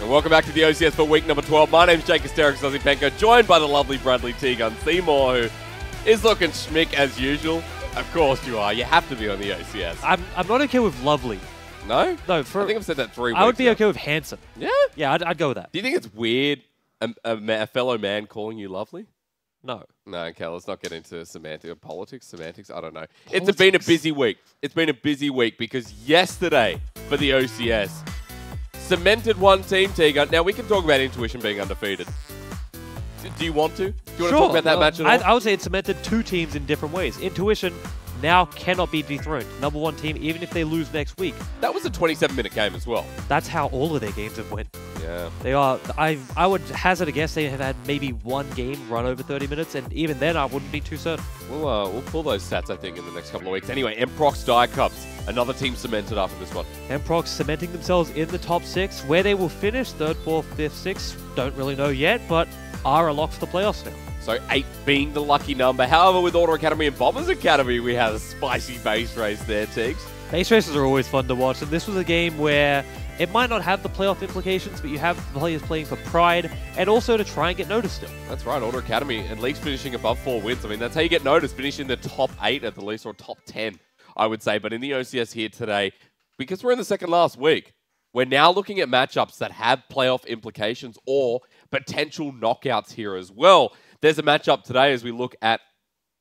And welcome back to the OCS for week number 12. My name's Jake Asterix Penko, joined by the lovely Bradley T-Gun Seymour, who is looking schmick as usual. Of course you are. You have to be on the OCS. I'm not okay with lovely. No? No, I think I've said that 3 weeks I would be now. okay with handsome. Yeah? Yeah, I'd go with that. Do you think it's weird a fellow man calling you lovely? No. No, okay, let's not get into semantics. I don't know. It's been a busy week. It's been a busy week because yesterday for the OCS, cemented one team, T-Gun. Now, we can talk about Intuition being undefeated. Do you want to? Do you want to talk about that match at all? I would say it cemented two teams in different ways. Intuition now cannot be dethroned. Number one team, even if they lose next week. That was a 27-minute game as well. That's how all of their games have went. Yeah. They are. I would hazard a guess they have had maybe one game run over 30 minutes, and even then I wouldn't be too certain. We'll pull those stats, I think, in the next couple of weeks. Anyway, Mprox Die Cups, another team cemented after this one. Mprox cementing themselves in the top 6. Where they will finish, 3rd, 4th, 5th, 6th, don't really know yet, but are a lock for the playoffs now. So 8 being the lucky number. However, with Order Academy and Bombers Academy, we have a spicy base race there, Tiggs. Base races are always fun to watch, and this was a game where it might not have the playoff implications, but you have players playing for pride and also to try and get noticed still. That's right, Order Academy at least finishing above 4 wins. I mean, that's how you get noticed, finishing in the top 8 at the least, or top 10, I would say. But in the OCS here today, because we're in the second last week, we're now looking at matchups that have playoff implications or potential knockouts here as well. There's a matchup today as we look at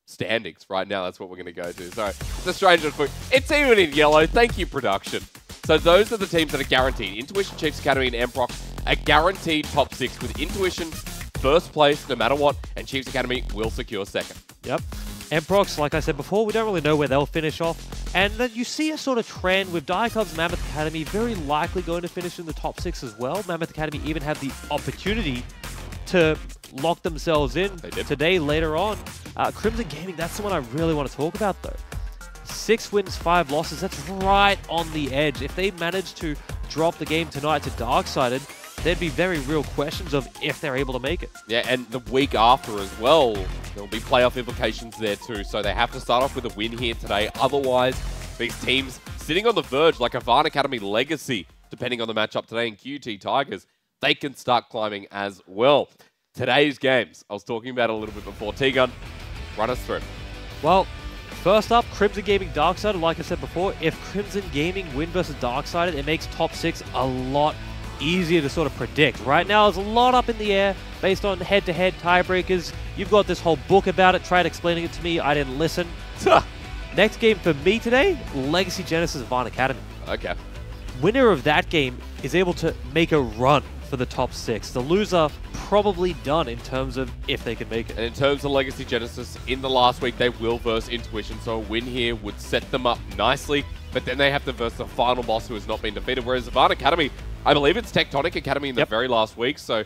standings right now. That's what we're going to go to. Sorry, it's a stranger foot. It's even in yellow. Thank you, production. So those are the teams that are guaranteed. Intuition, Chiefs Academy, and Mprox are guaranteed top 6, with Intuition first place no matter what, and Chiefs Academy will secure second. Yep. Mprox, like I said before, we don't really know where they'll finish off. And then you see a sort of trend with Diacubs, Mammoth Academy very likely going to finish in the top 6 as well. Mammoth Academy even have the opportunity to lock themselves in today, later on. Crimson Gaming, that's the one I really want to talk about, though. 6 wins, 5 losses. That's right on the edge. If they manage to drop the game tonight to Darksided, there'd be very real questions of if they're able to make it. Yeah, and the week after as well, there'll be playoff implications there too. So they have to start off with a win here today. Otherwise, these teams sitting on the verge, like Havana Academy Legacy, depending on the matchup today, and QT Tigers, they can start climbing as well. Today's games, I was talking about it a little bit before. T-Gun, run us through. Well, first up, Crimson Gaming Darksided. Like I said before, if Crimson Gaming win versus Darksided, it makes top 6 a lot easier to sort of predict. Right now, there's a lot up in the air based on head-to-head tiebreakers. You've got this whole book about it. Tried explaining it to me. I didn't listen. Next game for me today, Legacy Genesis Havana Academy. Okay. Winner of that game is able to make a run for the top 6. The loser probably done in terms of if they can make it. And in terms of Legacy Genesis, in the last week, they will verse Intuition, so a win here would set them up nicely, but then they have to verse the final boss who has not been defeated, whereas Havana Academy, I believe it's Tectonic Academy in the very last week, so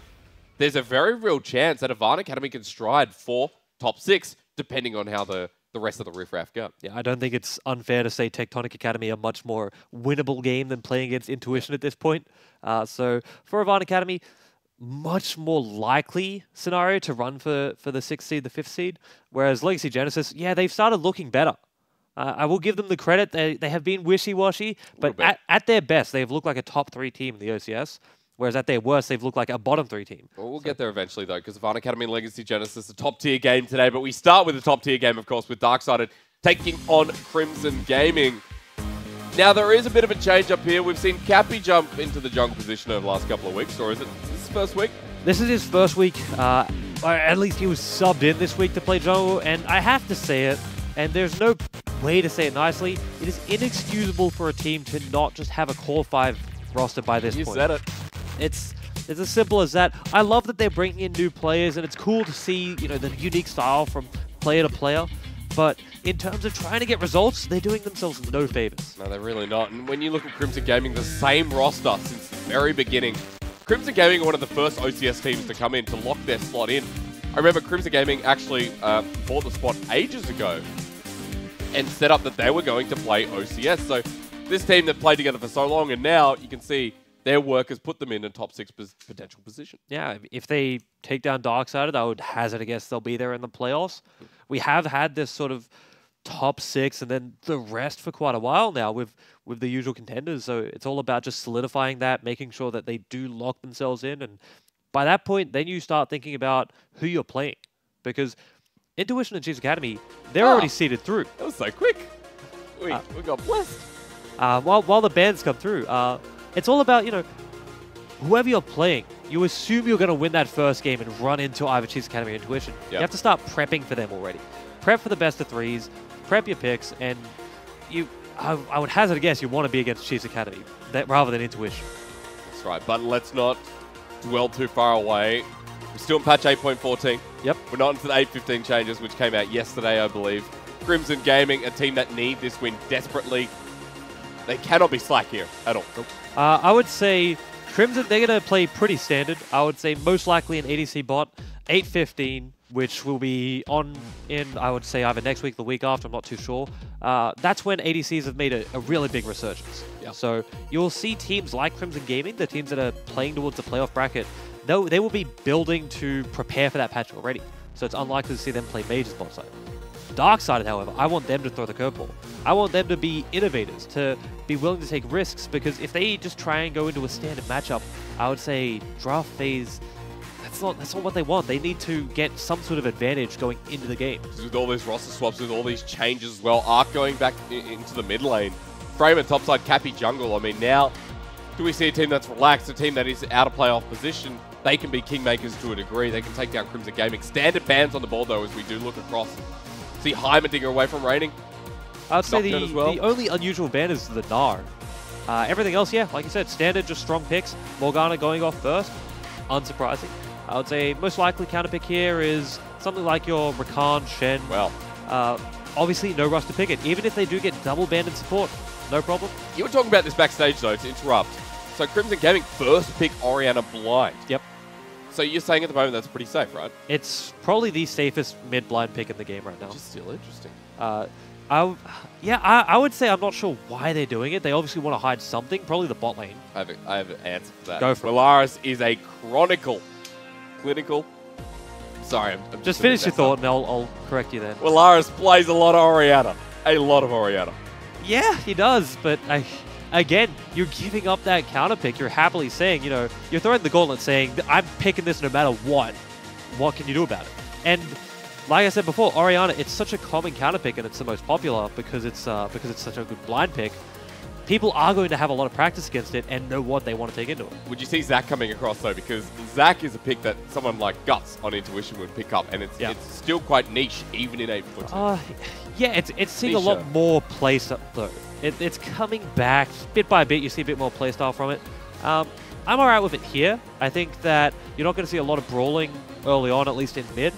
there's a very real chance that Havana Academy can stride for top 6, depending on how the rest of the riffraff go. Yeah, I don't think it's unfair to say Tectonic Academy a much more winnable game than playing against Intuition at this point. So for Havana Academy, much more likely scenario to run for the 6th seed, the 5th seed, whereas Legacy Genesis, yeah, they've started looking better. I will give them the credit. They have been wishy-washy, but at their best, they've looked like a top 3 team in the OCS. Whereas at their worst, they've looked like a bottom 3 team. Well, we'll get there eventually, though, because Havana Academy and Legacy Genesis, a top-tier game today. But we start with a top-tier game, of course, with Darksided taking on Crimson Gaming. Now, there is a bit of a change up here. We've seen Cappy jump into the jungle position over the last couple of weeks, or is it his first week? This is his first week. Or at least he was subbed in this week to play jungle, and I have to say it, and there's no way to say it nicely, it is inexcusable for a team to not just have a core 5 roster by this point. You said it. It's as simple as that. I love that they're bringing in new players, and it's cool to see, you know, the unique style from player to player. But in terms of trying to get results, they're doing themselves no favors. No, they're really not. And when you look at Crimson Gaming, the same roster since the very beginning. Crimson Gaming are one of the first OCS teams to come in to lock their slot in. I remember Crimson Gaming actually bought the spot ages ago and set up that they were going to play OCS. So this team that played together for so long, and now you can see their work has put them in a top 6 potential position. Yeah, if they take down Darksided, I would hazard a guess they'll be there in the playoffs. We have had this sort of top 6 and then the rest for quite a while now with the usual contenders. So it's all about just solidifying that, making sure that they do lock themselves in. And by that point, then you start thinking about who you're playing. Because Intuition and Chiefs Academy, they're already seeded through. That was so quick. We got blessed. While the bands come through, it's all about, whoever you're playing, you assume you're going to win that first game and run into either Chiefs Academy or Intuition. Yep. You have to start prepping for them already. Prep for the best of 3s, prep your picks, and I would hazard a guess you want to be against Chiefs Academy rather than Intuition. That's right, but let's not dwell too far away. We're still in patch 8.14. Yep. We're not into the 8.15 changes, which came out yesterday, I believe. Crimson Gaming, a team that need this win desperately. They cannot be slack here at all. I would say Crimson, they're going to play pretty standard. I would say most likely an ADC bot, 8.15, which will be on in, I would say, either next week or the week after, I'm not too sure. That's when ADCs have made a really big resurgence. Yep. So you'll see teams like Crimson Gaming, the teams that are playing towards the playoff bracket, they will be building to prepare for that patch already. So it's unlikely to see them play Mage's bot side. Darksided, however, I want them to throw the curveball. I want them to be innovators, to be willing to take risks, because if they just try and go into a standard matchup, I would say draft phase, that's not what they want. They need to get some sort of advantage going into the game. With all these roster swaps, with all these changes as well, Arc going back into the mid lane, Frame at topside, Cappy jungle. I mean, now, do we see a team that's relaxed, a team that is out of playoff position? They can be kingmakers to a degree. They can take down Crimson Gaming. Standard bans on the board, though, as we do look across. See Heimerdinger away from Raining. I'd say well. the only unusual ban is the Gnar. Everything else, yeah, like you said, standard, just strong picks. Morgana going off first, unsurprising. I would say most likely counter pick here is something like your Rakan, Shen. Well, obviously no rush to pick it. Even if they do get double banned in support, no problem. You were talking about this backstage, though, to interrupt. So Crimson Gaming first pick Orianna blind. Yep. So you're saying at the moment that's pretty safe, right? It's probably the safest mid-blind pick in the game right now. Which is still interesting. I would say I'm not sure why they're doing it. They obviously want to hide something, probably the bot lane. I have an answer for that. Go for it. Valaris is a clinical. Sorry, I'm just finish your thought and I'll correct you then. Valaris plays a lot of Orianna. A lot of Orianna. Yeah, he does, but again, you're giving up that counter pick. You're happily saying, you're throwing the gauntlet saying, I'm picking this no matter what. What can you do about it? And like I said before, Orianna, it's such a common counter pick and it's the most popular because it's such a good blind pick. People are going to have a lot of practice against it and know what they want to take into it. Would you see Zach coming across, though? Because Zach is a pick that someone like Guts on Intuition would pick up, and it's still quite niche, even in 8.2. Yeah, it's seeing a lot more play stuff, though. It's coming back bit by bit. You see a bit more play style from it. I'm all right with it here. I think that you're not going to see a lot of brawling early on, at least in mid.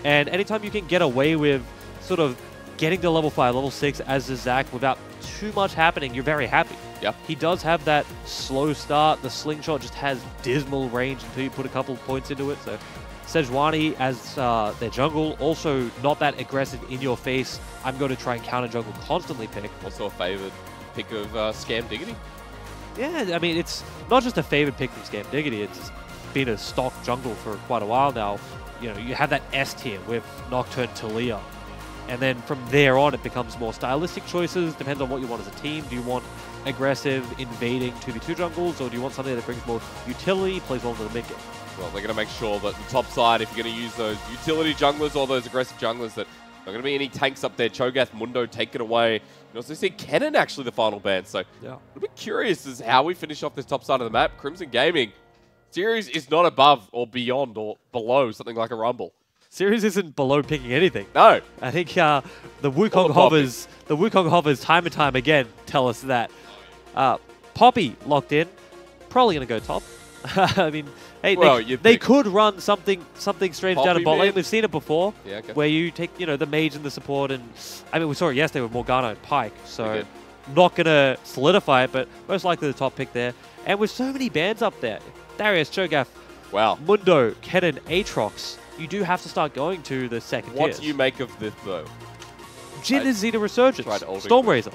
And anytime you can get away with sort of getting to level 5, level 6 as a Zach without too much happening, you're very happy. Yep. He does have that slow start. The slingshot just has dismal range until you put a couple of points into it. So Sejuani as their jungle, also not that aggressive in your face. I'm going to try and counter jungle constantly pick. Also a favored pick of Scam Diggity. Yeah, I mean, it's not just a favored pick from Scam Diggity. It's been a stock jungle for quite a while now. You have that S tier with Nocturne, Talia. And then from there on, it becomes more stylistic choices. Depends on what you want as a team. Do you want aggressive, invading 2v2 jungles, or do you want something that brings more utility, plays well into the mid game? Well, they're going to make sure that the top side, if you're going to use those utility junglers or those aggressive junglers, that not going to be any tanks up there. Cho'Gath, Mundo take it away. You also see Kennen actually the final ban. So yeah, a bit curious as how we finish off this top side of the map. Crimson Gaming series is not above or beyond or below something like a Rumble. Series isn't below picking anything. No. I think the Wukong hovers time and time again tell us that. Poppy locked in, probably going to go top. I mean, hey, well, they could run something strange Poppy down in bot lane. mid. We've seen it before, Yeah, okay. where you take the mage and the support, and I mean we saw it yesterday with Morgana and Pyke. So not going to solidify it, but most likely the top pick there. And with so many bans up there, Darius, Cho'Gath, wow, Mundo, Kennen, Aatrox, you do have to start going to the second what tiers. do you make of this, though? Jhin is Zeta Resurgence. Stormrazor.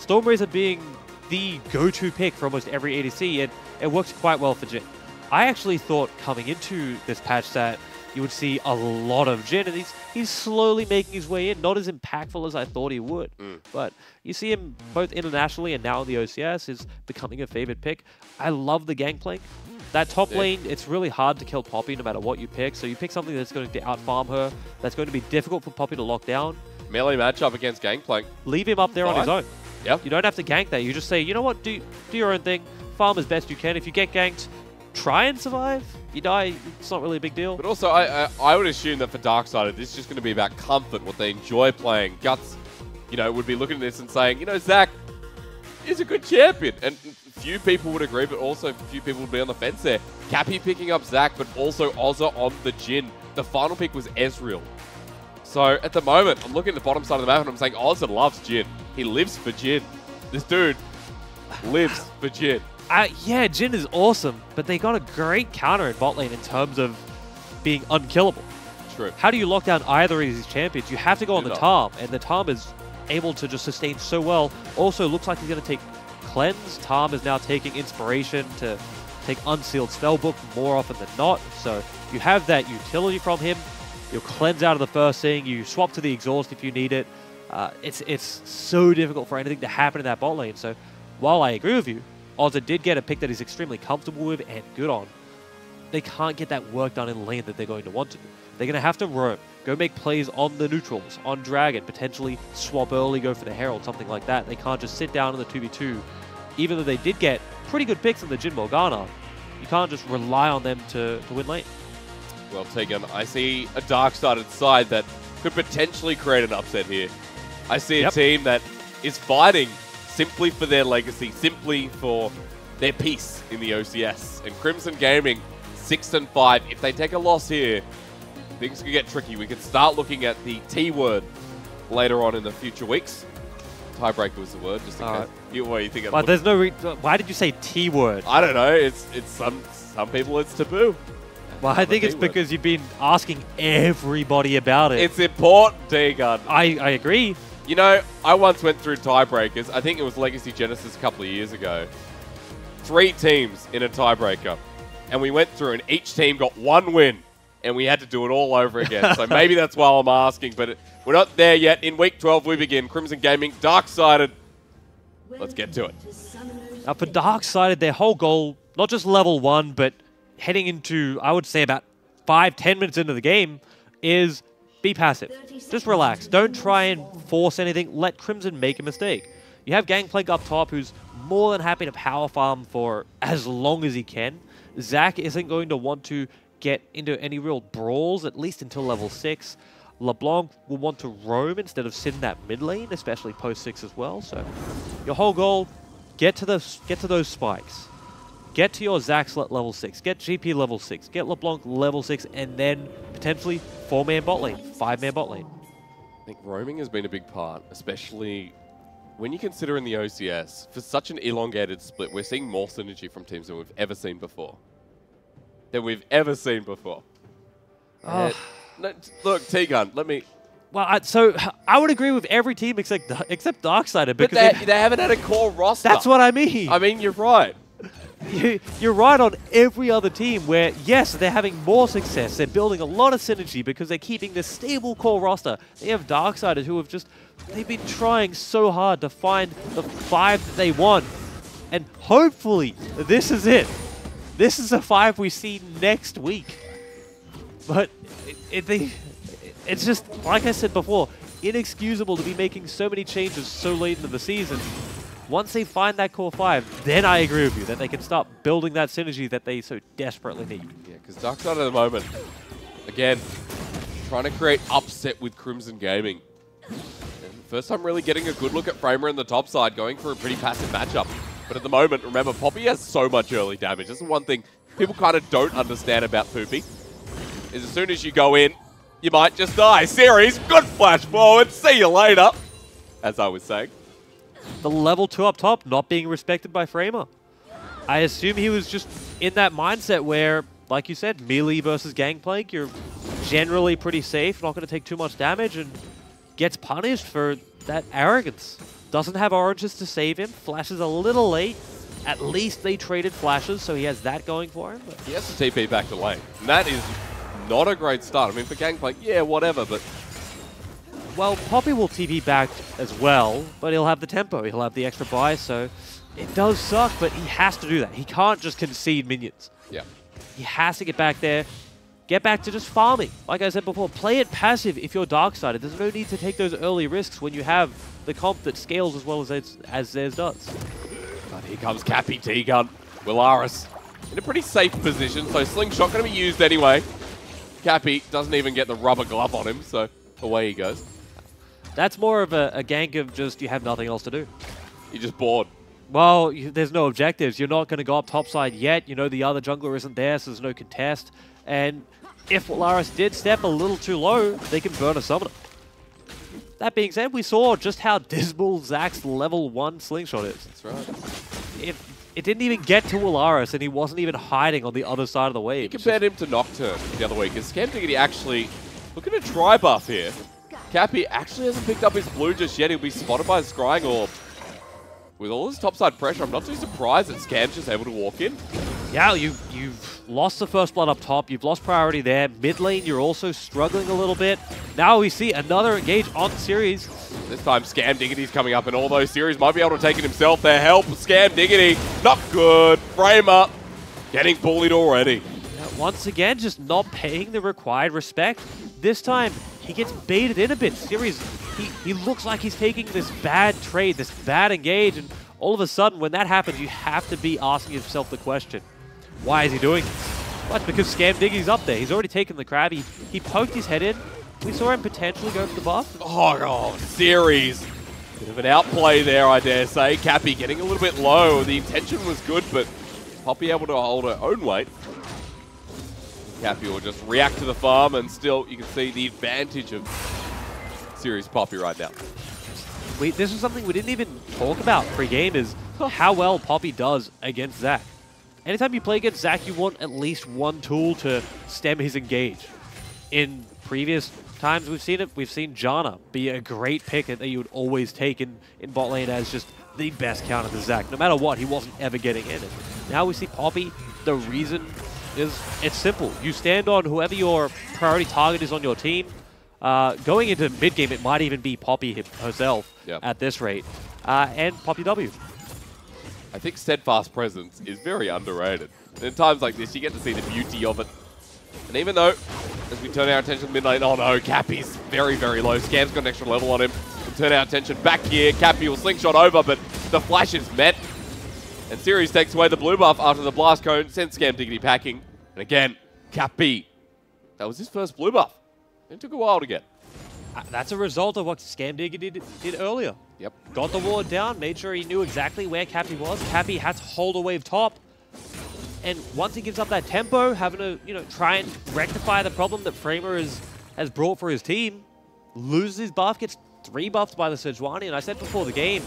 Stormrazor being the go-to pick for almost every ADC, and it works quite well for Jhin. I actually thought coming into this patch that, you would see a lot of Jhin, and he's slowly making his way in. Not as impactful as I thought he would, but you see him both internationally and now in the OCS is becoming a favorite pick. I love the Gangplank. That top lane, it's really hard to kill Poppy no matter what you pick, so you pick something that's going to out-farm her, that's going to be difficult for Poppy to lock down. Melee matchup against Gangplank. Leave him up there on his own. Yep. You don't have to gank that. You just say, you know what, do your own thing, farm as best you can. If you get ganked, try and survive. You die, it's not really a big deal. But also, I would assume that for Darksided, this is just going to be about comfort, what they enjoy playing. Guts, would be looking at this and saying, Zac is a good champion. And few people would agree, but also few people would be on the fence there. Cappy picking up Zac, but also Ozza on the Jhin. The final pick was Ezreal. So at the moment, I'm looking at the bottom side of the map and I'm saying Ozza loves Jhin. He lives for Jhin. This dude lives for Jhin. Yeah, Jhin is awesome, but they got a great counter in bot lane in terms of being unkillable. True. How do you lock down either of these champions? You have to go on the Tahm, and the Tahm is able to just sustain so well. Also, looks like he's going to take Cleanse. Tahm is now taking Inspiration to take Unsealed Spellbook more often than not. So you have that utility from him. You'll Cleanse out of the first thing. You swap to the Exhaust if you need it. It's so difficult for anything to happen in that bot lane. So while I agree with you, Ozza did get a pick that he's extremely comfortable with and good on. They can't get that work done in lane that they're going to want to do. They're going to have to roam, go make plays on the neutrals, on Dragon, potentially swap early, go for the Herald, something like that. They can't just sit down in the 2v2. Even though they did get pretty good picks in the Jhin Morgana, you can't just rely on them to win lane. Well, Tegan, I see a Darksided side that could potentially create an upset here. I see a team that is fighting simply for their legacy, simply for their peace in the OCS. And Crimson Gaming, 6-5. If they take a loss here, things could get tricky. We could start looking at the T word later on in the future weeks. Tiebreaker was the word, just in case. What do you think? But there's no why did you say T word? I don't know. It's some people it's taboo. Well, I think it's because you've been asking everybody about it. It's important, Tegan. I agree. I once went through tiebreakers. I think it was Legacy Genesis a couple of years ago. 3 teams in a tiebreaker. And we went through and each team got 1 win. And we had to do it all over again. So maybe that's why I'm asking. But we're not there yet. In Week 12 we begin. Crimson Gaming, Darksided. Let's get to it. Now for Darksided, their whole goal, not just level 1, but heading into, I would say about 5-10 minutes into the game, is be passive. Just relax. Don't try and force anything. Let Crimson make a mistake. You have Gangplank up top who's more than happy to power farm for as long as he can. Zac isn't going to want to get into any real brawls, at least until level 6. LeBlanc will want to roam instead of sit in that mid lane, especially post 6 as well. So your whole goal, get to those spikes. Get to your Zac level 6, get GP level 6, get LeBlanc level 6, and then potentially 4-man bot lane, 5-man bot lane. I think roaming has been a big part, especially when you consider in the OCS, for such an elongated split, we're seeing more synergy from teams than we've ever seen before. Look, T-Gun, let me... Well, so I would agree with every team except Darksided. But they haven't had a core roster. That's what I mean. I mean, you're right. You're right on every other team where, yes, they're having more success. They're building a lot of synergy because they're keeping this stable core roster. They have Darksiders who have they've been trying so hard to find the 5 that they want. And hopefully, this is it. This is the 5 we see next week. But it's just, like I said before, inexcusable to be making so many changes so late into the season. Once they find that core 5, then I agree with you that they can start building that synergy that they so desperately need. Yeah, because Darksided at the moment, again, trying to create upset with Crimson Gaming. And first time really getting a good look at Framer in the top side, going for a pretty passive matchup. But at the moment, remember, Poppy has so much early damage. This is one thing people kind of don't understand about Poopy, is as soon as you go in, you might just die. Series, good flash forward, see you later, as I was saying. The level 2 up top not being respected by Framer. I assume he was just in that mindset where, like you said, melee versus Gangplank, you're generally pretty safe, not going to take too much damage, and gets punished for that arrogance. Doesn't have oranges to save him, flashes a little late. At least they traded flashes, so he has that going for him. He has to TP back to lane. And that is not a great start. I mean, for Gangplank, yeah, whatever, but Well, Poppy will TP back as well, but he'll have the tempo. He'll have the extra buy, so it does suck, but he has to do that. He can't just concede minions. yeah. He has to get back there, get back to just farming. Like I said before, play it passive if you're Darksided. There's no need to take those early risks when you have the comp that scales as well as theirs does. But here comes Cappy, T-Gun, Willaris in a pretty safe position, so Slingshot going to be used anyway. Cappy doesn't even get the rubber glove on him, so away he goes. That's more of a gank of just you have nothing else to do. You're just bored. Well, there's no objectives. You're not going to go up topside yet. You know the other jungler isn't there, so there's no contest. And if Willaris did step a little too low, they can burn a summoner. That being said, we saw just how dismal Zach's level 1 Slingshot is. That's right. It didn't even get to Willaris, and he wasn't even hiding on the other side of the wave. You compared him to Nocturne the other week, and Scam Diggity actually, look at a try buff here. Cappy actually hasn't picked up his blue just yet. He'll be spotted by a Scrying Orb. With all this topside pressure, I'm not too surprised that Scam's just able to walk in. Yeah, you've lost the first blood up top. You've lost priority there. Mid lane, you're also struggling a little bit. Now we see another engage on Series. This time Scam Diggity's coming up, and all those Series might be able to take it himself. Their help, Scam Diggity, not good. Frame up, getting bullied already. Once again, just not paying the required respect. This time, he gets baited in a bit. Series, he looks like he's taking this bad trade, this bad engage, and all of a sudden, when that happens, you have to be asking yourself the question, why is he doing this? Well, it's because Scam Diggy's up there. He's already taken the crab. He poked his head in. We saw him potentially go for the buff. Oh, God, Series. Bit of an outplay there, I dare say. Cappy getting a little bit low. The intention was good, but Poppy able to hold her own weight. Cappy will just react to the farm, and still you can see the advantage of Series Poppy right now. This is something we didn't even talk about pre-game, is how well Poppy does against Zach. Anytime you play against Zach, you want at least one tool to stem his engage. In previous times we've seen it, we've seen Janna be a great pick that you would always take in bot lane as just the best counter to Zach. No matter what, he wasn't ever getting in it. Now we see Poppy. The reason is it's simple. You stand on whoever your priority target is on your team. Going into mid-game, it might even be Poppy herself at this rate. And Poppy W. I think Steadfast Presence is very underrated. And in times like this, you get to see the beauty of it. And even though, as we turn our attention to mid lane, oh no, Cappy's very, very low. Scam's got an extra level on him. We'll turn our attention back here. Cappy will slingshot over, but the flash is met. And Series takes away the blue buff after the blast cone, sends Scam Diggity packing. And again, Cappy. That was his first blue buff. It took a while to get. That's a result of what Scam Diggity did earlier. Yep. Got the ward down, made sure he knew exactly where Cappy was. Cappy had to hold a wave top. And once he gives up that tempo, having to try and rectify the problem that Framer has brought for his team, loses his buff, gets 3 buffed by the Sejuani. And I said before the game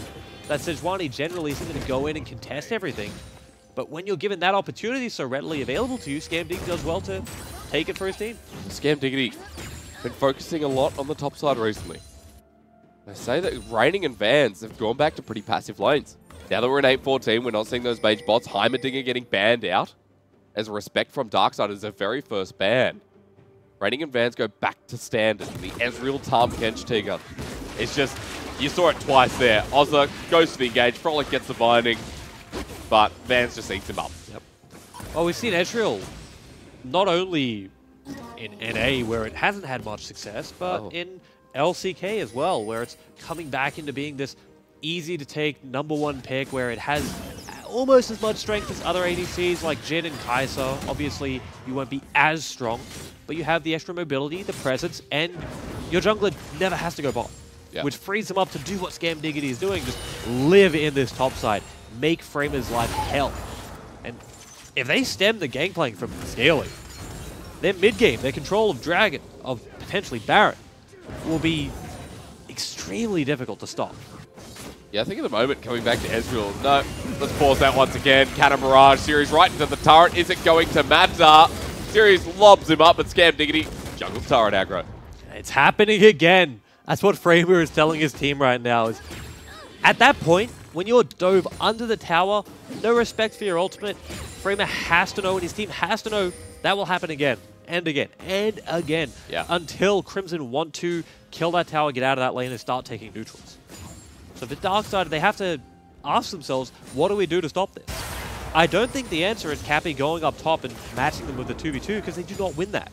that Sejuani generally isn't going to go in and contest everything. But when you're given that opportunity so readily available to you, Scam Diggity does well to take it for his team. Scam Diggity been focusing a lot on the top side recently. I say that Raining and Vans have gone back to pretty passive lanes. Now that we're in 8-14, we're not seeing those mage bots. Heimerdinger getting banned out as a respect from Darkseid as their very first ban. Raining and Vans go back to standard. The Ezreal Tahm Kench T-Gun. It's just, you saw it twice there. Ozza goes for the engage, Frolic gets the binding, but Vans just eats him up. Yep. Well, we've seen Ezreal not only in NA, where it hasn't had much success, but in LCK as well, where it's coming back into being this easy-to-take #1 pick, where it has almost as much strength as other ADCs like Jhin and Kai'Sa. Obviously, you won't be as strong, but you have the extra mobility, the presence, and your jungler never has to go bot, which frees him up to do what Scam Diggity is doing, just live in this top side, make Framer's life hell. And if they stem the Gangplank from scaling, their mid-game, their control of Dragon, of potentially Baron, will be extremely difficult to stop. Yeah, I think at the moment, coming back to Ezreal, no, let's pause that once again. Cannon Barrage, Series right into the turret. Is it going to matter? Series lobs him up, but Scam Diggity juggles turret aggro. It's happening again. That's what Framer is telling his team right now. Is at that point, when you're dove under the tower, no respect for your ultimate, Framer has to know and his team has to know that will happen again. and again and again Yeah. until Crimson want to kill that tower, get out of that lane, and start taking neutrals. So for Darkseid, they have to ask themselves, what do we do to stop this? I don't think the answer is Cappy going up top and matching them with the 2v2 because they do not win that.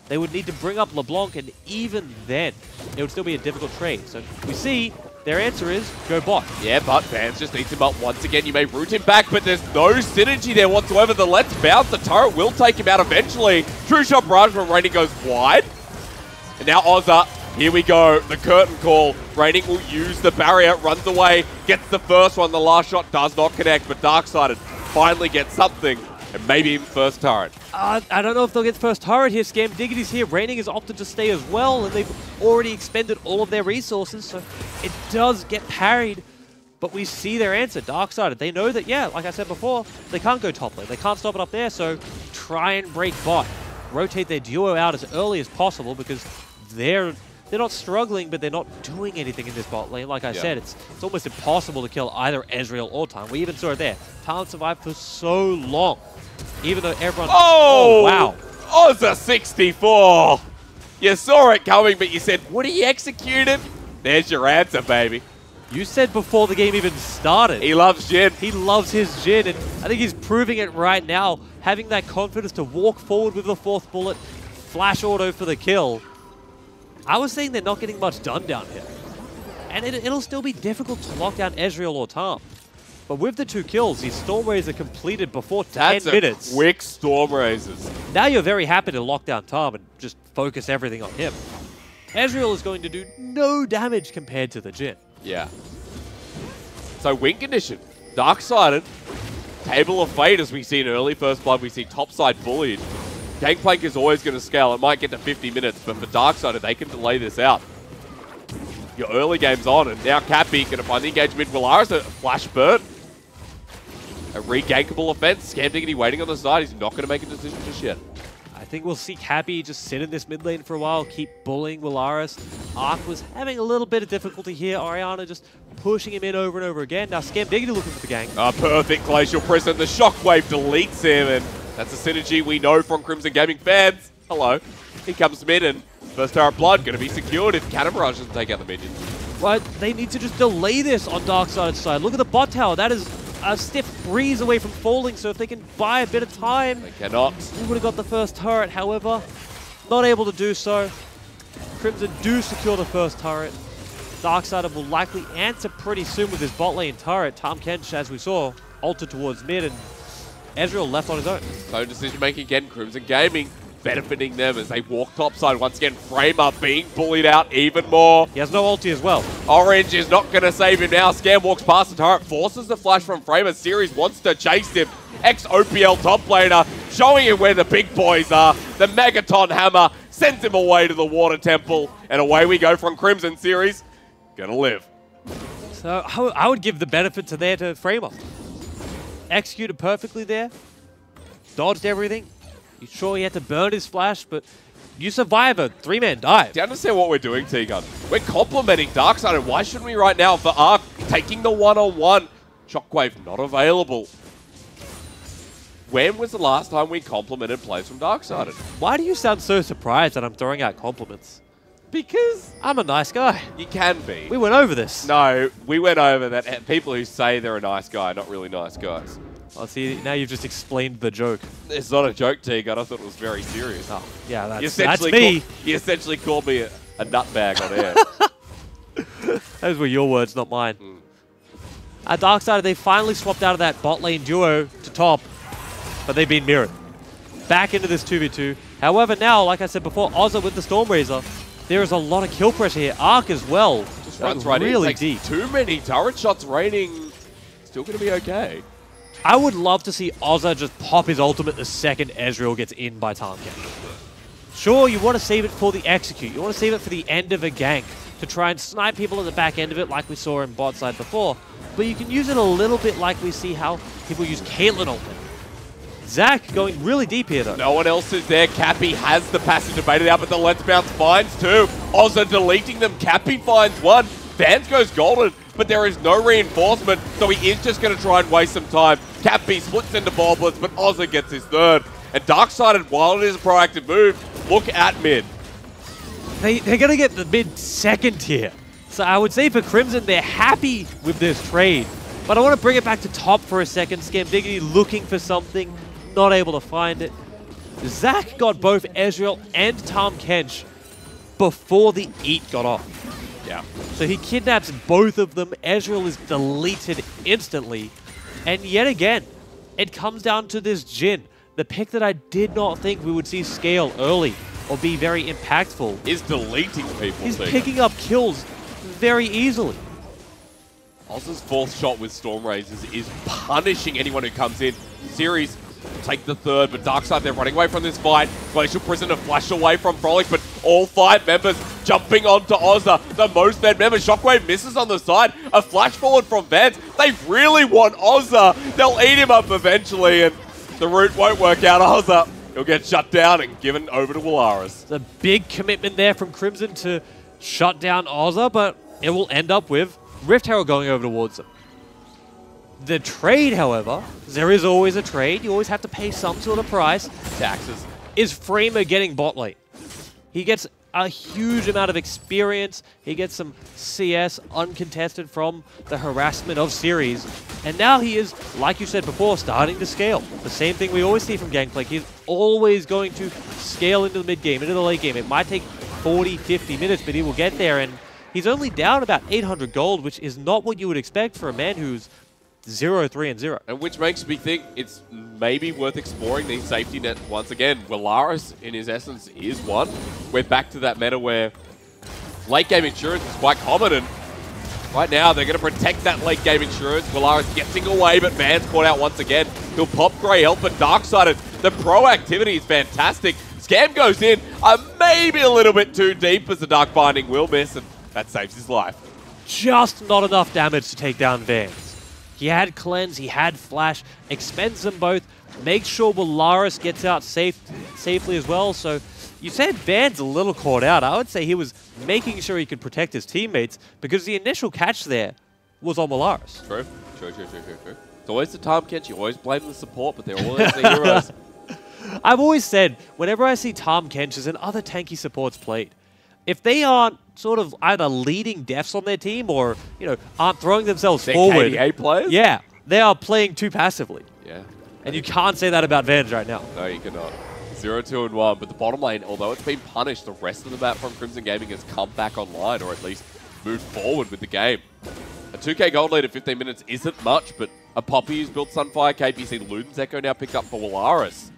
They would need to bring up LeBlanc, and even then, it would still be a difficult trade. So we see their answer is go bot. Yeah, but Vans just eats him up once again. You may root him back, but there's no synergy there whatsoever. The Let's Bounce, the turret will take him out eventually. True shot barrage from Raining goes wide. And now Ozza, here we go. The curtain call. Raining will use the barrier, runs away, gets the first one. The last shot does not connect, but Darkseid finally gets something, and maybe even first turret. I don't know if they'll get first turret here. Scam Diggity's here. Raining has opted to stay as well, and they've already expended all of their resources, so it does get parried. But we see their answer, Darkseid. They know that, yeah, like I said before, they can't go top lane. They can't stop it up there, so try and break bot. Rotate their duo out as early as possible because they're not struggling, but they're not doing anything in this bot lane. Like I said, it's almost impossible to kill either Ezreal or Tarn. We even saw it there. Tarn survived for so long, even though everyone... Oh, wow. Ozza 64. You saw it coming, but you said, would he execute it? There's your answer, baby. You said before the game even started. He loves Jhin. He loves his Jhin, and I think he's proving it right now, having that confidence to walk forward with the fourth bullet, flash auto for the kill. I was saying they're not getting much done down here. And it'll still be difficult to lock down Ezreal or Tarn. But with the 2 kills, these Stormrazor completed before 10 minutes. Quick Stormrazors. Now you're very happy to lock down Tarn and just focus everything on him. Ezreal is going to do no damage compared to the Jhin. Yeah. So win condition. Darksided. Table of Fate as we see in early first blood. We see topside bullied. Gangplank is always going to scale. It might get to 50 minutes, but for Darksided, they can delay this out. Your early game's on, and now Cappy going to find the engagement. Willaris, a flash burn. A re-gankable offense. Scam Diggity waiting on the side. He's not going to make a decision just yet. I think we'll see Cappy just sit in this mid lane for a while, keep bullying Willaris. Arc was having a little bit of difficulty here. Orianna just pushing him in over and over again. Now Scam Diggity looking for the gank. A perfect Glacial Prison. The Shockwave deletes him, and that's a synergy we know from Crimson Gaming fans. Hello. He comes mid, and first turret blood going to be secured if Cannon Barrage doesn't take out the minions. But they need to just delay this on Darkseid's side. Look at the bot tower. That is a stiff breeze away from falling, so if they can buy a bit of time, They cannot. they would have got the first turret. However, not able to do so. Crimson do secure the first turret. Darkseid will likely answer pretty soon with his bot lane turret. Tahm Kench, as we saw, altered towards mid, and Ezreal left on his own. So decision making again, Crimson Gaming benefiting them as they walk topside. Once again, Framer being bullied out even more. He has no ulti as well. Orange is not going to save him now. Scam walks past the turret, forces the flash from Framer. Series wants to chase him. Ex-OPL top laner, showing him where the big boys are. The Megaton Hammer sends him away to the Water Temple. And away we go from Crimson. Series gonna live. So I would give the benefit to Framer. Executed perfectly there. Dodged everything. You sure he had to burn his flash, but you survive a 3-man dive. Do you understand what we're doing, T-Gun? We're complimenting Darkseid, and why shouldn't we right now for Arc taking the one-on-one? Shockwave not available. When was the last time we complimented plays from Darkseid? Why do you sound so surprised that I'm throwing out compliments? Because I'm a nice guy. you can be. We went over this. No, we went over that people who say they're a nice guy are not really nice guys. Oh, see, now you've just explained the joke. It's not a joke, T-Gun. I thought it was very serious. Oh, yeah, You that's me. You essentially called me a nutbag on air. Those were your words, not mine. At Darkseid, they finally swapped out of that bot lane duo to top, but they've been mirrored. Back into this 2v2. However, now, like I said before, Ozza with the Stormrazor, there is a lot of kill pressure here. Arc as well. Just runs right really in. Takes deep. too many turret shots. Raining still going to be okay. I would love to see Ozza just pop his ultimate the second Ezreal gets in by Tahm Kench. Sure, you want to save it for the execute. You want to save it for the end of a gank to try and snipe people at the back end of it like we saw in bot side before. But you can use it a little bit like we see how people use Caitlyn ultimate. Zac going really deep here, though. No one else is there. Cappy has the passage debated out, but the Let's Bounce finds two. Ozza deleting them. Cappy finds one. Vans goes golden, but there is no reinforcement, so he is just going to try and waste some time. Cappy splits into Bobblers, but Ozza gets his third. And Darksided, while it is a proactive move, look at mid. They're going to get the mid second here. So I would say for Crimson, they're happy with this trade. But I want to bring it back to top for a second. Scambiggity looking for something, not able to find it. Zach got both Ezreal and Tahm Kench before the Eat got off. Yeah. So he kidnaps both of them. Ezreal is deleted instantly. And yet again, it comes down to this Jhin. The pick that I did not think we would see scale early or be very impactful. Is deleting people. He's picking up kills very easily. Oz's fourth shot with Storm Razors is punishing anyone who comes in. Series take the third, but Darkseid, they're running away from this fight. Glacial Prison to flash away from Frolic, but all 5 members jumping onto Ozza. The most fed member, Shockwave misses on the side. A flash forward from Vance. They really want Ozza. They'll eat him up eventually, and the route won't work out. Ozza, he'll get shut down and given over to Willaris. It's a big commitment there from Crimson to shut down Ozza, but it will end up with Rift Herald going over towards them. The trade, however, there is always a trade. You always have to pay some sort of price. Taxes. Is Framer getting bot lane? He gets a huge amount of experience. He gets some CS uncontested from the harassment of Series. And now he is, like you said before, starting to scale. The same thing we always see from Gangplank. He's always going to scale into the mid game, into the late game. It might take 40, 50 minutes, but he will get there. And he's only down about 800 gold, which is not what you would expect for a man who's 0-3-0. And which makes me think it's maybe worth exploring the safety net once again. Willaris, in his essence, is one. We're back to that meta where late game insurance is quite common, and right now they're going to protect that late game insurance. Willaris getting away, but Van's caught out once again. He'll pop Grey Help, but Darksided, the proactivity is fantastic. Scam goes in, maybe a little bit too deep as the Dark Binding will miss, and that saves his life. Just not enough damage to take down Vans. He had Cleanse, he had Flash, expends them both, makes sure Willaris gets out safely as well. So you said Van's a little caught out. I would say he was making sure he could protect his teammates because the initial catch there was on Willaris. True. It's always the Tahm Kench. You always blame the support, but they're always the heroes. I've always said, whenever I see Tahm Kench and other tanky supports played, if they aren't sort of either leading deaths on their team or, you know, aren't throwing themselves forward. KDA players? Yeah, they are playing too passively. Yeah. And you can't say that about Vans right now. No, you cannot. 0-2-1, but the bottom lane, although it's been punished, the rest of the map from Crimson Gaming has come back online, or at least moved forward with the game. A 2k gold lead at 15 minutes isn't much, but a Poppy who's built Sunfire, KPC, Luden's Echo now picked up for Willaris.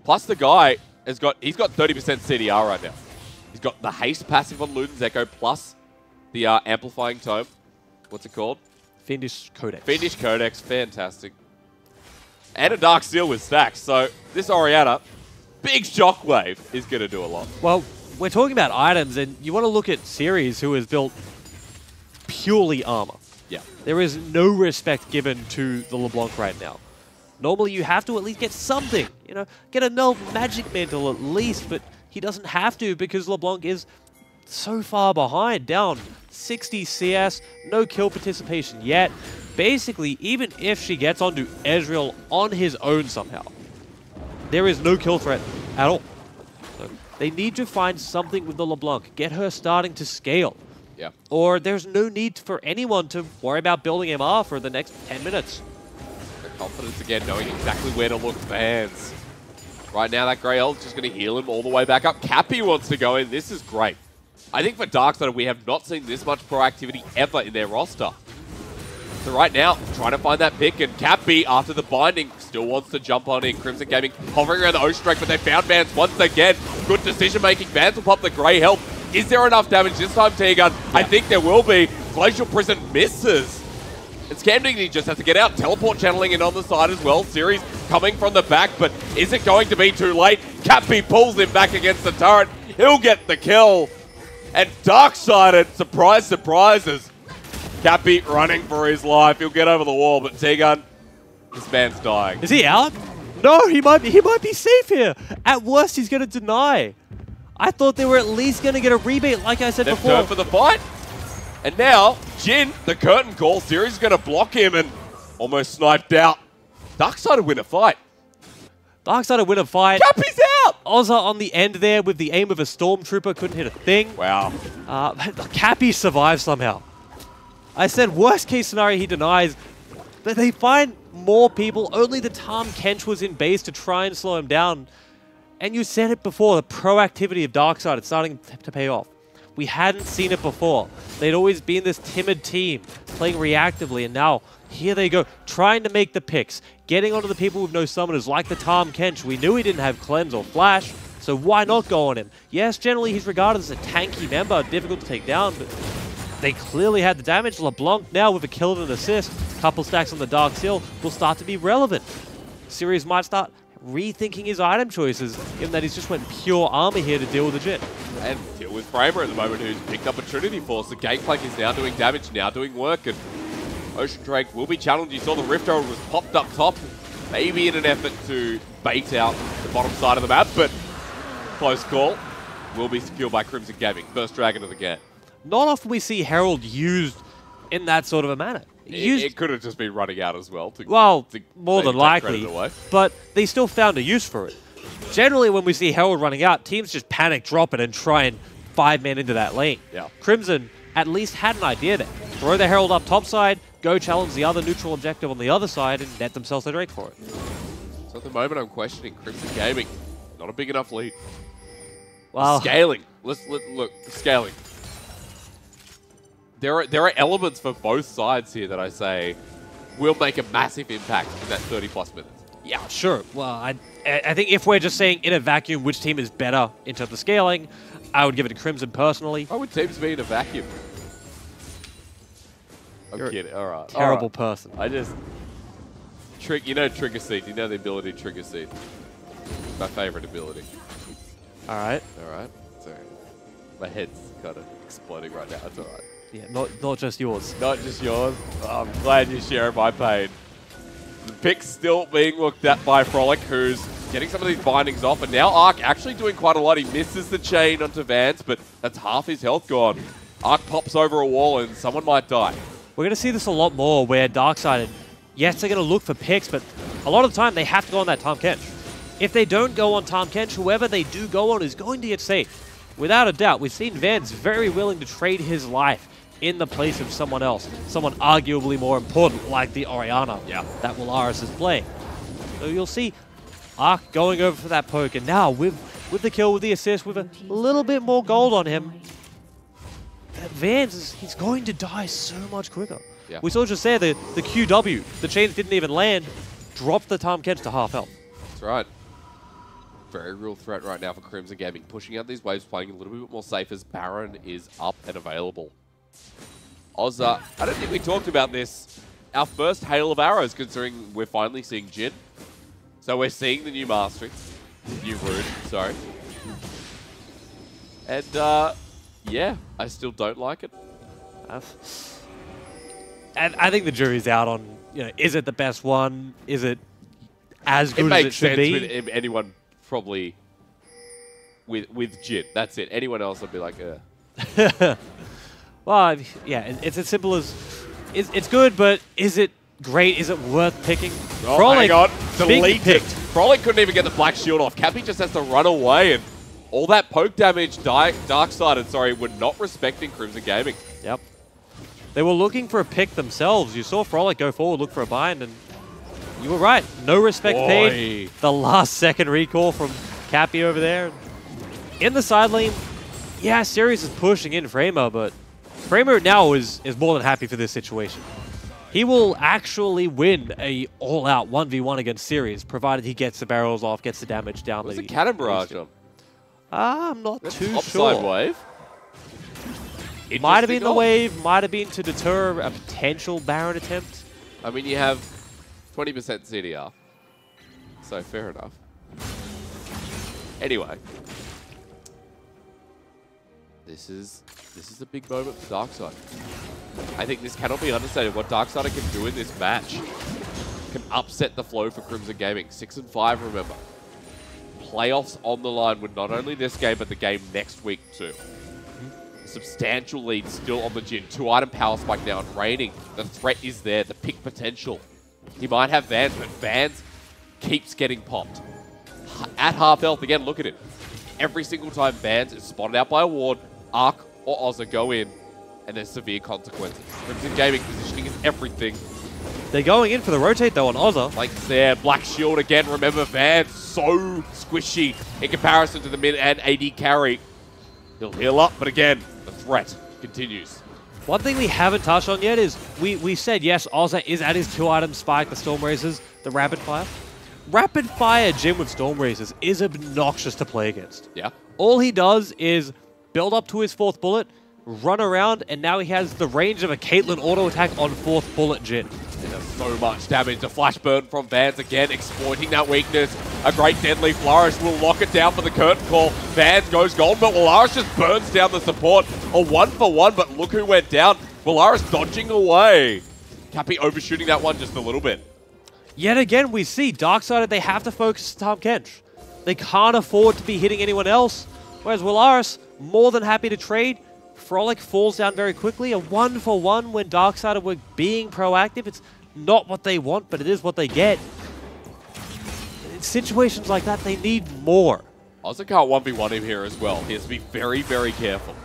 Plus the guy he's got 30% CDR right now. He's got the haste passive on Luden's Echo plus the amplifying tome. What's it called? Fiendish Codex. Fiendish Codex, fantastic. And a Dark Steel with stacks. So this Orianna, big Shockwave, is going to do a lot. Well, we're talking about items, and you want to look at Series, who has built purely armor. Yeah. There is no respect given to the LeBlanc right now. Normally you have to at least get something, you know, get a null magic mantle at least, but he doesn't have to because LeBlanc is so far behind, down 60 CS, no kill participation yet. Basically, even if she gets onto Ezreal on his own somehow, there is no kill threat at all. So they need to find something with the LeBlanc, get her starting to scale. Yeah. Or there's no need for anyone to worry about building MR for the next 10 minutes. The confidence again, knowing exactly where to look. Vans. Right now, that Grey Elf is just going to heal him all the way back up. Cappy wants to go in. This is great. I think for Darksided, we have not seen this much proactivity ever in their roster. So right now, trying to find that pick, and Cappy, after the binding, still wants to jump on in. Crimson Gaming hovering around the Ocean Drake, but they found Vans once again. Good decision-making. Vans will pop the Grey Help. Is there enough damage this time, T-Gun? Yeah. I think there will be. Glacial Prison misses. And Scamdiggity just has to get out. Teleport channeling in on the side as well. Series coming from the back, but is it going to be too late? Cappy pulls him back against the turret. He'll get the kill. And Darksided, surprise, surprises. Cappy running for his life. He'll get over the wall, but T-Gun, this man's dying. Is he out? No, he might be safe here. At worst, he's going to deny. I thought they were at least going to get a rebate, like I said They've before. turned for the fight. And now, Jhin, the curtain call, Series is going to block him and almost sniped out. Darksided win a fight. Darksiders win a fight. Cappy's out! Ozza on the end there with the aim of a Stormtrooper, couldn't hit a thing. Wow. Cappy survives somehow. I said worst case scenario he denies, but they find more people. Only the Tahm Kench was in base to try and slow him down. And you said it before, the proactivity of Darkseid, it's starting to pay off. We hadn't seen it before. They'd always been this timid team, playing reactively, and now here they go, trying to make the picks, getting onto the people with no summoners, like the Tahm Kench. We knew he didn't have Cleanse or Flash, so why not go on him? Yes, generally he's regarded as a tanky member, difficult to take down, but they clearly had the damage. LeBlanc now with a kill and an assist, couple stacks on the Dark Seal, will start to be relevant. Sirius might start rethinking his item choices, given that he's just went pure armor here to deal with the Jhin. And deal with Framer at the moment, who's picked up a Trinity Force. The Gangplank is now doing damage, now doing work, and Ocean Drake will be challenged. You saw the Rift Herald was popped up top, maybe in an effort to bait out the bottom side of the map, but close call. Will be secured by Crimson Gaming. First Dragon of the game. Not often we see Herald used in that sort of a manner. It could have just been running out as well. More than likely, but they still found a use for it. Generally, when we see Herald running out, teams just panic drop it and try and 5-man into that lane. Yeah. Crimson at least had an idea there. Throw the Herald up top side, go challenge the other neutral objective on the other side, and net themselves a Drake for it. So at the moment, I'm questioning Crimson Gaming. Not a big enough lead. Well, scaling. Look, scaling. There are elements for both sides here that I say will make a massive impact in that 30+ minutes. Yeah, sure. Well, I think if we're just saying in a vacuum which team is better in terms of scaling, I would give it to Crimson personally. Why would teams be in a vacuum? I'm kidding. All right. Terrible person. I just... You know Trigger Seed. You know the ability Trigger Seed. My favorite ability. All right. All right. Sorry. My head's kind of exploding right now. It's all right. Yeah, not just yours. Not just yours. Oh, I'm glad you share my pain. The pick's still being looked at by Frolic, who's getting some of these bindings off, and now Arc actually doing quite a lot. He misses the chain onto Vance, but that's half his health gone. Arc pops over a wall, and someone might die. We're going to see this a lot more, where Darkseid, yes, they're going to look for picks, but a lot of the time they have to go on that Tahm Kench. If they don't go on Tahm Kench, whoever they do go on is going to get safe. Without a doubt, we've seen Vance very willing to trade his life in the place of someone else, someone arguably more important, like the Orianna that Willaris is playing. So you'll see Arc going over for that poke, and now with the kill, with the assist, with a little bit more gold on him, Vance, he's going to die so much quicker. Yeah. We saw just there the QW, the chains didn't even land, dropped the Tahm Kench to half health. That's right. Very real threat right now for Crimson Gaming, pushing out these waves, playing a little bit more safe as Baron is up and available. Ozza, I don't think we talked about this. Our first Hail of Arrows, considering we're finally seeing Jhin. So we're seeing the new Mastery. New Rune, sorry. And, yeah, I still don't like it. And I think the jury's out on, is it the best one? Is it as good as it should be? It makes sense with anyone probably with Jhin. That's it. Anyone else would be like, Well, yeah, it's as simple as it's good, but is it great? Is it worth picking? Oh, Frolic, hang on. Deleted. picked. Frolic couldn't even get the Black Shield off. Cappy just has to run away, and all that poke damage, Darksided, were not respecting Crimson Gaming. Yep. They were looking for a pick themselves. You saw Frolic go forward, look for a bind, and you were right. No respect paid. The last second recall from Cappy over there. In the side lane, yeah, Sirius is pushing in Framer, but Framer now is more than happy for this situation. He will actually win a all-out 1v1 against Sirius, provided he gets the barrels off, gets the damage down. Was the Cannon Barrage on? I'm not too sure. Upside wave? It might have been the wave, might have been to deter a potential Baron attempt. I mean, you have 20% CDR, so fair enough. Anyway. This is a big moment for Darkseid. I think this cannot be understated. What Darkseid can do in this match can upset the flow for Crimson Gaming. 6-5, remember. Playoffs on the line with not only this game, but the game next week too. Substantial lead still on the Jhin. 2-item power spike now and reigning. The threat is there. The pick potential. He might have Vans, but Vans keeps getting popped. at half health. Again, look at it. Every single time Vans is spotted out by a ward, Arc or Ozza go in, and there's severe consequences. Crimson Gaming positioning is everything. They're going in for the rotate, though, on Ozza. Like there, Black Shield again. Remember, Vans so squishy in comparison to the mid and AD carry. He'll heal up, but again, the threat continues. One thing we haven't touched on yet is we said, yes, Ozza is at his 2-item spike, the Storm Razors, the Rapid Fire. Rapid Fire Jhin with Storm Razors is obnoxious to play against. Yeah. All he does is build up to his 4th bullet, run around, and now he has the range of a Caitlyn auto attack on 4th bullet Jhin. And there's so much damage. The flash burn from Vans again, exploiting that weakness. A great deadly flourish will lock it down for the curtain call. Vans goes gold, but Willaris just burns down the support. A 1-for-1, but look who went down. Willaris dodging away. Cappy overshooting that one just a little bit. Yet again, we see Darksided, they have to focus Tahm Kench. They can't afford to be hitting anyone else. Whereas Willaris, more than happy to trade. Frolic falls down very quickly. A 1-for-1 when Darksided were being proactive. It's not what they want, but it is what they get. In situations like that, they need more. Ozza can't 1v1 him here as well. He has to be very, very careful.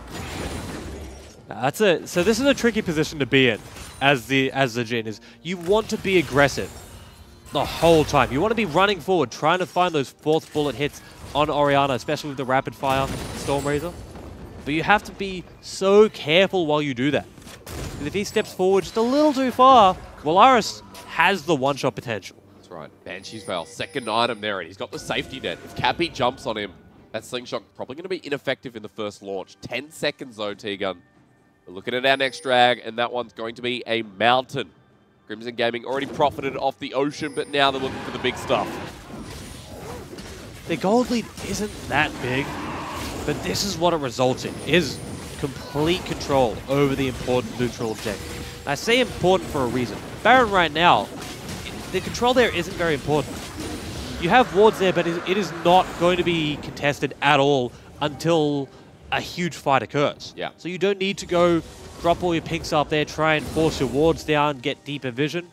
So this is a tricky position to be in as the Jhin is. You want to be aggressive the whole time. You want to be running forward, trying to find those 4th bullet hits on Orianna, especially with the Rapid Fire Storm Razor. But you have to be so careful while you do that. Because if he steps forward just a little too far, Willaris has the one-shot potential. That's right. Banshee's Veil, second item there, and he's got the safety net. If Cappy jumps on him, that slingshot probably going to be ineffective in the first launch. 10 seconds though, T-Gun. We're looking at our next drag, and that one's going to be a mountain. Crimson Gaming already profited off the ocean, but now they're looking for the big stuff. The gold lead isn't that big, but this is what it results in, is complete control over the important neutral objective. I say important for a reason. Baron right now, the control there isn't very important. You have wards there, but it is not going to be contested at all until a huge fight occurs. Yeah. So you don't need to go drop all your pinks up there, try and force your wards down, get deeper vision.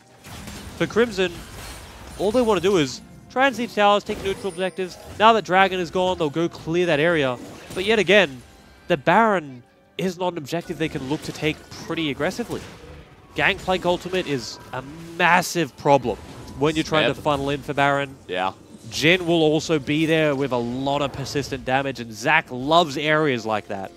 For Crimson, all they want to do is try and siege towers, take neutral objectives. Now that Dragon is gone, they'll go clear that area. But yet again, the Baron is not an objective they can look to take pretty aggressively. Gangplank ultimate is a massive problem when you're trying to funnel in for Baron. Yeah. Jhin will also be there with a lot of persistent damage, and Zac loves areas like that.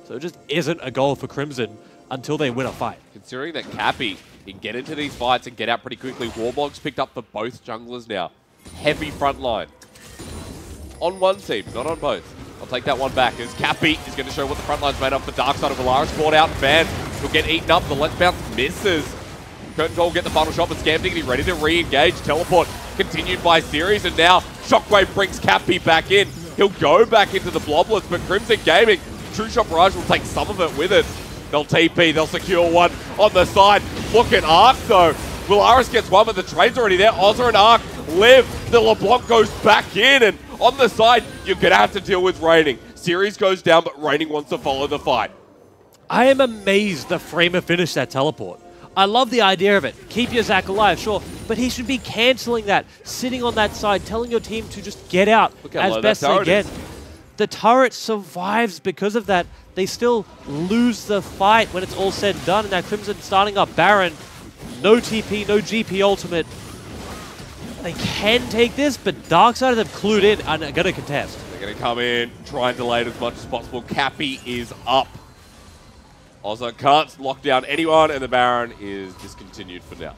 So it just isn't a goal for Crimson until they win a fight. Considering that Cappy can get into these fights and get out pretty quickly, Warblog's picked up for both junglers now. Heavy front line. On one team, not on both. I'll take that one back, as Cappy is going to show what the front line's made of. The Darksided of Willaris caught out, and Vans will get eaten up. The Let's Bounce misses. Curtain Call will get the final shot, but Scam Diggity ready to re-engage. Teleport continued by Series, and now Shockwave brings Cappy back in. He'll go back into the Bloblets, but Crimson Gaming, True Shot Barrage will take some of it with it. They'll TP, they'll secure one on the side. Look at Arc though. Willaris gets one, but the trade's already there. Ozza and Arc live. The LeBlanc goes back in, and on the side, you're going to have to deal with Raining. Series goes down, but Raining wants to follow the fight. I am amazed the Framer finished that teleport. I love the idea of it. Keep your Zac alive, sure, but he should be cancelling that, sitting on that side, telling your team to just get out as best they can. The turret survives because of that. They still lose the fight when it's all said and done, and now Crimson starting up Baron. No TP, no GP ultimate. They can take this, but Darksided have clued in and are going to contest. They're going to come in, try and delay it as much as possible. Cappy is up. Ozza can't lock down anyone, and the Baron is discontinued for now.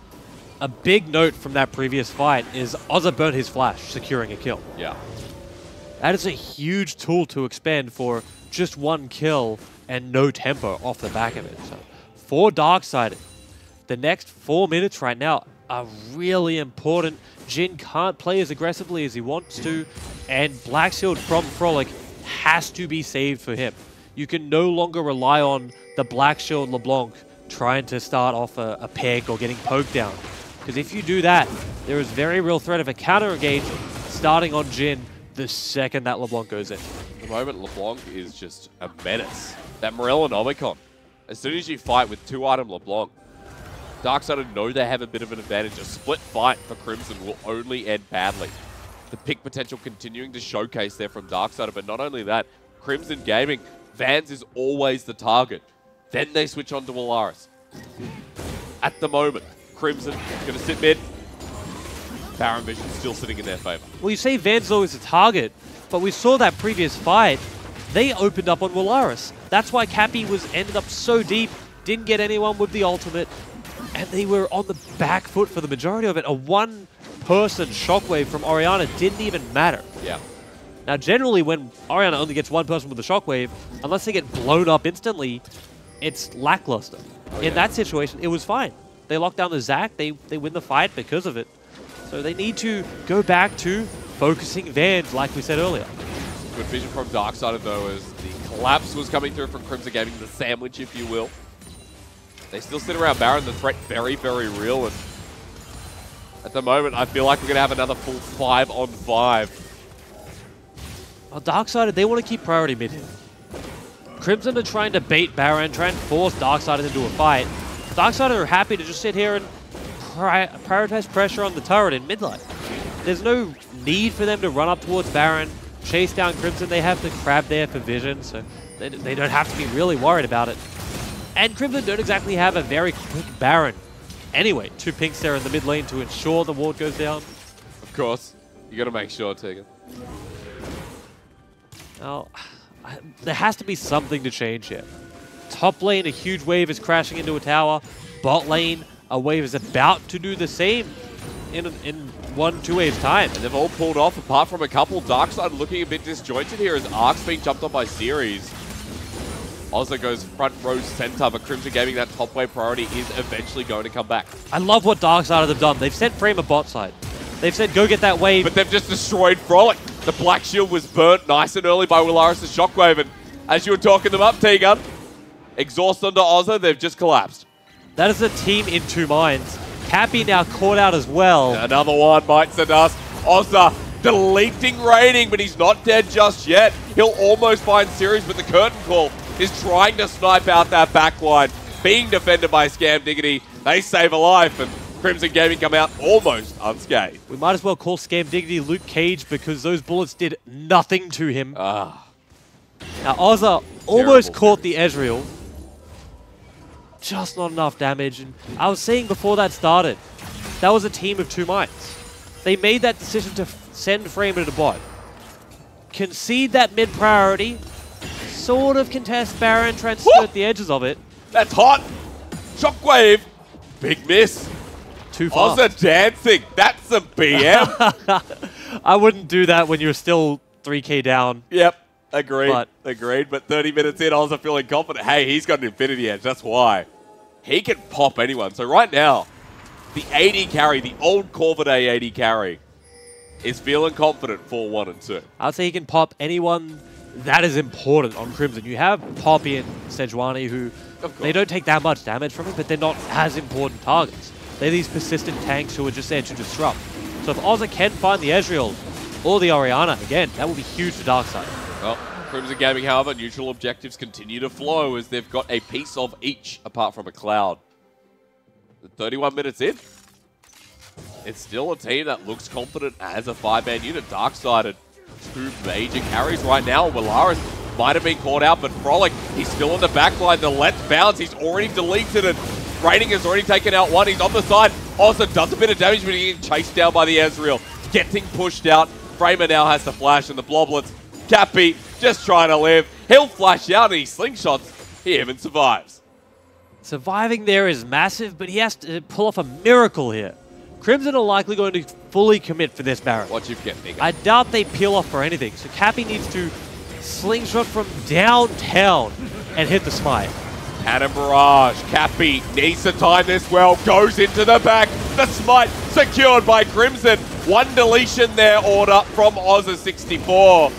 A big note from that previous fight is Ozza burnt his flash, securing a kill. Yeah. That is a huge tool to expend for just one kill and no tempo off the back of it. So for Darksided, the next 4 minutes right now are really important. Jhin can't play as aggressively as he wants to, and Black Shield from Frolic has to be saved for him. You can no longer rely on the Black Shield LeBlanc trying to start off a peg or getting poked down. Because if you do that, there is very real threat of a counter engage starting on Jhin the second that LeBlanc goes in. At the moment, LeBlanc is just a menace. That Morel and Omicron, as soon as you fight with 2-item LeBlanc, Darksided know they have a bit of an advantage. A split fight for Crimson will only end badly. the pick potential continuing to showcase there from Darksider. But not only that, Crimson Gaming, Vans is always the target. Then they switch on to Willaris. At the moment, Crimson going to sit mid. Baron Vision still sitting in their favor. Well, you say Vans always a target, but we saw that previous fight. They opened up on Willaris. That's why Cappy ended up so deep, didn't get anyone with the ultimate, and they were on the back foot for the majority of it. A one-person shockwave from Orianna didn't even matter. Yeah. Now, generally, when Orianna only gets one person with a shockwave, unless they get blown up instantly, it's lackluster. In that situation, it was fine. They lock down the Zac, they win the fight because of it. So they need to go back to focusing Vans, like we said earlier. Good vision from Darksider, though, as the collapse was coming through from Crimson Gaming, the sandwich, if you will. They still sit around Baron, the threat very, very real. And at the moment, I feel like we're going to have another full 5-on-5. Well, Darksider, they want to keep priority mid here. Crimson are trying to bait Baron, try and force Darksider into a fight. Darksider are happy to just sit here and prioritize pressure on the turret in mid lane. There's no need for them to run up towards Baron, chase down Crimson. They have the crab there for vision, so they don't have to be really worried about it. And Crimson don't exactly have a very quick Baron. Anyway, 2 pinks there in the mid lane to ensure the ward goes down. Of course. You got to make sure, Tegan. Now, there has to be something to change here. Top lane, a huge wave is crashing into a tower. Bot lane, a wave is about to do the same in 1-2 waves time. And they've all pulled off, apart from a couple. Darksider looking a bit disjointed here as Ark's being jumped on by Series. Ozza goes front row center, but Crimson Gaming, that top wave priority is eventually going to come back. I love what Darksider have done. They've sent Framer bot side. They've said, go get that wave. But they've just destroyed Frolic. The Black Shield was burnt nice and early by Willaris' Shockwave, and as you were talking them up, Tegan, exhaust onto Ozza, they've just collapsed. That is a team in 2 minds. Cappy now caught out as well. Another one bites the dust. Ozza deleting raiding, but he's not dead just yet. He'll almost find Series, but the curtain call is trying to snipe out that backline. Being defended by Scam Diggity, they save a life, and Crimson Gaming come out almost unscathed. We might as well call Scam Diggity Luke Cage because those bullets did nothing to him. Now Ozza almost caught the Ezreal. Just not enough damage. And I was saying before that started, that was a team of 2 minds. They made that decision to send Framer to bot. Concede that mid priority, sort of contest Baron, try and skirt the edges of it. That's hot. Shockwave. Big miss. Too fast. Ozza dancing. That's some BM. I wouldn't do that when you're still 3k down. Yep. Agreed. Agreed. But 30 minutes in, Ozza feeling confident. Hey, he's got an Infinity Edge. That's why. He can pop anyone. So right now, the AD carry, the old Corvidae AD carry, is feeling confident for 1 and 2. I'd say he can pop anyone that is important on Crimson. You have Poppy and Sejuani who, they don't take that much damage from it, but they're not as important targets. They're these persistent tanks who are just there to disrupt. So if Ozza can find the Ezreal or the Orianna, again, that will be huge for Darksider. Well, Crimson Gaming, however, neutral objectives continue to flow as they've got a piece of each apart from a Cloud. 31 minutes in, it's still a team that looks confident as a 5-man unit. Darksider, 2 major carries right now. Willaris might have been caught out, but Frolic, he's still on the back line. The Let's Bounce, he's already deleted it. Raiding has already taken out 1. He's on the side. Also does a bit of damage, but he's getting chased down by the Ezreal. Getting pushed out. Framer now has the flash and the bloblets. Cappy just trying to live. He'll flash out and he slingshots. He even survives. Surviving there is massive, but he has to pull off a miracle here. Crimson are likely going to fully commit for this Baron. What you get, nigga? I doubt they peel off for anything, so Cappy needs to slingshot from downtown and hit the smite. Cannon Barrage. Cappy needs to time this well. Goes into the back. The smite secured by Crimson. 1 deletion there, order from Ozza 64.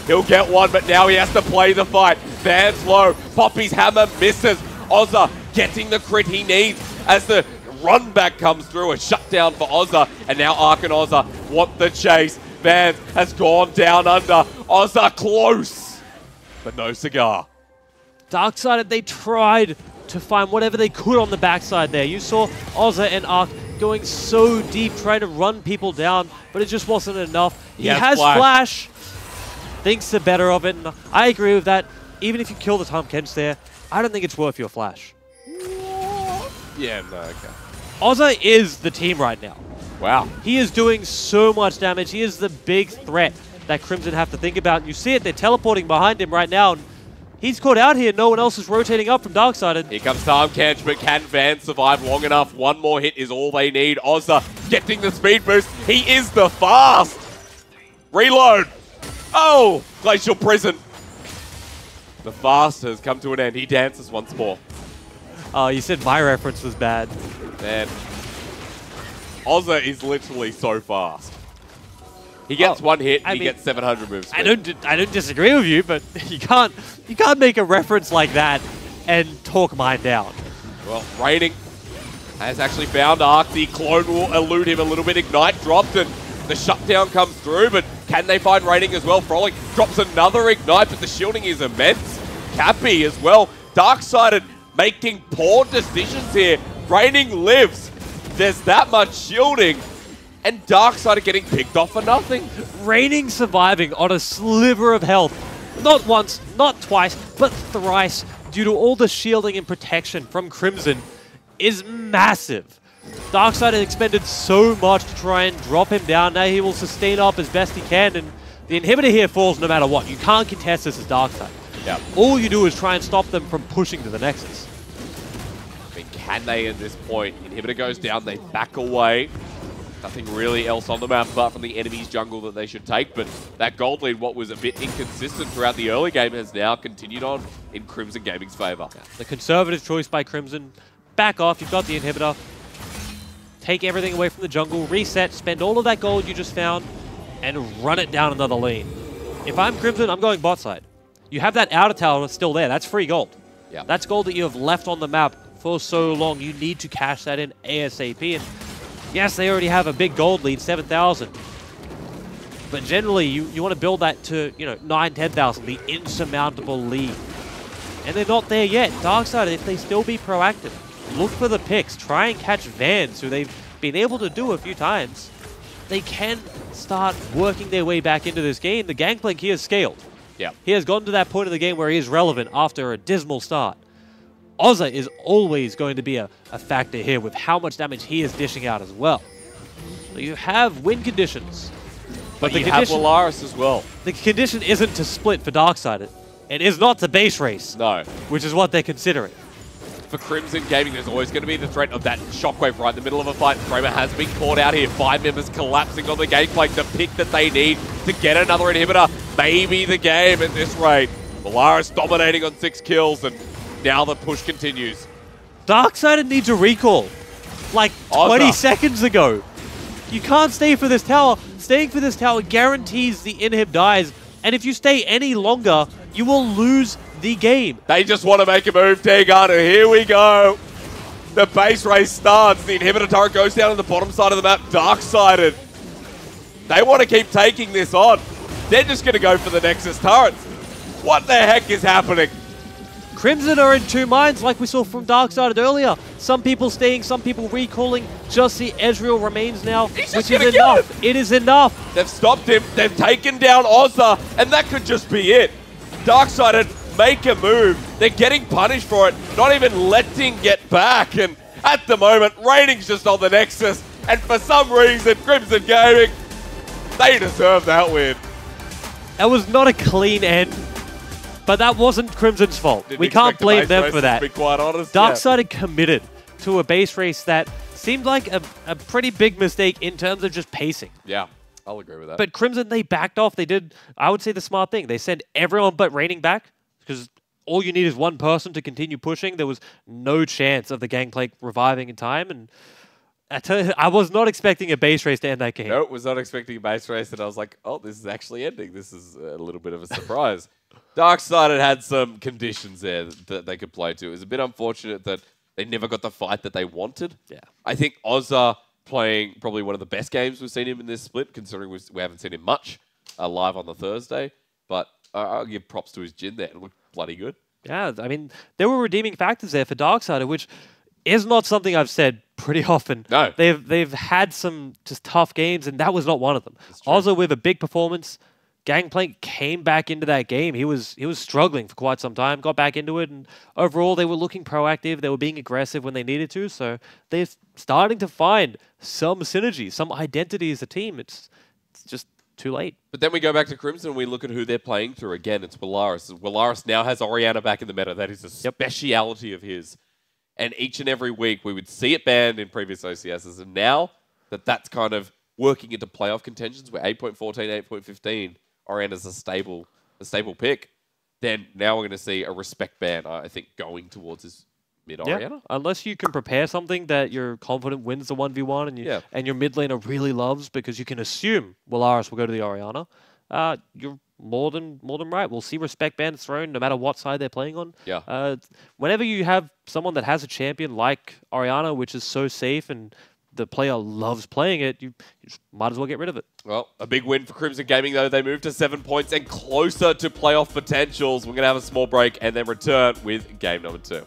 He'll get 1, but now he has to play the fight. Van's low. Poppy's hammer misses. Ozza getting the crit he needs as the run back comes through. A shutdown for Ozza. And now Ark and Ozza want the chase. Van has gone down under. Ozza close, but no cigar. Darksider, they tried to find whatever they could on the backside there. You saw Ozza and Ark going so deep, trying to run people down, but it just wasn't enough. He has Flash. Thinks the better of it, and I agree with that. Even if you kill the Tahm Kench there, I don't think it's worth your Flash. Yeah, no, okay. Ozza is the team right now. Wow. He is doing so much damage. He is the big threat that Crimson have to think about. You see it, they're teleporting behind him right now. And he's caught out here. No one else is rotating up from Darksided. Here comes Tahm Kench, but can Van survive long enough? One more hit is all they need. Ozza getting the speed boost. He is the fast. Reload. Oh, Glacial Prison. The fast has come to an end. He dances once more. Oh, you said my reference was bad. Man, Ozza is literally so fast. He gets one hit, and he gets 700 moves. I don't disagree with you, but you can't make a reference like that and talk mine down. Well, Raining has actually found Arcty. Clone will elude him a little bit. Ignite dropped, and the shutdown comes through, but can they find Raining as well? Frolic drops another Ignite, but the shielding is immense. Cappy as well. Darksided making poor decisions here. Raining lives. There's that much shielding, and Darksided getting picked off for nothing. Raining surviving on a sliver of health. Not once, not twice, but thrice, due to all the shielding and protection from Crimson, is massive. Darksided expended so much to try and drop him down. Now he will sustain up as best he can, and the inhibitor here falls no matter what. You can't contest this as Darksided. Yeah. All you do is try and stop them from pushing to the Nexus. I mean, can they at this point? Inhibitor goes down, they back away. Nothing really else on the map apart from the enemy's jungle that they should take, but that gold lead, what was a bit inconsistent throughout the early game, has now continued on in Crimson Gaming's favor. Yeah. The conservative choice by Crimson. Back off, you've got the inhibitor. Take everything away from the jungle, reset, spend all of that gold you just found, and run it down another lane. If I'm Crimson, I'm going bot side. You have that outer tower still there. That's free gold. Yeah. That's gold that you have left on the map for so long. You need to cash that in ASAP. And yes, they already have a big gold lead, 7,000. But generally, you want to build that to, 9, 10,000, the insurmountable lead. And they're not there yet. Darksided, if they still be proactive, look for the picks. Try and catch Vans, who they've been able to do a few times. They can start working their way back into this game. The Gangplank here is scaled. Yeah. He has gotten to that point of the game where he is relevant after a dismal start. Ozza is always going to be a factor here with how much damage he is dishing out as well. So you have win conditions. But you have Polaris as well. The condition isn't to split for Darksided. It is not to base race. No. Which is what they're considering. For Crimson Gaming, there's always going to be the threat of that shockwave right in the middle of a fight. Framer has been caught out here. 5 members collapsing on the Gangplank. The pick that they need to get another inhibitor. Maybe the game at this rate. Polaris dominating on 6 kills, and now the push continues. Darksided needs a recall. Like 20 seconds ago. You can't stay for this tower. Staying for this tower guarantees the inhib dies. And if you stay any longer, you will lose the game. They just want to make a move, Tegarden. Here we go. The base race starts. The inhibitor turret goes down on the bottom side of the map. Darksided. They want to keep taking this on. They're just going to go for the Nexus turrets. What the heck is happening? Crimson are in two minds like we saw from Darksided earlier. Some people staying, some people recalling. Just the Ezreal remains now, which is enough. It is enough. They've stopped him. They've taken down Ozza, and that could just be it. Darksided make a move. They're getting punished for it, not even letting get back. And at the moment, Raining's just on the Nexus. And for some reason, Crimson Gaming, they deserve that win. That was not a clean end, but that wasn't Crimson's fault. We can't blame them for that. To be quite honest, Darksided committed to a base race that seemed like a pretty big mistake in terms of just pacing. Yeah, I'll agree with that. But Crimson, they backed off. They did, I would say, the smart thing. They sent everyone but Raining back, because all you need is one person to continue pushing. There was no chance of the Gangplank reviving in time, and I tell you, I was not expecting a base race to end that game. No, was not expecting a base race, and I was like, oh, this is actually ending. This is a little bit of a surprise. Darksided had some conditions there that they could play to. It was a bit unfortunate that they never got the fight that they wanted. Yeah. I think Ozza playing probably one of the best games we've seen him in this split, considering we haven't seen him much live on the Thursday. But I'll give props to his Jhin there. It looked bloody good. Yeah, I mean, there were redeeming factors there for Darksided, which is not something I've said pretty often. No. They've had some just tough games, and that was not one of them. true. Also, with a big performance, Gangplank came back into that game. He was struggling for quite some time, got back into it, and overall they were looking proactive. They were being aggressive when they needed to. So they're starting to find some synergy, some identity as a team. It's just too late. But then we go back to Crimson and we look at who they're playing through. Again, it's Willaris. Willaris now has Orianna back in the meta. That is a speciality of his. And each and every week we would see it banned in previous OCSs. And now that's kind of working into playoff contentions where 8.14, 8.15, Orianna's a stable pick. Then now we're going to see a respect ban, I think, going towards his mid-Orianna. Unless you can prepare something that you're confident wins the 1v1 and your mid laner really loves, because you can assume Willaris will go to the Orianna, you're more than right. We'll see respect bans thrown no matter what side they're playing on. Yeah. Whenever you have someone that has a champion like Orianna, which is so safe and the player loves playing it, you just might as well get rid of it. Well, a big win for Crimson Gaming, though. They move to 7 points and closer to playoff potentials. We're going to have a small break and then return with game number 2.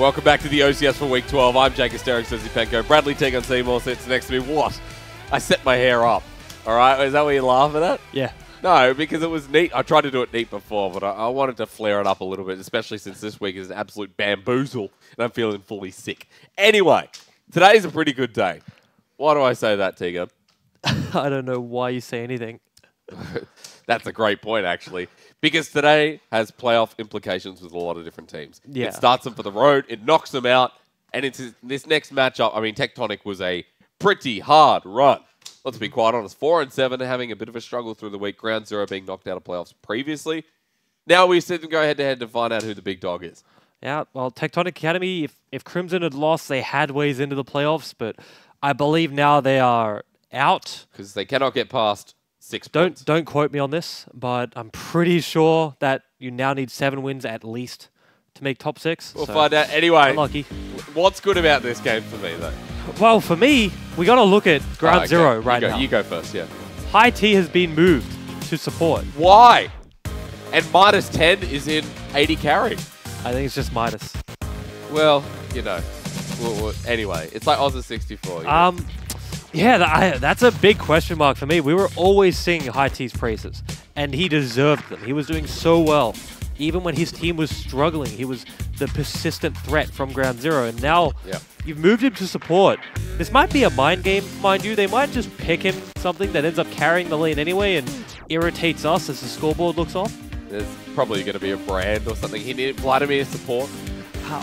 Welcome back to the OCS for Week 12. I'm Jake Asterix, Zipenko. Bradley Tegan Seymour sits next to me. What? I set my hair up. All right? Is that what you're laughing at? Yeah. No, because it was neat. I tried to do it neat before, but I wanted to flare it up a little bit, especially since this week is an absolute bamboozle, and I'm feeling fully sick. Anyway, today's a pretty good day. Why do I say that, Tegan? I don't know why you say anything. That's a great point, actually. Because today has playoff implications with a lot of different teams. Yeah. It starts them for the road, it knocks them out, and it's this next matchup. I mean, Tectonic was a pretty hard run. Let's be quite honest. 4-7, having a bit of a struggle through the week. Ground Zero being knocked out of playoffs previously. Now we see them go head-to-head to find out who the big dog is. Yeah, well, Tectonic Academy, if Crimson had lost, they had ways into the playoffs, but I believe now they are out. Because they cannot get past 6 points. Don't quote me on this, but I'm pretty sure that you now need 7 wins at least to make top 6. We'll find out. Anyway, unlucky. What's good about this game for me, though? Well, for me, we got to look at Ground Zero right now. You go first, yeah. High T has been moved to support. Why? And -10 is in 80 carry. I think it's just Midas. Well, you know. Anyway, it's like Oz 64. You know? Yeah, that's a big question mark for me. We were always singing High T's praises, and he deserved them. He was doing so well. Even when his team was struggling, he was the persistent threat from Ground Zero. And now you've moved him to support. This might be a mind game, mind you. They might just pick him something that ends up carrying the lane anyway and irritates us as the scoreboard looks off. There's probably going to be a brand or something. He needed Vladimir support.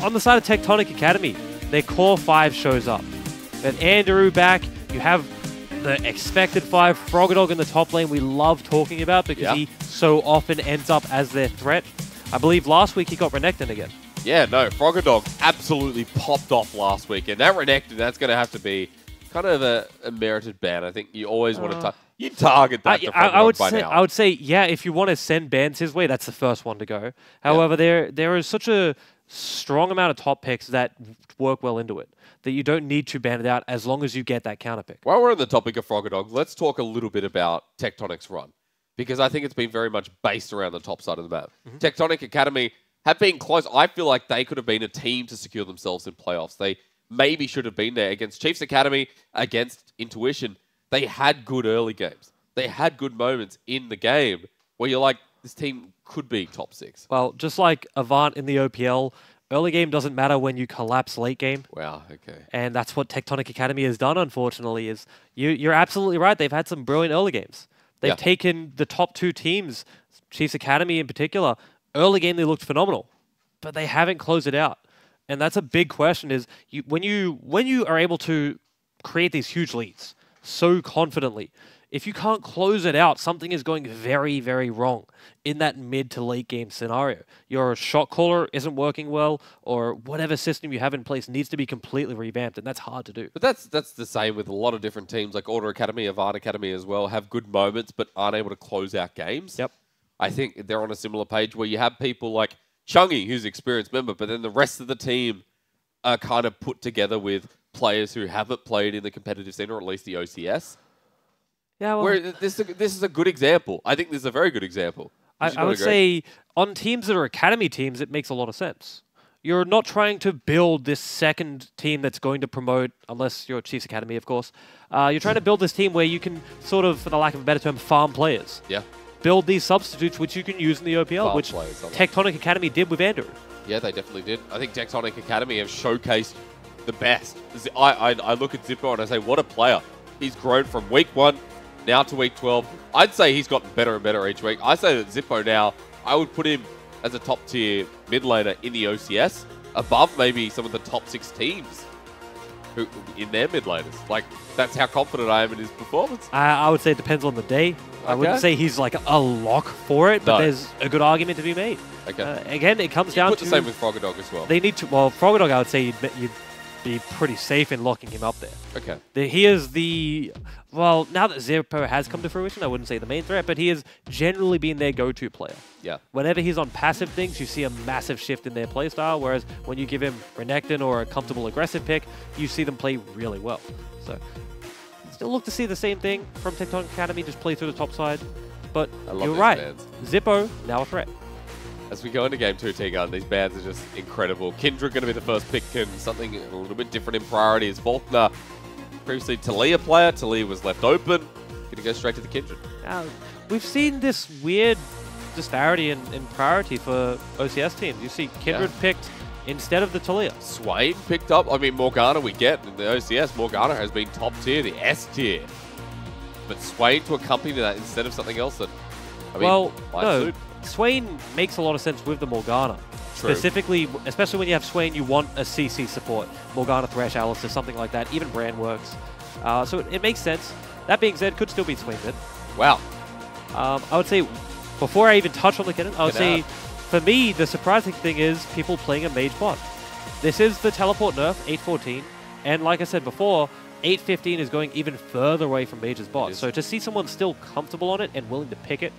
On the side of Tectonic Academy, their core 5 shows up. Then Andrew back. You have the expected 5, Frogdog in the top lane we love talking about because he so often ends up as their threat. I believe last week he got Renekton again. Yeah, no, Frogdog absolutely popped off last week. And that Renekton, that's going to have to be kind of a merited ban. I think you always want to you target that to Frogdog by now. I would say, yeah, if you want to send bans his way, that's the first one to go. However, there is such a strong amount of top picks that work well into it that you don't need to ban it out as long as you get that counter pick. While we're on the topic of Frogdog, let's talk a little bit about Tectonic's run, because I think it's been very much based around the top side of the map. Tectonic Academy have been close. I feel like they could have been a team to secure themselves in playoffs. They maybe should have been there against Chiefs Academy, against Intuition. They had good early games. They had good moments in the game where you're like, this team could be top 6. Well, just like Avant in the OPL, early game doesn't matter when you collapse late game. Wow, okay. And that's what Tectonic Academy has done, unfortunately, is you're absolutely right. They've had some brilliant early games. They've taken the top 2 teams, Chiefs Academy in particular. Early game, they looked phenomenal, but they haven't closed it out. And that's a big question is when you are able to create these huge leads so confidently, if you can't close it out, something is going very, very wrong in that mid to late game scenario. Your shot caller isn't working well, or whatever system you have in place needs to be completely revamped, and that's hard to do. But that's the same with a lot of different teams, like Order Academy, Avant Academy as well, have good moments but aren't able to close out games. Yep. I think they're on a similar page where you have people like Chungy, who's an experienced member, but then the rest of the team are kind of put together with players who haven't played in the competitive scene, or at least the OCS. Yeah, well, where this is a good example. I think this is a very good example. I would say on teams that are academy teams, it makes a lot of sense. You're not trying to build this second team that's going to promote, unless you're Chiefs Academy, of course. You're trying to build this team where you can sort of, for the lack of a better term, farm players. Yeah. Build these substitutes which you can use in the OPL, farm which players, Tectonic Academy did with Andrew. Yeah, they definitely did. I think Tectonic Academy have showcased the best. I look at Zippo and I say, what a player. He's grown from week 1 now to week 12. I'd say he's gotten better and better each week. I say that Zippo now, I would put him as a top tier mid laner in the OCS, above maybe some of the top 6 teams who in their mid laners. Like, that's how confident I am in his performance. I would say it depends on the day. I wouldn't say he's like a lock for it, but there's a good argument to be made. Okay. Again, it comes down to... the same with Frogdog as well. They need to... Well, Frogdog, I would say you'd be pretty safe in locking him up there. Okay. He is the... Well, now that Zippo has come to fruition, I wouldn't say the main threat, but he has generally been their go-to player. Yeah. Whenever he's on passive things, you see a massive shift in their playstyle, whereas when you give him Renekton or a comfortable aggressive pick, you see them play really well. So, still look to see the same thing from Tectonic Academy, just play through the top side. But you're right. Fans. Zippo, now a threat. As we go into game 2, T-Gun, these bans are just incredible. Kindred going to be the first pick, and something a little bit different in priority is Faulkner. Previously Taliyah player. Taliyah was left open. Going to go straight to the Kindred. We've seen this weird disparity in priority for OCS teams. You see Kindred picked instead of the Taliyah. Swain picked up. I mean, Morgana we get in the OCS. Morgana has been top tier, the S tier. But Swain to accompany that instead of something else that, I mean, no. suit. Swain makes a lot of sense with the Morgana. True. Specifically, especially when you have Swain, you want a CC support. Morgana, Thresh, Alistair, something like that. Even Brand works. So it makes sense. That being said, could still beat Swain mid. Wow. I would say, before I even touch on the Kennen, I would say, for me, the surprising thing is people playing a mage bot. This is the teleport nerf, 814. And like I said before, 815 is going even further away from mage's bot. So to see someone still comfortable on it and willing to pick it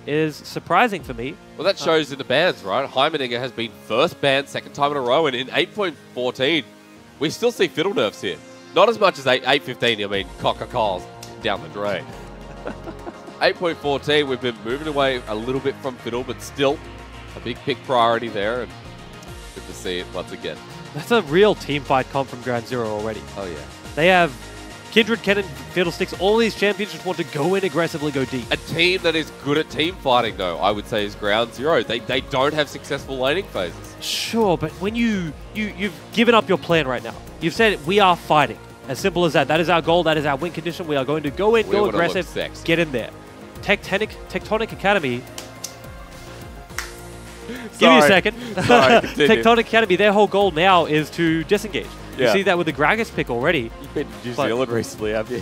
is surprising for me. Well, that shows in the bans, right? Heimerdinger has been first banned second time in a row, and in 8.14, we still see fiddle nerfs here. Not as much as 8.15, I mean, Coca-Cola's down the drain. 8.14, we've been moving away a little bit from fiddle, but still a big pick priority there, and good to see it once again. That's a real team fight comp from Ground Zero already. Oh, yeah. They have Kindred, Kennen, Fiddlesticks, all these champions just want to go in aggressively, go deep. A team that is good at team fighting, though, I would say is Ground Zero. They don't have successful laning phases. Sure, but when you've given up your plan right now. You've said, we are fighting. As simple as that. That is our goal. That is our win condition. We are going to go in, go aggressive, get in there. Tectonic Academy. Give me a second. Sorry, Tectonic Academy, their whole goal now is to disengage. You see that with the Gragas pick already. You've been to New Zealand recently, have you?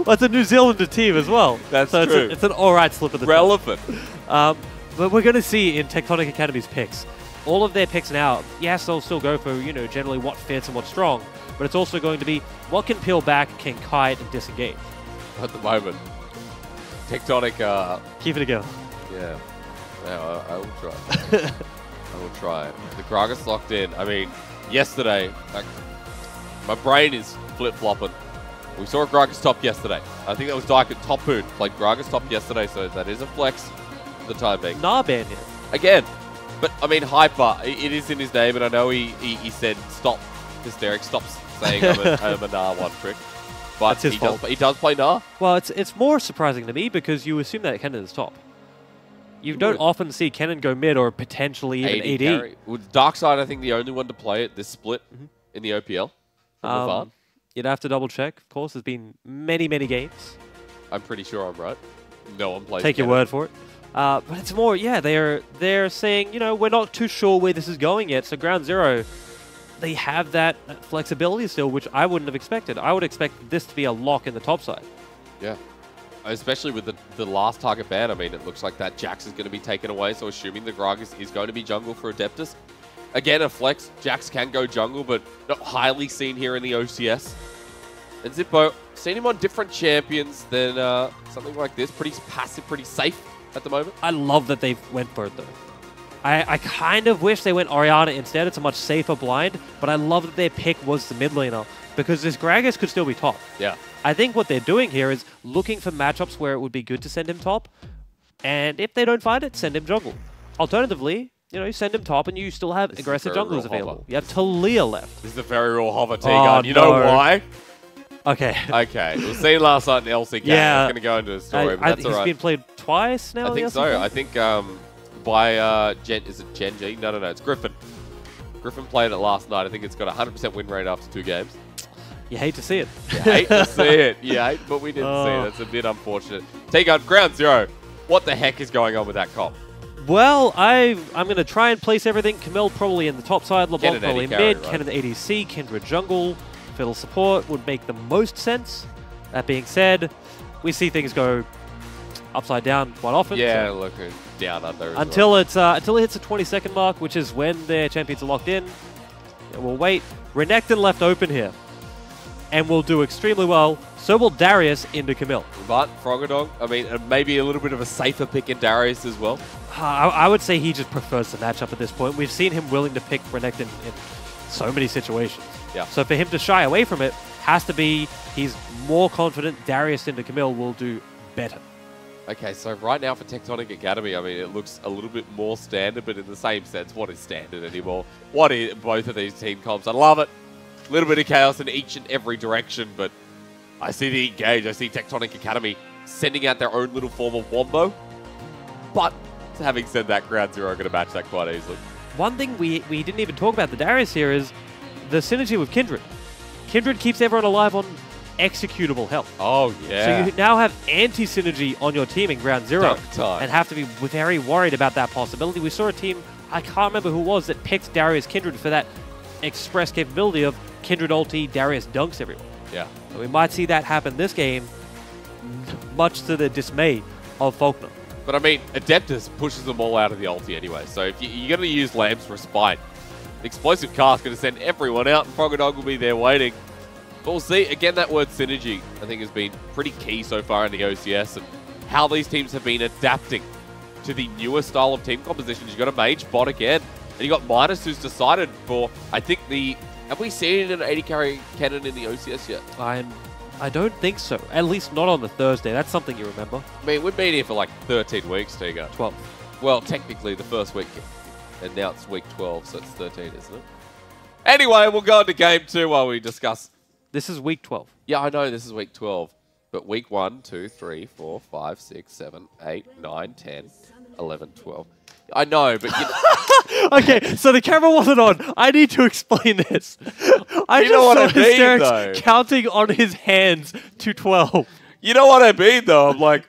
Well, it's a New Zealander team as well. That's so true. It's an alright slip of the Relevant. But we're going to see in Tectonic Academy's picks, all of their picks now, yes, they'll still go for, generally what fits and what's strong, but it's also going to be what can peel back, can kite, and disengage. At the moment, Tectonic... Keep it together. Yeah. No, I will try. I will try. The Gragas locked in. I mean, yesterday, my brain is flip-flopping. We saw a Gragas top yesterday. I think that was Dyke at top boot. Played Gragas top yesterday, so that is a flex for the time being. Narban here. Again. But, I mean, Hyper, it is in his name, and I know he said, stop, Hysteric, stop saying I'm a Nah one trick. But he does play Nah. Well, it's more surprising to me because you assume that Kennen is top. You don't often see Kennen go mid or potentially even AD. With Darkseid, I think the only one to play it this split in the OPL. You'd have to double check, of course. There's been many, many games. I'm pretty sure I'm right. No one plays Take your word for it. But it's more, yeah, they're saying, we're not too sure where this is going yet. So Ground Zero, they have that flexibility still, which I wouldn't have expected. I would expect this to be a lock in the top side. Yeah. Especially with the last target ban, I mean, it looks like that Jax is going to be taken away, so assuming the Gragas is going to be jungle for Adeptus. Again, a flex. Jax can go jungle, but not highly seen here in the OCS. And Zippo, seen him on different champions than something like this. Pretty passive, pretty safe at the moment. I love that they went for it, though. I kind of wish they went Orianna instead. It's a much safer blind, but I love that their pick was the mid laner because this Gragas could still be top. Yeah. I think what they're doing here is looking for matchups where it would be good to send him top, and if they don't find it, send him jungle. Alternatively, send him top and you still have aggressive junglers available. You have Taliyah left. This is a very real hover, T-Gun. You know why? Okay. Okay. We'll see last night in LCK. Yeah. I'm going to go into a story, but that's all right. He's been played twice now. I think so. I think by is it Gen G? No, it's Griffin. Griffin played it last night. I think it's got a 100% win rate after 2 games. You hate to see it. You hate to see it. You hate, but we didn't see it. That's a bit unfortunate. T-Gun, Ground Zero. What the heck is going on with that comp? Well, I'm going to try and place everything. Camille probably in the top side, LeBlanc probably mid, right? Kennen ADC, Kindred jungle, Fiddle support would make the most sense. That being said, we see things go upside down quite often. Yeah, so look, down under. Until it hits the 20-second mark, which is when their champions are locked in. We'll wait. Renekton left open here. And will do extremely well. So will Darius into Camille. But Frogadog, I mean, maybe a little bit of a safer pick in Darius as well. I would say he just prefers the matchup at this point. We've seen him willing to pick Renekton in so many situations. Yeah. So for him to shy away from it has to be he's more confident Darius into Camille will do better. Okay, so right now for Tectonic Academy, I mean, it looks a little bit more standard, but in the same sense, what is standard anymore? What is both of these team comps? I love it. A little bit of chaos in each and every direction, but I see the engage. I see Tectonic Academy sending out their own little form of wombo. But having said that, Ground Zero are going to match that quite easily. One thing we didn't even talk about the Darius here is the synergy with Kindred. Kindred keeps everyone alive on executable health. Oh, yeah. So you now have anti-synergy on your team in Ground Zero Dunk time. and have to be very worried about that possibility. We saw a team, I can't remember who it was, that picked Darius Kindred for that express capability of Kindred ulti, Darius dunks everyone. Yeah. So we might see that happen this game, much to the dismay of Faulkner. But I mean, Adeptus pushes them all out of the ulti anyway. So if you're going to use Lamb's Respite, Explosive Cast going to send everyone out, and Froggadog will be there waiting. But we'll see. Again, that word synergy, I think, has been pretty key so far in the OCS, and how these teams have been adapting to the newer style of team compositions. You've got a Mage bot again, and you got Midas, who's decided for, I think, the... Have we seen an 80 carry cannon in the OCS yet? I don't think so. At least not on the Thursday. That's something you remember. I mean, we've been here for like 13 weeks, Tiga. 12. Well, technically the first week, and now it's week 12, so it's 13, isn't it? Anyway, we'll go into game 2 while we discuss. This is week 12. Yeah, I know this is week 12, but week 1, 2, 3, 4, 5, 6, 7, 8, 9, 10, 11, 12. I know, but... Okay, so the camera wasn't on. I need to explain this. I You know what I just saw mean, Hysterics though. counting on his hands to 12. You know what I mean, though? I'm like,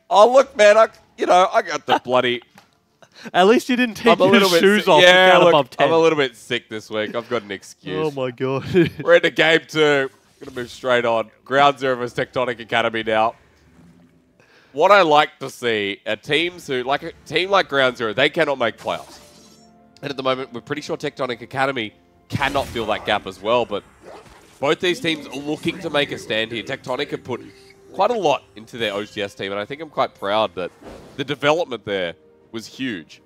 oh, look, man, I got the bloody... At least you didn't take I'm a your little bit shoes sick. off and count above 10. I'm a little bit sick this week. I've got an excuse. Oh my god. We're into game 2. Going to move straight on. Ground Zero versus Tectonic Academy now. What I like to see are teams who, like a team like Ground Zero, they cannot make playoffs. And at the moment, we're pretty sure Tectonic Academy cannot fill that gap as well. But both these teams are looking to make a stand here. Tectonic have put quite a lot into their OCS team, and I think I'm quite proud that the development there was huge.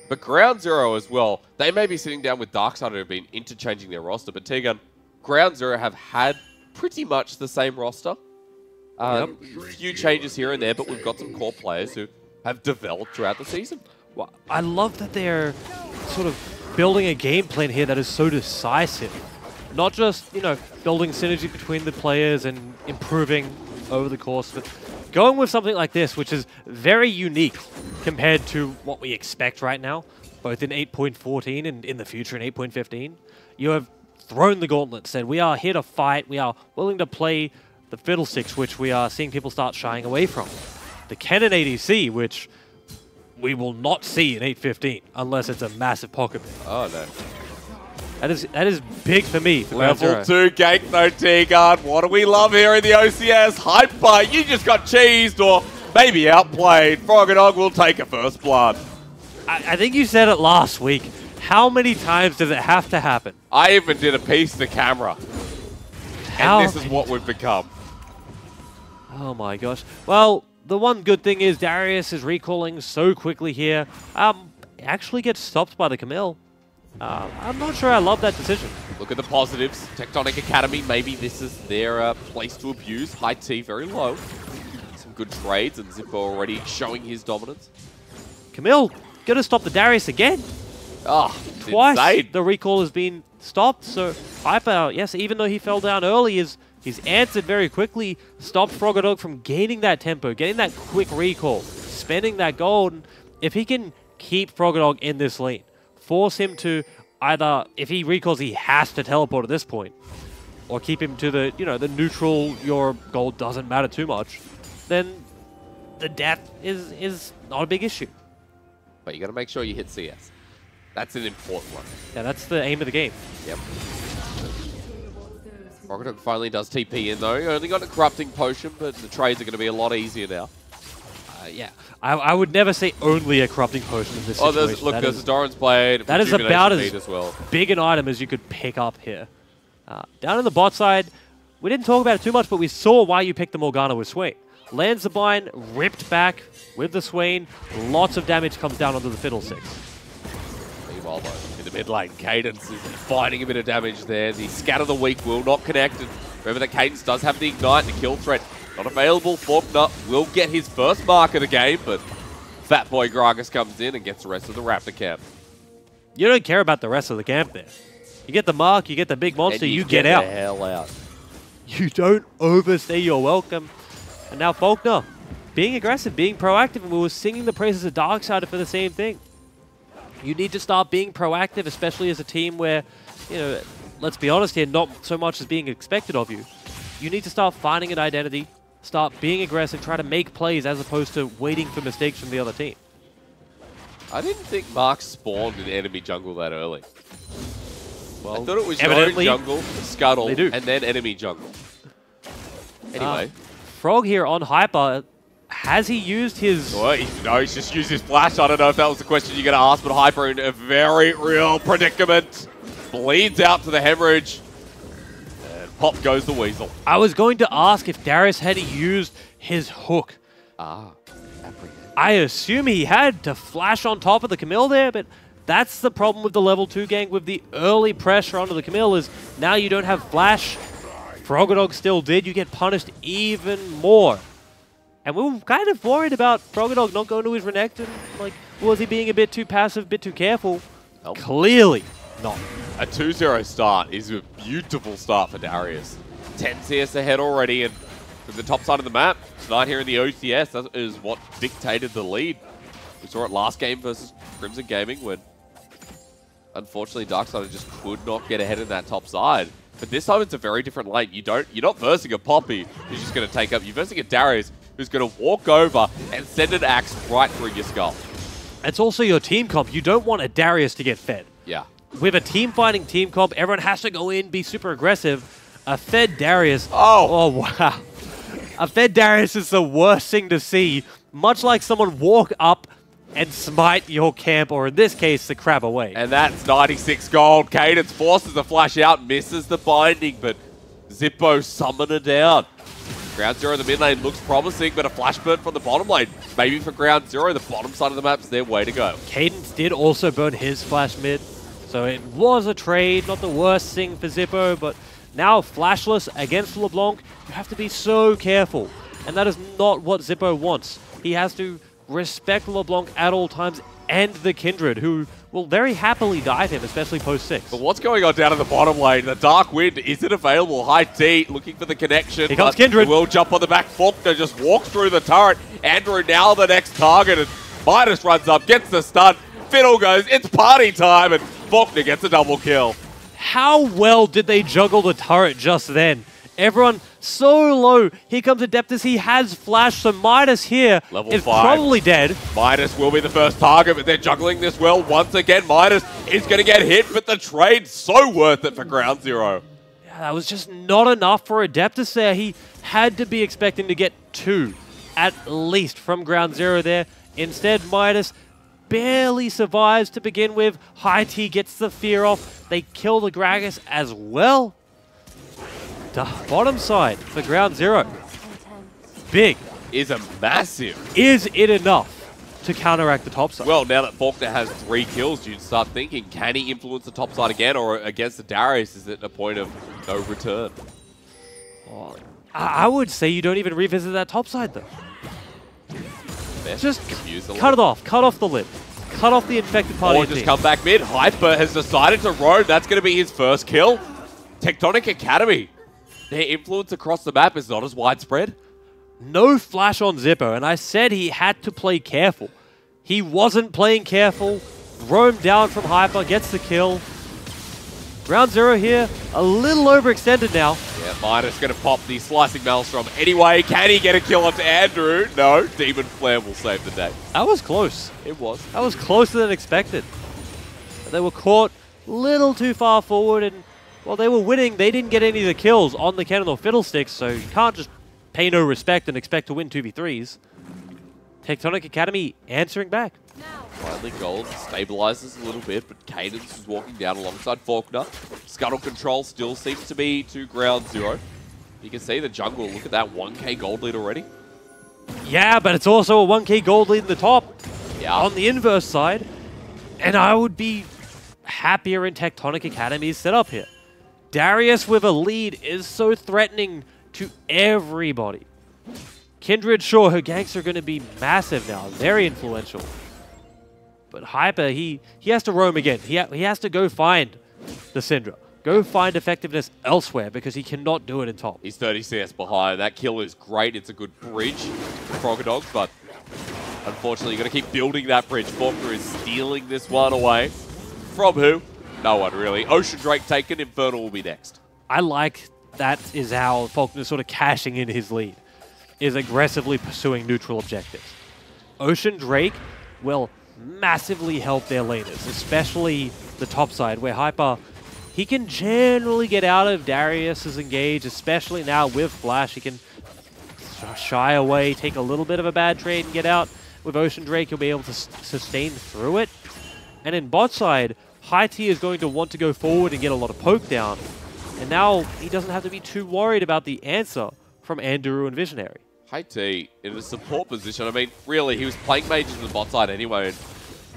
But Ground Zero as well, they may be sitting down with Darksider who have been interchanging their roster, but Tegan, Ground Zero have had pretty much the same roster. A few changes here and there, but we've got some core players who have developed throughout the season. Well, I love that they're sort of building a game plan here that is so decisive. Not just, building synergy between the players and improving over the course, but going with something like this, which is very unique compared to what we expect right now, both in 8.14 and in the future in 8.15. You have thrown the gauntlet, said we are here to fight, we are willing to play the Fiddlesticks, which we are seeing people start shying away from. The Kennen ADC, which we will not see in 8.15 unless it's a massive pocket pick. Oh, no. That is big for me. For Level 2 gank though, T-Guard. What do we love here in the OCS? Hyper, you just got cheesed or maybe outplayed. Froggadog will take a first blood. I think you said it last week. How many times does it have to happen? I even did a piece to camera. How And this is what we've become. Oh my gosh. Well, the one good thing is Darius is recalling so quickly here. Actually gets stopped by the Camille. I'm not sure I love that decision. Look at the positives. Tectonic Academy, maybe this is their place to abuse. High T, very low. Some good trades, and Zippo already showing his dominance. Camille, gonna stop the Darius again. Oh, Twice insane. the recall has been stopped, so Hyper, yes, even though he fell down early, he's answered very quickly, stopped Froggadog from gaining that tempo, getting that quick recall, spending that gold. And if he can keep Froggadog in this lane, force him to either, if he recalls, he has to teleport at this point, or keep him to the, the neutral, your gold doesn't matter too much, then the death is not a big issue. But you got to make sure you hit CS. That's an important one. Yeah, that's the aim of the game. Yep. Froggadog finally does TP in though. He only got a corrupting potion, but the trades are going to be a lot easier now. Yeah, I would never say only a corrupting potion in this situation. Look, there's a Doran's Blade. That is about as as well. big an item as you could pick up here. Down on the bot side, we didn't talk about it too much, but we saw why you picked the Morgana with Swain. Lands the bind, ripped back with the Swain. Lots of damage comes down onto the Fiddlesticks. Meanwhile, though, in the mid lane, Cadence is fighting a bit of damage there. The Scatter the Weak will not connect. And remember that Cadence does have the Ignite, the kill threat Not available. Faulkner will get his first mark of the game, but Fat Boy Gragas comes in and gets the rest of the Raptor camp. You don't care about the rest of the camp there. You get the mark, you get the big monster, And you get out. the hell out. You don't overstay your welcome. And now Faulkner, being aggressive, being proactive, and we were singing the praises of Darksider for the same thing. You need to start being proactive, especially as a team where, you know, let's be honest here, not so much as being expected of you. You need to start finding an identity, start being aggressive, try to make plays as opposed to waiting for mistakes from the other team. I didn't think Mark spawned in enemy jungle that early. Well, I thought it was your own jungle, Scuttle, and then enemy jungle. Anyway. Frog here on Hyper. Has he used his... Well, he's just used his flash. I don't know if that was the question you're going to ask, but Hyper in a very real predicament. Bleeds out to the hemorrhage. And pop goes the Weasel. I was going to ask if Darius had used his hook. I assume he had to flash on top of the Camille there, but that's the problem with the level 2 gang with the early pressure onto the Camille is now you don't have flash. Frogadog still did. You get punished even more. And we were kind of worried about Frogadog not going to his Renekton. Like, was he being a bit too passive, a bit too careful? Nope. Clearly not. A 2-0 start is a beautiful start for Darius. 10 CS ahead already, and from the top side of the map, tonight here in the OCS, that is what dictated the lead. We saw it last game versus Crimson Gaming when, unfortunately, Darksider just could not get ahead in that top side. But this time it's a very different lane. You're not versing a Poppy who's just going to take up. You're versing a Darius who's going to walk over and send an axe right through your skull. It's also your team comp. You don't want a Darius to get fed. Yeah. With a team-fighting team comp, everyone has to go in, be super aggressive. A fed Darius... Oh, wow. A fed Darius is the worst thing to see. Much like someone walk up and smite your camp, or in this case, the crab away. And that's 96 gold. Cadence forces the flash out, misses the binding, but Zippo summoner down. Ground Zero in the mid lane looks promising, but a flash burn from the bottom lane. Maybe for Ground Zero, the bottom side of the map's their way to go. Cadence did also burn his flash mid, so it was a trade, not the worst thing for Zippo, but now flashless against LeBlanc, you have to be so careful. And that is not what Zippo wants. He has to respect LeBlanc at all times and the Kindred, who will very happily dive him, especially post-6. But what's going on down in the bottom lane? The Dark Wind isn't available. High T looking for the connection. Here comes Kindred. He will jump on the back. Faulkner just walks through the turret. Andrew now the next target, and Midas runs up, gets the stun. Fiddle goes, it's party time, and Faulkner gets a double kill. How well did they juggle the turret just then? Everyone so low. Here comes Adeptus. He has flash, so Midas here Level is 5. probably dead. Midas will be the first target, but they're juggling this well. Once again, Midas is going to get hit, but the trade's so worth it for Ground Zero. Yeah, that was just not enough for Adeptus there. He had to be expecting to get 2, at least, from Ground Zero there. Instead, Midas barely survives to begin with. High T gets the fear off. They kill the Gragas as well. The bottom side for Ground Zero. Big. Is a massive. Is it enough to counteract the top side? Well, now that Faulkner has 3 kills, you'd start thinking, can he influence the top side again, or against the Darius, is it a point of no return? I would say you don't even revisit that top side, though. Best Just use the cut lid. it off. Cut off the lid. Cut off the infected party. Or just come back mid. Hyper has decided to roam. That's going to be his first kill. Tectonic Academy. Their influence across the map is not as widespread. No flash on Zippo, and I said he had to play careful. He wasn't playing careful. Roam down from Hyper, gets the kill. Ground Zero here, a little overextended now. Yeah, Midas going to pop the Slicing Maelstrom anyway. Can he get a kill onto Andrew? No, Demon Flare will save the day. That was close. It was. That was closer than expected. But they were caught a little too far forward, and while they were winning, they didn't get any of the kills on the Cannon or Fiddlesticks, so you can't just pay no respect and expect to win 2v3s. Tectonic Academy answering back. Finally, Gold stabilizes a little bit, but Cadence is walking down alongside Faulkner. Scuttle control still seems to be to Ground Zero. You can see the jungle. Look at that 1k gold lead already. Yeah, but it's also a 1k gold lead in the top. Yeah. On the inverse side. And I would be happier in Tectonic Academy's setup here. Darius with a lead is so threatening to everybody. Kindred, sure, her ganks are going to be massive now, very influential. But Hyper, he has to roam again. He has to go find the Syndra. Go find effectiveness elsewhere because he cannot do it in top. He's 30 CS behind. That kill is great. It's a good bridge for Frogger but unfortunately, you're going to keep building that bridge. Faulkner is stealing this one away. From who? No one, really. Ocean Drake taken. Infernal will be next. I like that is how Faulkner is sort of cashing in his lead, is aggressively pursuing neutral objectives. Ocean Drake will massively help their laners, especially the top side, where Hyper, he can generally get out of Darius's engage, especially now with Flash. He can shy away, take a little bit of a bad trade and get out. With Ocean Drake, he'll be able to sustain through it. And in bot side, High T is going to want to go forward and get a lot of poke down. And now he doesn't have to be too worried about the answer from Anduru and Visionary. High T in a support position. I mean, really, he was playing mages in the bot side anyway, and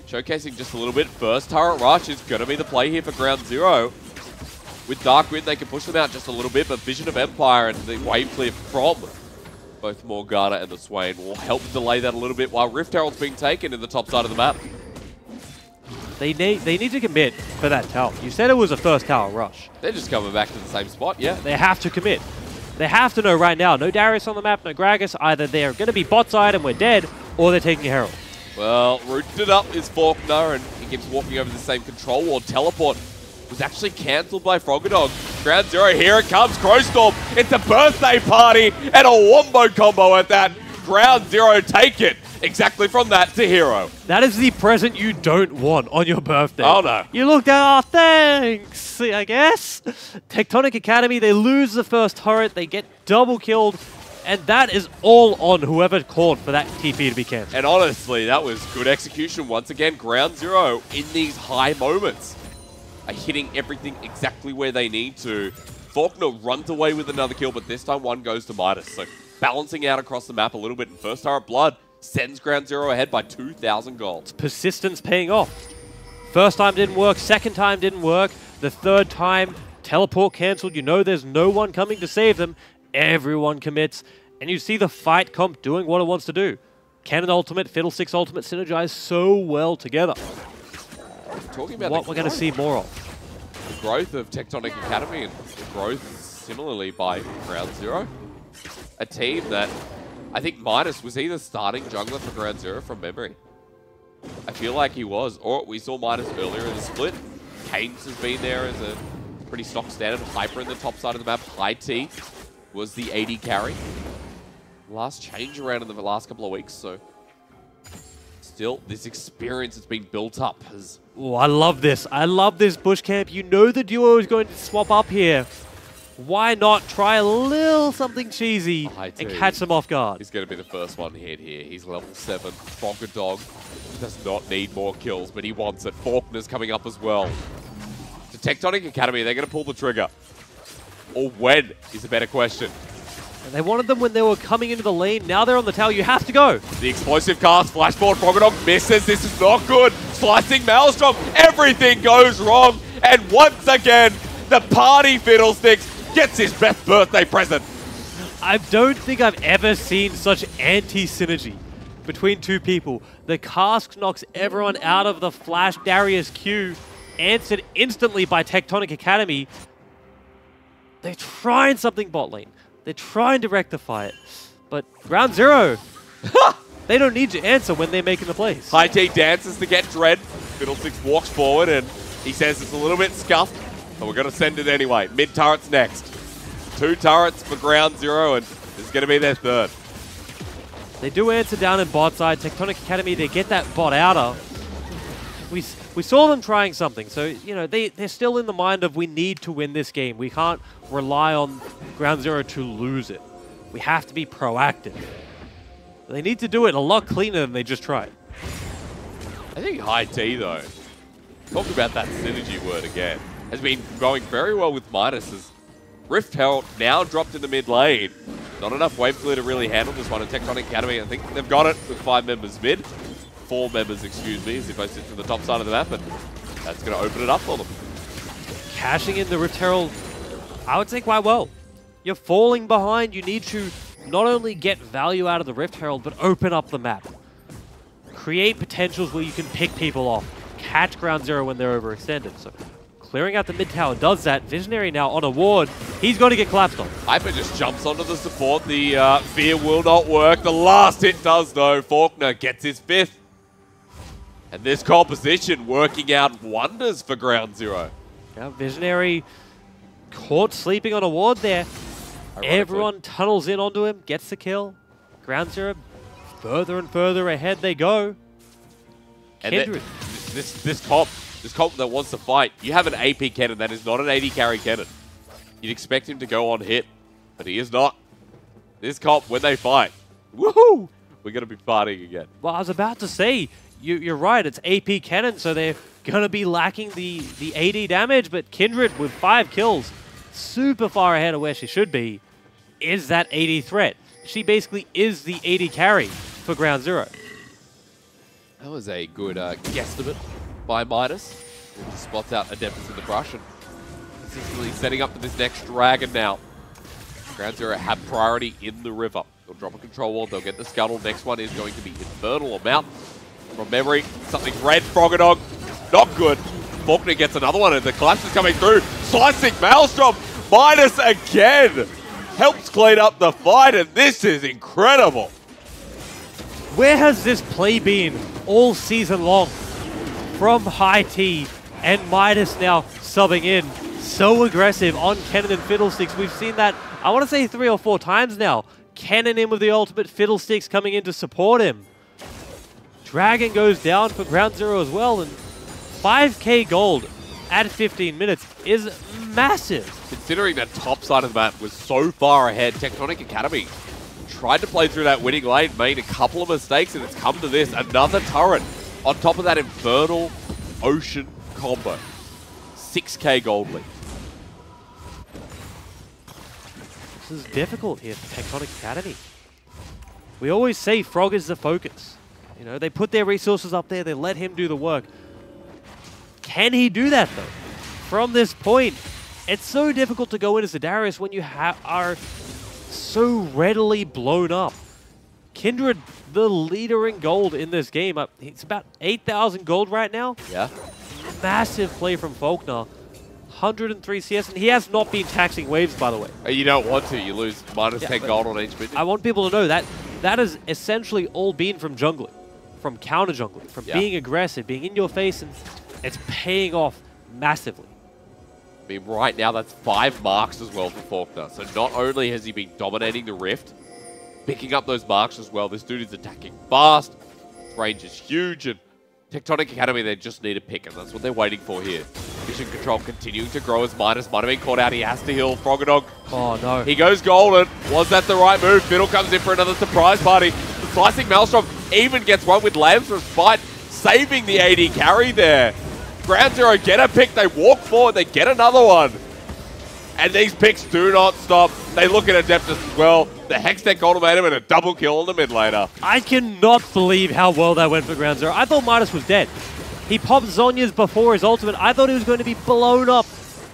showcasing just a little bit. First turret rush is going to be the play here for Ground Zero. With Dark Wind, they can push them out just a little bit, but Vision of Empire and the wave clear from both Morgana and the Swain will help delay that a little bit while Rift Herald's being taken in the top side of the map. They need to commit for that tower. You said it was a first tower rush. They're just coming back to the same spot, yeah. They have to commit. They have to know right now, no Darius on the map, no Gragas. Either they're going to be bot side and we're dead, or they're taking a Herald. Well, rooted it up is Faulkner, and he keeps walking over the same control wall. Teleport was actually cancelled by Frogger. Ground Zero, here it comes, Crowstorm. It's a birthday party and a wombo combo at that. Ground Zero take it. Exactly from that to hero. That is the present you don't want on your birthday. Oh no. You looked at, oh, thanks, I guess. Tectonic Academy, they lose the first turret, they get double killed, and that is all on whoever called for that TP to be cancelled. And honestly, that was good execution. Once again, Ground Zero in these high moments are hitting everything exactly where they need to. Faulkner runs away with another kill, but this time one goes to Midas. So balancing out across the map a little bit, and first turret blood sends Ground Zero ahead by 2,000 gold. Persistence paying off. First time didn't work, second time didn't work, the third time, teleport cancelled, you know there's no one coming to save them, everyone commits, and you see the fight comp doing what it wants to do. Cannon ultimate, Fiddlesticks ultimate synergize so well together. Talking about what we're going to see more of. The growth of Tectonic Academy and the growth similarly by Ground Zero. A team that I think Midas was either starting jungler for Ground Zero from memory. I feel like he was. Or we saw Midas earlier in the split. Cadence has been there as a pretty stock standard. Hyper in the top side of the map. High T was the AD carry. Last change around in the last couple of weeks, so still this experience that's been built up has... Oh, I love this. I love this bush camp. You know the duo is going to swap up here. Why not try a little something cheesy and catch them off guard? He's going to be the first one hit here. He's level 7. Frogger does not need more kills, but he wants it. Faulkner's coming up as well. To Tectonic Academy, they're going to pull the trigger. Or when is a better question. And they wanted them when they were coming into the lane. Now they're on the tower. You have to go. The explosive cast. Flashboard. Frogger misses. This is not good. Slicing Maelstrom. Everything goes wrong. And once again, the party Fiddlesticks gets his best birthday present. I don't think I've ever seen such anti-synergy between two people. The cast knocks everyone out of the Flash Darius Q, answered instantly by Tectonic Academy. They're trying something bot lane. They're trying to rectify it. But Ground Zero, they don't need to answer when they're making the plays. High T dances to get Dread. Fiddlesticks walks forward and he says it's a little bit scuffed. But we're going to send it anyway. Mid turret's next. 2 turrets for Ground Zero, and this is going to be their third. They do answer down in bot side. Tectonic Academy, they get that bot outer. We saw them trying something, so you know they're still in the mind of we need to win this game. We can't rely on Ground Zero to lose it. We have to be proactive. They need to do it a lot cleaner than they just tried. I think High T though, talking about that synergy word again, has been going very well with Midas as Rift Herald now dropped in the mid lane. Not enough wave clear to really handle this one. And Tectonic Academy, I think they've got it with 5 members mid. 4 members, excuse me, as if I sit to the top side of the map, and that's going to open it up for them. Cashing in the Rift Herald, I would say quite well. You're falling behind. You need to not only get value out of the Rift Herald, but open up the map. Create potentials where you can pick people off. Catch Ground Zero when they're overextended. So clearing out the mid tower does that. Visionary now on a ward. He's going to get collapsed on. Hyper just jumps onto the support. The fear will not work. The last hit does, though. Faulkner gets his 5th. And this composition working out wonders for Ground Zero. Now Visionary caught sleeping on a ward there. Everyone tunnels in onto him, gets the kill. Ground Zero, further and further ahead they go. And Kindred. This comp that wants to fight, you have an AP cannon that is not an AD carry cannon. You'd expect him to go on hit, but he is not. This comp, when they fight, woohoo! We're going to be fighting again. Well, I was about to say, you're right, it's AP cannon, so they're going to be lacking the AD damage, but Kindred with 5 kills, super far ahead of where she should be, is that AD threat. She basically is the AD carry for Ground Zero. That was a good guesstimate by Midas. He spots out Adeptus in the brush and consistently setting up for this next dragon now. Ground Zero have priority in the river. They'll drop a control wall, they'll get the scuttle. Next one is going to be Infernal or Mount. From memory, something's red, Froggadog, not good. Faulkner gets another one and the collapse is coming through. Slicing Maelstrom, Midas again! Helps clean up the fight and this is incredible. Where has this play been all season long? From High T and Midas now subbing in. So aggressive on Kennen and Fiddlesticks. We've seen that, I want to say 3 or 4 times now. Kennen in with the ultimate, Fiddlesticks coming in to support him. Dragon goes down for Ground Zero as well, and 5k gold at 15 minutes is massive. Considering that top side of the map was so far ahead, Tectonic Academy tried to play through that winning lane, made a couple of mistakes, and it's come to this. Another turret on top of that Infernal Ocean combo. 6k gold lead. This is difficult here for Tectonic Academy. We always say Frog is the focus. You know, they put their resources up there, they let him do the work. Can he do that, though? From this point, it's so difficult to go in as a Darius when you are so readily blown up. Kindred, the leader in gold in this game. It's about 8,000 gold right now. Yeah. Massive play from Faulkner. 103 CS, and he has not been taxing waves, by the way. You don't want to. You lose minus 10 gold on each mid. I want people to know that that has essentially all been from jungling, from counter jungling, from being aggressive, being in your face, and it's paying off massively. I mean, right now, that's 5 marks as well for Faulkner. So not only has he been dominating the Rift, picking up those marks as well, this dude is attacking fast, his range is huge, and Tectonic Academy, they just need a pick, and that's what they're waiting for here. Vision control continuing to grow as Midas might have been caught out. He has to heal Froggadog. Oh, no. He goes golden. Was that the right move? Fiddle comes in for another surprise party. The Slicing Maelstrom even gets one with Lamb's Respite, saving the AD carry there. Ground Zero get a pick. They walk forward. They get another one. And these picks do not stop. They look at Adeptus as well. The Hextech ultimatum and a double kill on the mid laner. I cannot believe how well that went for Ground Zero. I thought Midas was dead. He popped Zhonya's before his ultimate. I thought he was going to be blown up,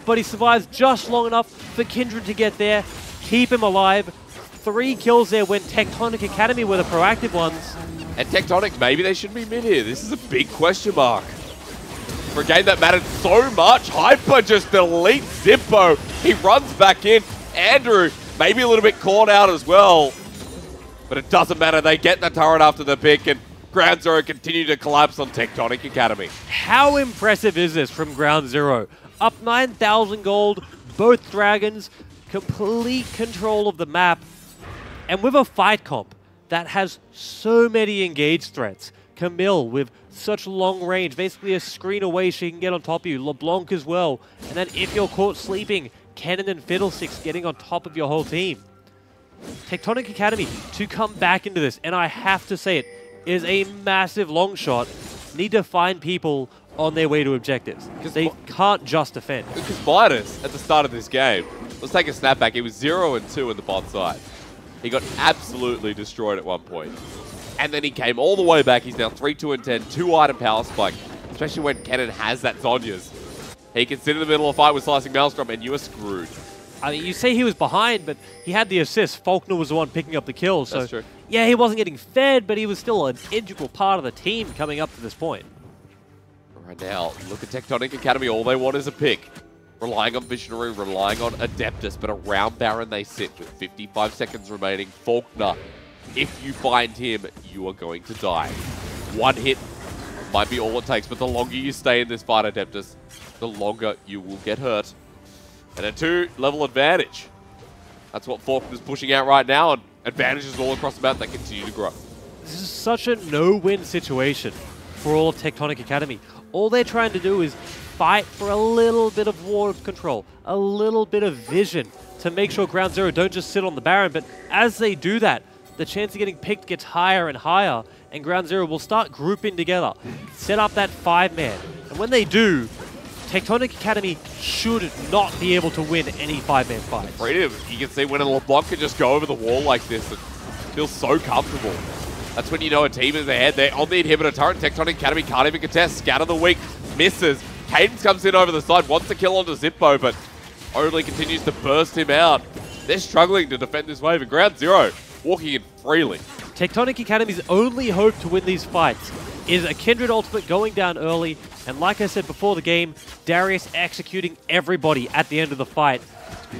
but he survives just long enough for Kindred to get there, keep him alive. 3 kills there when Tectonic Academy were the proactive ones. And Tectonic, maybe they should be mid here. This is a big question mark. For a game that mattered so much, Hyper just deletes Zippo. He runs back in. Andrew, maybe a little bit caught out as well. But it doesn't matter. They get the turret after the pick, and Ground Zero continue to collapse on Tectonic Academy. How impressive is this from Ground Zero? Up 9,000 gold, both dragons, complete control of the map, and with a fight comp that has so many engaged threats. Camille with such long range, basically a screen away she can get on top of you. LeBlanc as well. And then if you're caught sleeping, Kennen and Fiddlesticks getting on top of your whole team. Tectonic Academy to come back into this, and I have to say it, is a massive long shot. Need to find people on their way to objectives. Because they can't just defend. Because Midas, at the start of this game, let's take a snap back. He was 0-2 in the bot side. He got absolutely destroyed at one point. And then he came all the way back. He's now 3-2-10, 2-item power spike. Especially when Kennen has that Zhonya's. He can sit in the middle of a fight with Slicing Maelstrom and you are screwed. I mean, you say he was behind, but he had the assist. Faulkner was the one picking up the kills. So, That's true. yeah, he wasn't getting fed, but he was still an integral part of the team coming up to this point. Right now, look at Tectonic Academy. All they want is a pick. Relying on Visionary, relying on Adeptus, but around Baron they sit with 55 seconds remaining. Faulkner, if you find him, you are going to die. One hit might be all it takes, but the longer you stay in this fight, Adeptus, the longer you will get hurt. And a 2-level advantage. That's what Faulkner's pushing out right now, and advantages all across the map that continue to grow. This is such a no-win situation for all of Tectonic Academy. All they're trying to do is fight for a little bit of ward control, a little bit of vision to make sure Ground Zero don't just sit on the Baron, but as they do that, the chance of getting picked gets higher and higher, and Ground Zero will start grouping together, set up that 5-man. And when they do, Tectonic Academy should not be able to win any 5-man fights. Freedom, you can see when a LeBlanc can just go over the wall like this, it feels so comfortable. That's when you know a team is ahead. They're on the inhibitor turret. Tectonic Academy can't even contest. Scatter the weak, misses. Cadence comes in over the side, wants to kill onto Zippo, but only continues to burst him out. They're struggling to defend this wave, and Ground Zero walking in freely. Tectonic Academy's only hope to win these fights is a Kindred ultimate going down early, and like I said before the game, Darius executing everybody at the end of the fight.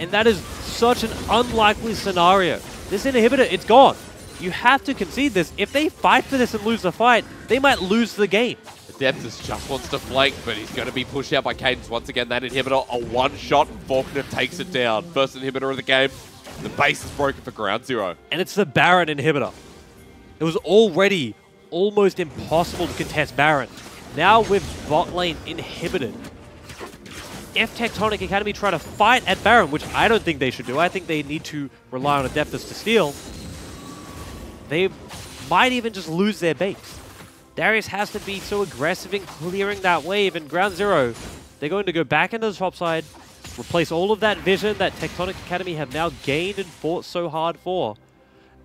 And that is such an unlikely scenario. This inhibitor, it's gone. You have to concede this. If they fight for this and lose the fight, they might lose the game. Adeptus just wants to flank, but he's going to be pushed out by Cadence. Once again, that inhibitor, a one-shot, and Faulkner takes it down. First inhibitor of the game. The base is broken for Ground Zero. And it's the Baron inhibitor. It was already almost impossible to contest Baron. Now with bot lane inhibited, if Tectonic Academy try to fight at Baron, which I don't think they should do, I think they need to rely on Adeptus to steal, they might even just lose their base. Darius has to be so aggressive in clearing that wave, and Ground Zero, they're going to go back into the top side, replace all of that vision that Tectonic Academy have now gained and fought so hard for,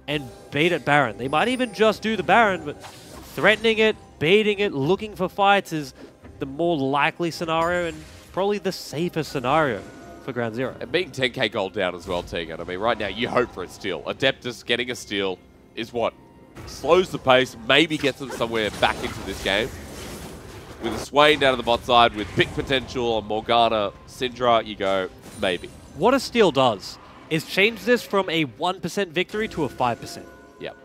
and bait at Baron. They might even just do the Baron, but threatening it, baiting it, looking for fights is the more likely scenario and probably the safer scenario for Ground Zero. And being 10k gold down as well, Tegan. I mean, right now, you hope for a steal. Adeptus getting a steal is what slows the pace, maybe gets them somewhere back into this game. With a Swain down to the bot side, with pick potential on Morgana, Syndra, you go, maybe. What a steal does is change this from a 1% victory to a 5%. Yep.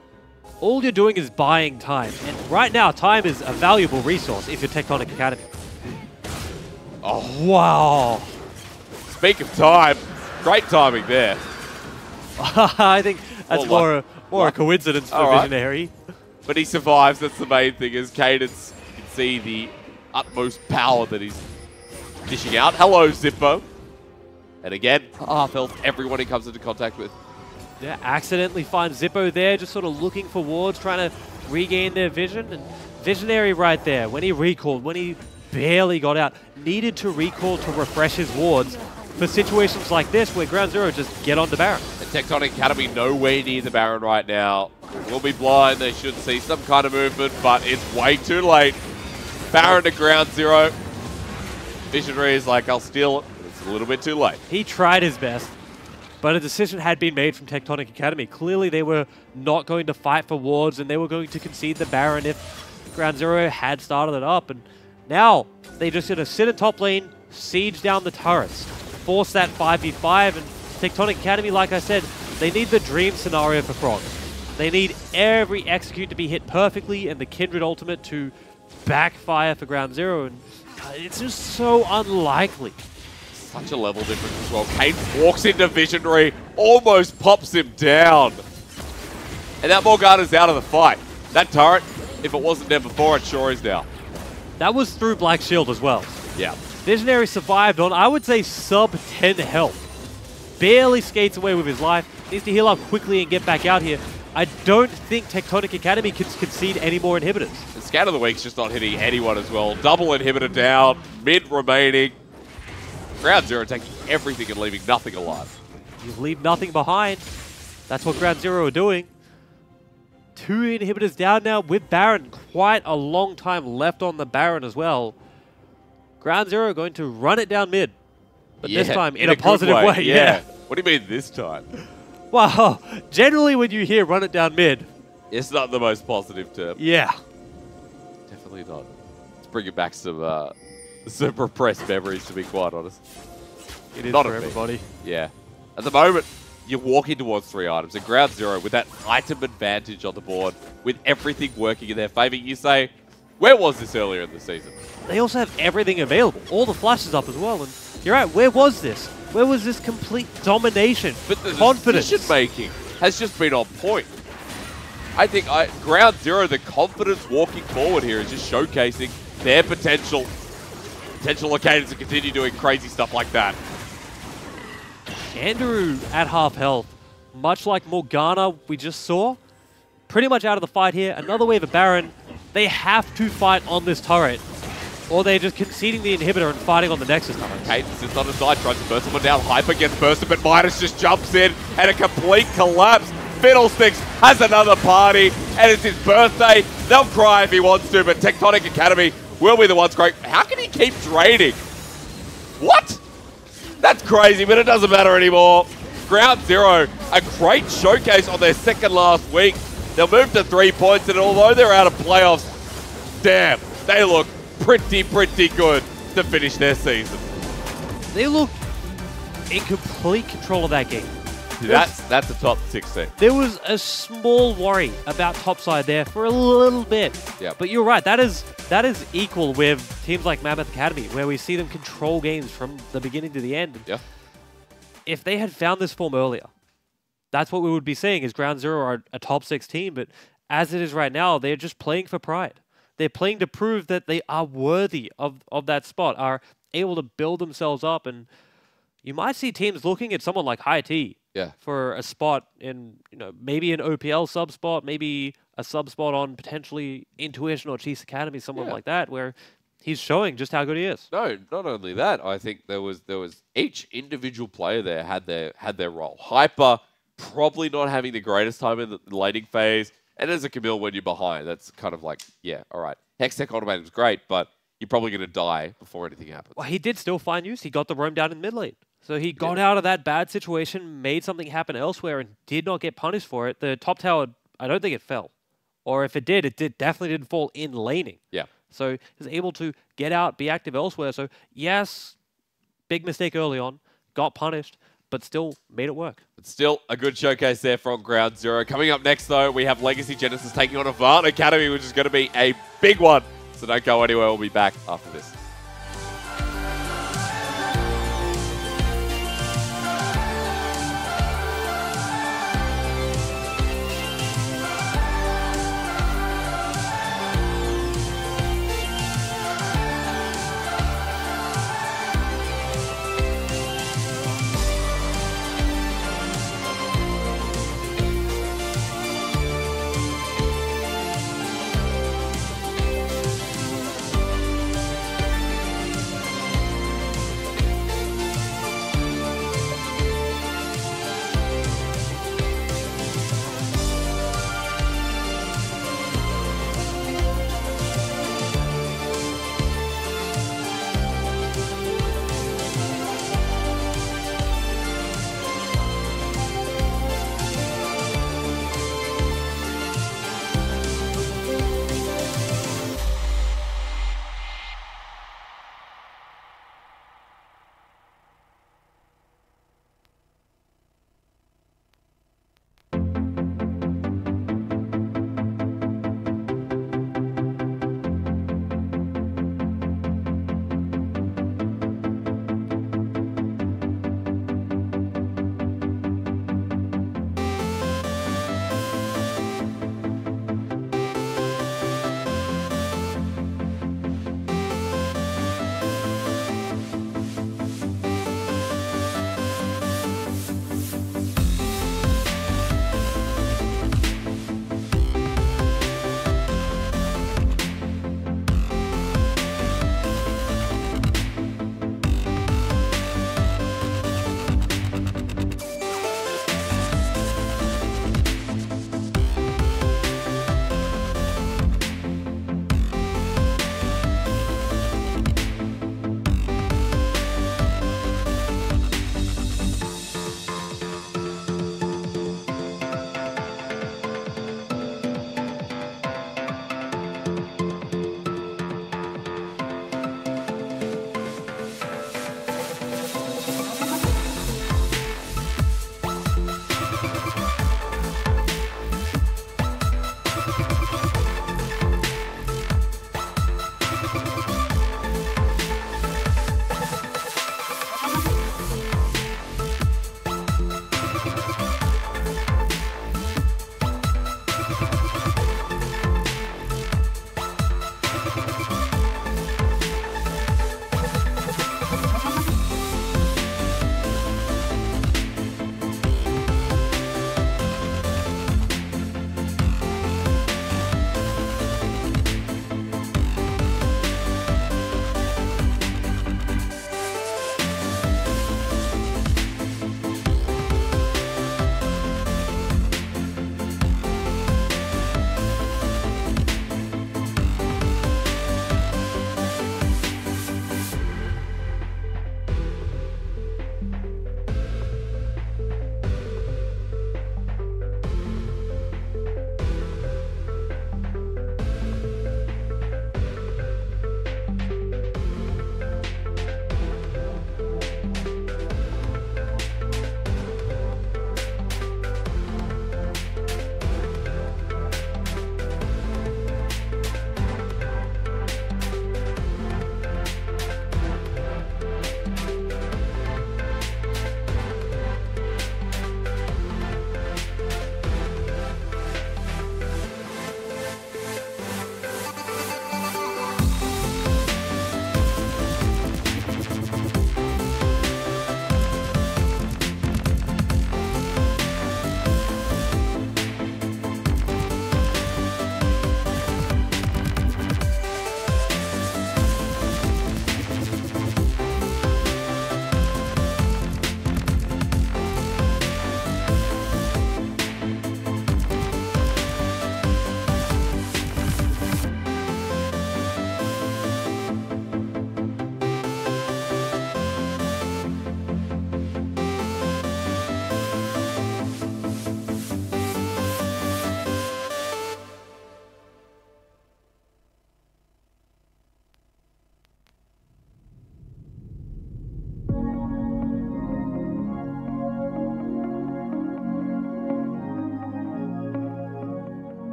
All you're doing is buying time, and right now, time is a valuable resource if you're Tectonic Academy. Oh, wow. Speak of time, great timing there. I think that's more a coincidence for Visionary. But he survives, that's the main thing, as Cadence can see the utmost power that he's dishing out. Hello, Zippo. And again, half health, everyone he comes into contact with. Yeah, accidentally finds Zippo there, just sort of looking for wards, trying to regain their vision. And Visionary right there, when he recalled, when he barely got out, needed to recall to refresh his wards for situations like this where Ground Zero just get on the Baron. And Tectonic Academy nowhere near the Baron right now. Will be blind, they should see some kind of movement, but it's way too late. Baron to Ground Zero. Visionary is like, I'll steal it. It's a little bit too late. He tried his best, but a decision had been made from Tectonic Academy. Clearly they were not going to fight for wards, and they were going to concede the Baron if Ground Zero had started it up. And now they just going to sit in top lane, siege down the turrets, force that 5v5, and Tectonic Academy, like I said, they need the dream scenario for Frog. They need every execute to be hit perfectly and the Kindred ultimate to backfire for Ground Zero, and it's just so unlikely. Such a level difference as well. Kane walks into Visionary, almost pops him down. And that Morgana's out of the fight. That turret, if it wasn't there before, it sure is now. That was through Black Shield as well. Yeah. Visionary survived on, I would say, sub 10 health. Barely skates away with his life. Needs to heal up quickly and get back out here. I don't think Tectonic Academy can concede any more inhibitors. The Scout of the Week's just not hitting anyone as well. Double inhibitor down, mid remaining. Ground Zero taking everything and leaving nothing alive. You leave nothing behind. That's what Ground Zero are doing. 2 inhibitors down now with Baron. Quite a long time left on the Baron as well. Ground Zero going to run it down mid. But this time in a positive way. Yeah. What do you mean this time? Well, generally when you hear run it down mid, It's not the most positive term. yeah. Definitely not. Let's bring it back some repressed memories, to be quite honest. It is Not for a bit. everybody. Yeah. At the moment, you're walking towards 3 items. In Ground Zero, with that item advantage on the board, with everything working in their favor, you say, where was this earlier in the season? They also have everything available. All the flashes up as well. And you're right, where was this? Where was this complete domination? But the confidence. decision-making has just been on point. I think Ground Zero, the confidence walking forward here is just showcasing their potential occasions to continue doing crazy stuff like that. Andrew at half health, much like Morgana we just saw, pretty much out of the fight here. Another wave of Baron. They have to fight on this turret, or they're just conceding the inhibitor and fighting on the Nexus turret. Kaiden sits on his side, tries to burst someone down. Hyper gets bursted, but Midas just jumps in and a complete collapse. Fiddlesticks has another party, and it's his birthday. They'll cry if he wants to, but Tectonic Academy will be the ones crying. How can he keep draining? What? That's crazy, but it doesn't matter anymore. Ground Zero, a great showcase on their second last week. They'll move to 3 points, and although they're out of playoffs, damn, they look pretty good to finish their season. They look in complete control of that game. That's a top 16. There was a small worry about topside there for a little bit. Yeah. But you're right, that is equal with teams like Mammoth Academy, where we see them control games from the beginning to the end. Yeah. If they had found this form earlier, that's what we would be seeing is Ground Zero are a top 6 team, but as it is right now, they're just playing for pride. They're playing to prove that they are worthy of that spot, are able to build themselves up, and you might see teams looking at someone like High T for a spot in, maybe an OPL sub spot, maybe a sub spot on potentially Intuition or Chiefs Academy, someone like that, where he's showing just how good he is. No, not only that, I think there was each individual player there had their role. Hyper probably not having the greatest time in the laning phase, and as a Camille when you're behind, that's kind of like, yeah, all right. Hextech Automated was great, but you're probably going to die before anything happens. Well, he did still find use. He got the roam down in mid lane. So he got out of that bad situation, made something happen elsewhere, and did not get punished for it. The top tower, I don't think it fell. Or if it definitely didn't fall in laning. Yeah. So he was able to get out, be active elsewhere. So yes, big mistake early on, got punished, but still made it work. It's still a good showcase there from Ground Zero. Coming up next, though, we have Legacy Genesis taking on Avant Academy, which is going to be a big one. So don't go anywhere. We'll be back after this.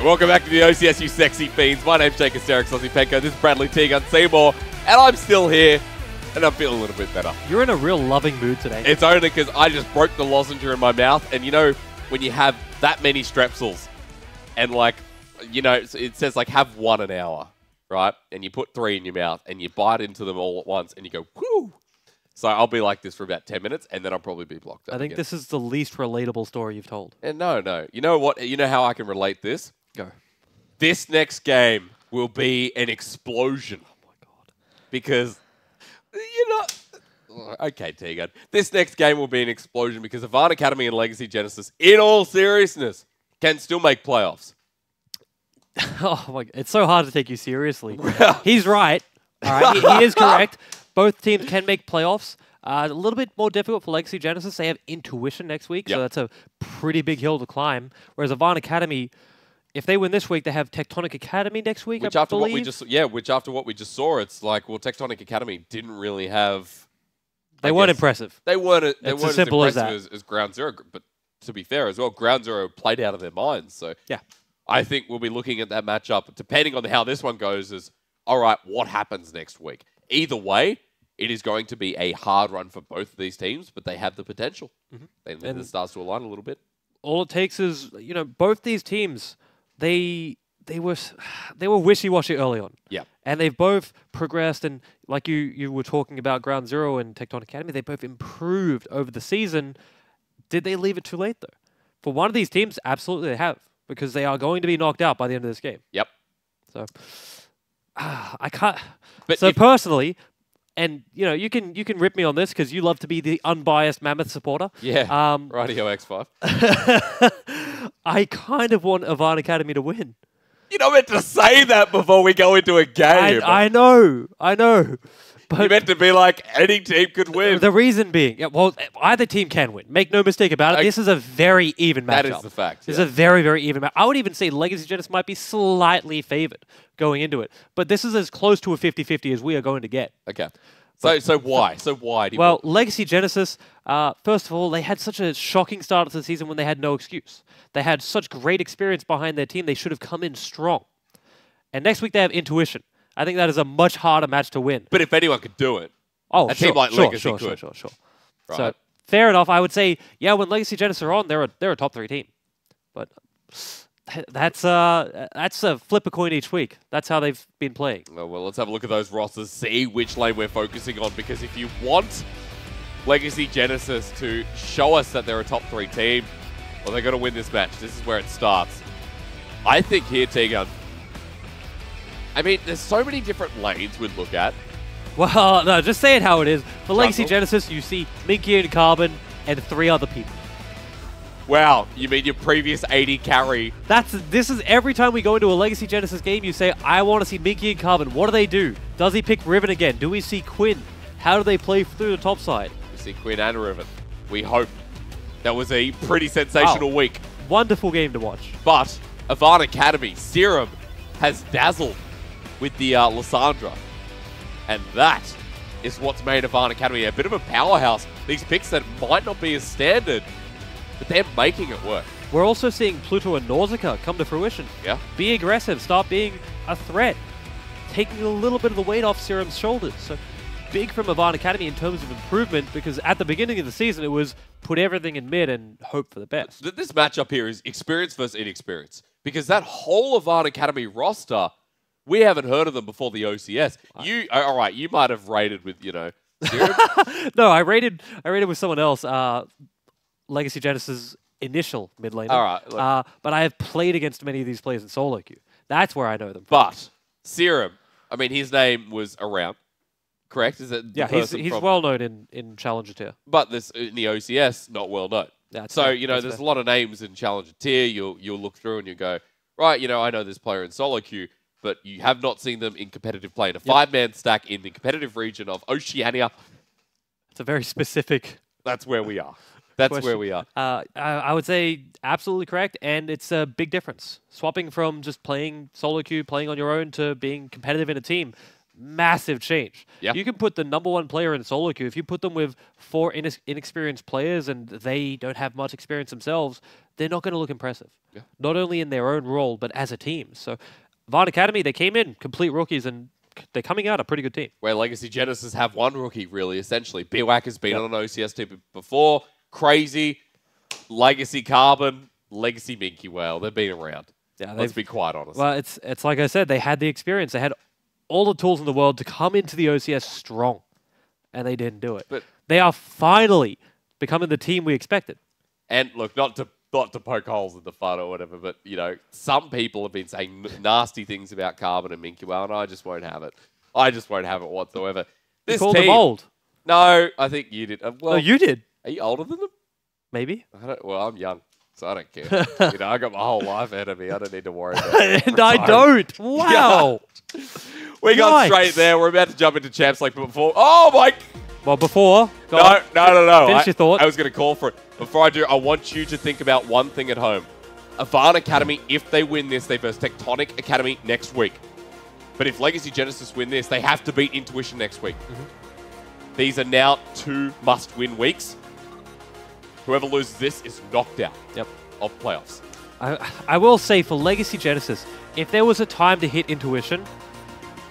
Welcome back to the OCS, you sexy fiends. My name's Jake Asterix Osipenko. This is Bradley Teagun Seymour, and I'm still here, and I'm feeling a little bit better. You're in a real loving mood today. It's only because I just broke the lozenge in my mouth, and you know, when you have that many strepsils, and like, you know, it says like have one an hour, right? And you put 3 in your mouth, and you bite into them all at once, and you go, whoo! So I'll be like this for about 10 minutes, and then I'll probably be blocked up I think again. this is the least relatable story you've told. And no. You know what? You know how I can relate this? Go. This next game will be an explosion. Oh my god. Because, you know... Okay, Tegan. This next game will be an explosion because Avant Academy and Legacy Genesis, in all seriousness, can still make playoffs. Oh my god. It's so hard to take you seriously. He's right. All right, he is correct. Both teams can make playoffs. A little bit more difficult for Legacy Genesis. They have Intuition next week, so that's a pretty big hill to climb. Whereas Avant Academy, if they win this week, they have Tectonic Academy next week, Which I after believe. which after what we just saw, it's like, well, Tectonic Academy didn't really have... They weren't impressive. They weren't It's as as simple as impressive as Ground Zero. But to be fair as well, Ground Zero played out of their minds. So Yeah. I think we'll be looking at that matchup, depending on how this one goes, as, all right, what happens next week? Either way, it is going to be a hard run for both of these teams, but they have the potential. And then it starts to align a little bit. All it takes is, you know, both these teams, they were wishy-washy early on. Yeah. And they've both progressed, and like you were talking about Ground Zero and Tectonic Academy, they both improved over the season. Did they leave it too late, though? For one of these teams, absolutely they have, because they are going to be knocked out by the end of this game. Yep. So, I can't... But so if- personally, and, you know, you can rip me on this because you love to be the unbiased Mammoth supporter. Yeah. Radio X5. I kind of want Avant Academy to win. You're not meant to say that before we go into a game. I know. But You're meant to be like, any team could win. the reason being, well, either team can win. Make no mistake about it. Okay. This is a very even matchup. That is the fact. This is a very, very even match. I would even say Legacy Genesis might be slightly favored going into it. But this is as close to a 50-50 as we are going to get. Okay. So why? So why do you Well, want... Legacy Genesis, first of all, they had such a shocking start to the season when they had no excuse. They had such great experience behind their team. They should have come in strong. And next week they have Intuition. I think that is a much harder match to win. But if anyone could do it, Oh, a team like Legacy could. Sure. Right. So, fair enough. I would say, yeah, when Legacy Genesis are on, they're a top 3 team. But that's a flip a coin each week. That's how they've been playing. Oh, well, let's have a look at those rosters, see which lane we're focusing on, because if you want Legacy Genesis to show us that they're a top 3 team, well, they're going to win this match. This is where it starts. I think here, Tegan, I mean, there's so many different lanes we'd look at. Well, no, just say it how it is. For Legacy Jungle. Genesis, you see Minky and Carbon and 3 other people. Wow, you mean your previous 80 carry? This is every time we go into a Legacy Genesis game, you say, I want to see Minky and Carbon. What do they do? Does he pick Riven again? Do we see Quinn? How do they play through the top side? We see Quinn and Riven. We hope. That was a pretty sensational week. Wonderful game to watch. But Avant Academy, Serum, has dazzled with the Lysandra. And that is what's made Avant Academy a bit of a powerhouse. These picks that might not be as standard, but they're making it work. We're also seeing Pluto and Nausicaa come to fruition. Yeah. Be aggressive. Start being a threat. Taking a little bit of the weight off Serum's shoulders. So big from Avant Academy in terms of improvement, because at the beginning of the season, it was put everything in mid and hope for the best. This matchup here is experience versus inexperience. Because that whole Avant Academy roster, we haven't heard of them before the OCS. All right, you might have rated with, you know, Serum. No, I rated with someone else. Legacy Genesis initial mid laner. All right, look. But I have played against many of these players in solo queue. That's where I know them. But Serum, I mean, his name was around, correct? Is it? Yeah, he's well known in Challenger tier. But this in the OCS, not well known. That's So fair. you know, That's there's fair. a lot of names in Challenger tier. You'll look through and you go, right, you know, I know this player in solo queue, but you have not seen them in competitive play in a 5-man stack in the competitive region of Oceania. It's a very specific. That's where we are. That's question. where we are. I would say absolutely correct, and it's a big difference. Swapping from just playing solo queue, playing on your own, to being competitive in a team massive change. Yeah. You can put the #1 player in solo queue. If you put them with 4 inexperienced players and they don't have much experience themselves, they're not going to look impressive. Yeah. Not only in their own role, but as a team. So Vaughn Academy, they came in complete rookies and they're coming out a pretty good team. Where Legacy Genesis have one rookie, really, essentially. BWAC has been on an OCS team before. Crazy. Legacy Carbon. Legacy Minky Whale. They've been around. Yeah, Let's be quite honest. Well, it's like I said, they had the experience. They had all the tools in the world to come into the OCS strong, and they didn't do it. But they are finally becoming the team we expected. And look, not to poke holes in the fun or whatever, but, you know, some people have been saying nasty things about Carbon and Minky Whale, and I just won't have it. I just won't have it whatsoever. You This called team, them old. No, I think you did. Well, No, you did. Are you older than them? Maybe. Well, I'm young, so I don't care. You know, I got my whole life ahead of me. I don't need to worry about it. And I don't. Wow. We got Yikes. straight there. We're about to jump into Champs League, but before... Oh, my... Well, before... Go on. No. Finish your thought. I was going to call for it. Before I do, I want you to think about one thing at home. Avon Academy, if they win this, they verse Tectonic Academy next week. But if Legacy Genesis win this, they have to beat Intuition next week. These are now 2 must-win weeks. Whoever loses this is knocked out of playoffs. I will say for Legacy Genesis, if there was a time to hit Intuition,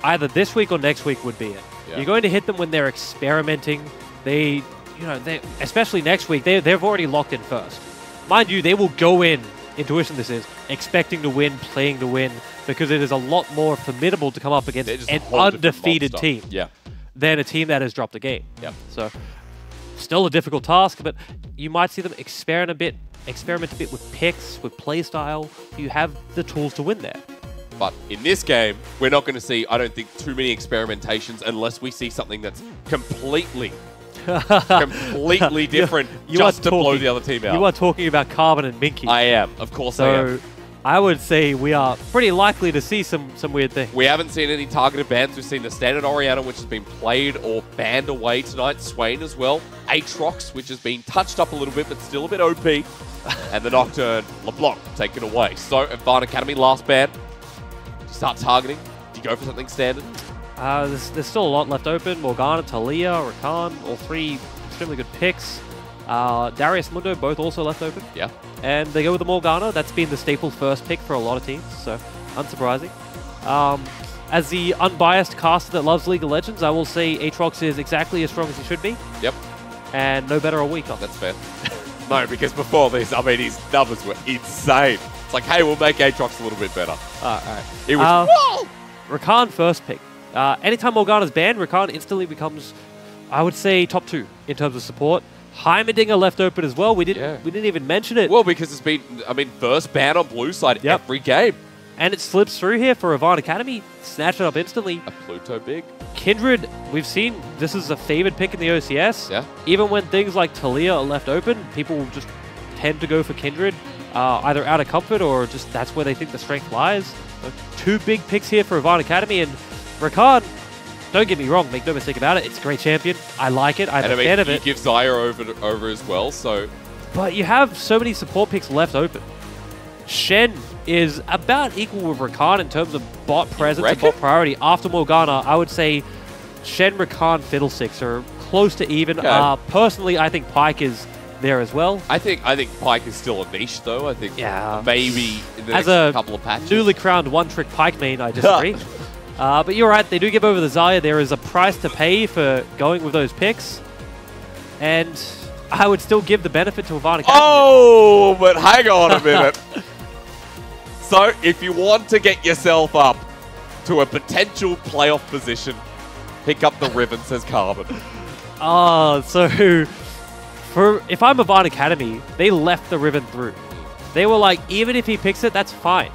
either this week or next week would be it. Yeah. You're going to hit them when they're experimenting. They especially next week, they've already locked in first. Mind you, they will go in, Intuition this is, expecting to win, playing to win, because it is a lot more formidable to come up against an undefeated team than a team that has dropped a game. Yep. So, still a difficult task, but you might see them experiment a bit with picks, with playstyle. You have the tools to win there. But in this game, we're not going to see, I don't think, too many experimentations unless we see something that's completely different just to blow the other team out. You are talking about Carbon and Minky. I am. Of course I am. I would say we are pretty likely to see some weird things. We haven't seen any targeted bans. We've seen the standard Orianna, which has been played or banned away tonight. Swain as well. Aatrox, which has been touched up a little bit, but still a bit OP. And the Nocturne, LeBlanc, taken away. So, Avon Academy, last ban. Do you start targeting? Do you go for something standard? There's still a lot left open. Morgana, Talia, Rakan, all 3 extremely good picks. Darius Mundo, both also left open. Yeah. And they go with the Morgana. That's been the staple first pick for a lot of teams, so unsurprising. As the unbiased caster that loves League of Legends, I will say Aatrox is exactly as strong as he should be. Yep. And no better or weaker. That's fair. No, because before this, I mean, his numbers were insane. It's like, hey, we'll make Aatrox a little bit better. All right. It was, whoa! Rakan first pick. Anytime Morgana's banned, Rakan instantly becomes, I would say, top 2 in terms of support. Heimerdinger left open as well. We didn't even mention it. Well, because it's been, I mean, first ban on blue side every game. And it slips through here for Avon Academy. Snatch it up instantly. A Pluto big. Kindred, we've seen this is a favored pick in the OCS. Yeah. Even when things like Talia are left open, people just tend to go for Kindred, either out of comfort or just that's where they think the strength lies. So 2 big picks here for Avon Academy. And Rakan, don't get me wrong, make no mistake about it, it's a great champion. I like it. I'm a fan of it. You give Xayah over as well, so... But you have so many support picks left open. Shen is about equal with Rakan in terms of bot presence and bot priority. After Morgana, I would say Shen, Rakan, Fiddlesticks are close to even. Okay. Personally, I think Pyke is there as well. I think Pyke is still a niche, though. I think maybe in the next couple of patches. Newly crowned one-trick Pyke main, I disagree. But you're right, they do give over the Xayah. There is a price to pay for going with those picks. And I would still give the benefit to Avon Academy. Oh, but hang on a minute. So, if you want to get yourself up to a potential playoff position, pick up the Riven, says Carbon. So if I'm Avon Academy, they left the Riven through. They were like, even if he picks it, that's fine.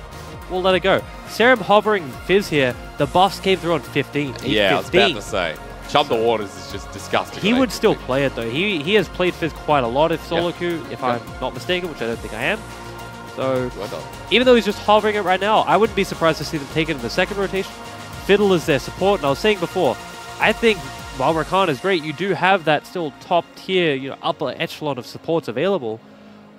We'll let it go. Serum hovering Fizz here, the buffs came through on 15. Yeah, I was about to say. Chum the Waters is just disgusting. He would still play it, though. He has played Fizz quite a lot if solo queue, if I'm not mistaken, which I don't think I am. So, even though he's just hovering it right now, I wouldn't be surprised to see them take it in the second rotation. Fiddle is their support, and I was saying before, I think while Rakan is great, you do have that still top tier, upper echelon of supports available.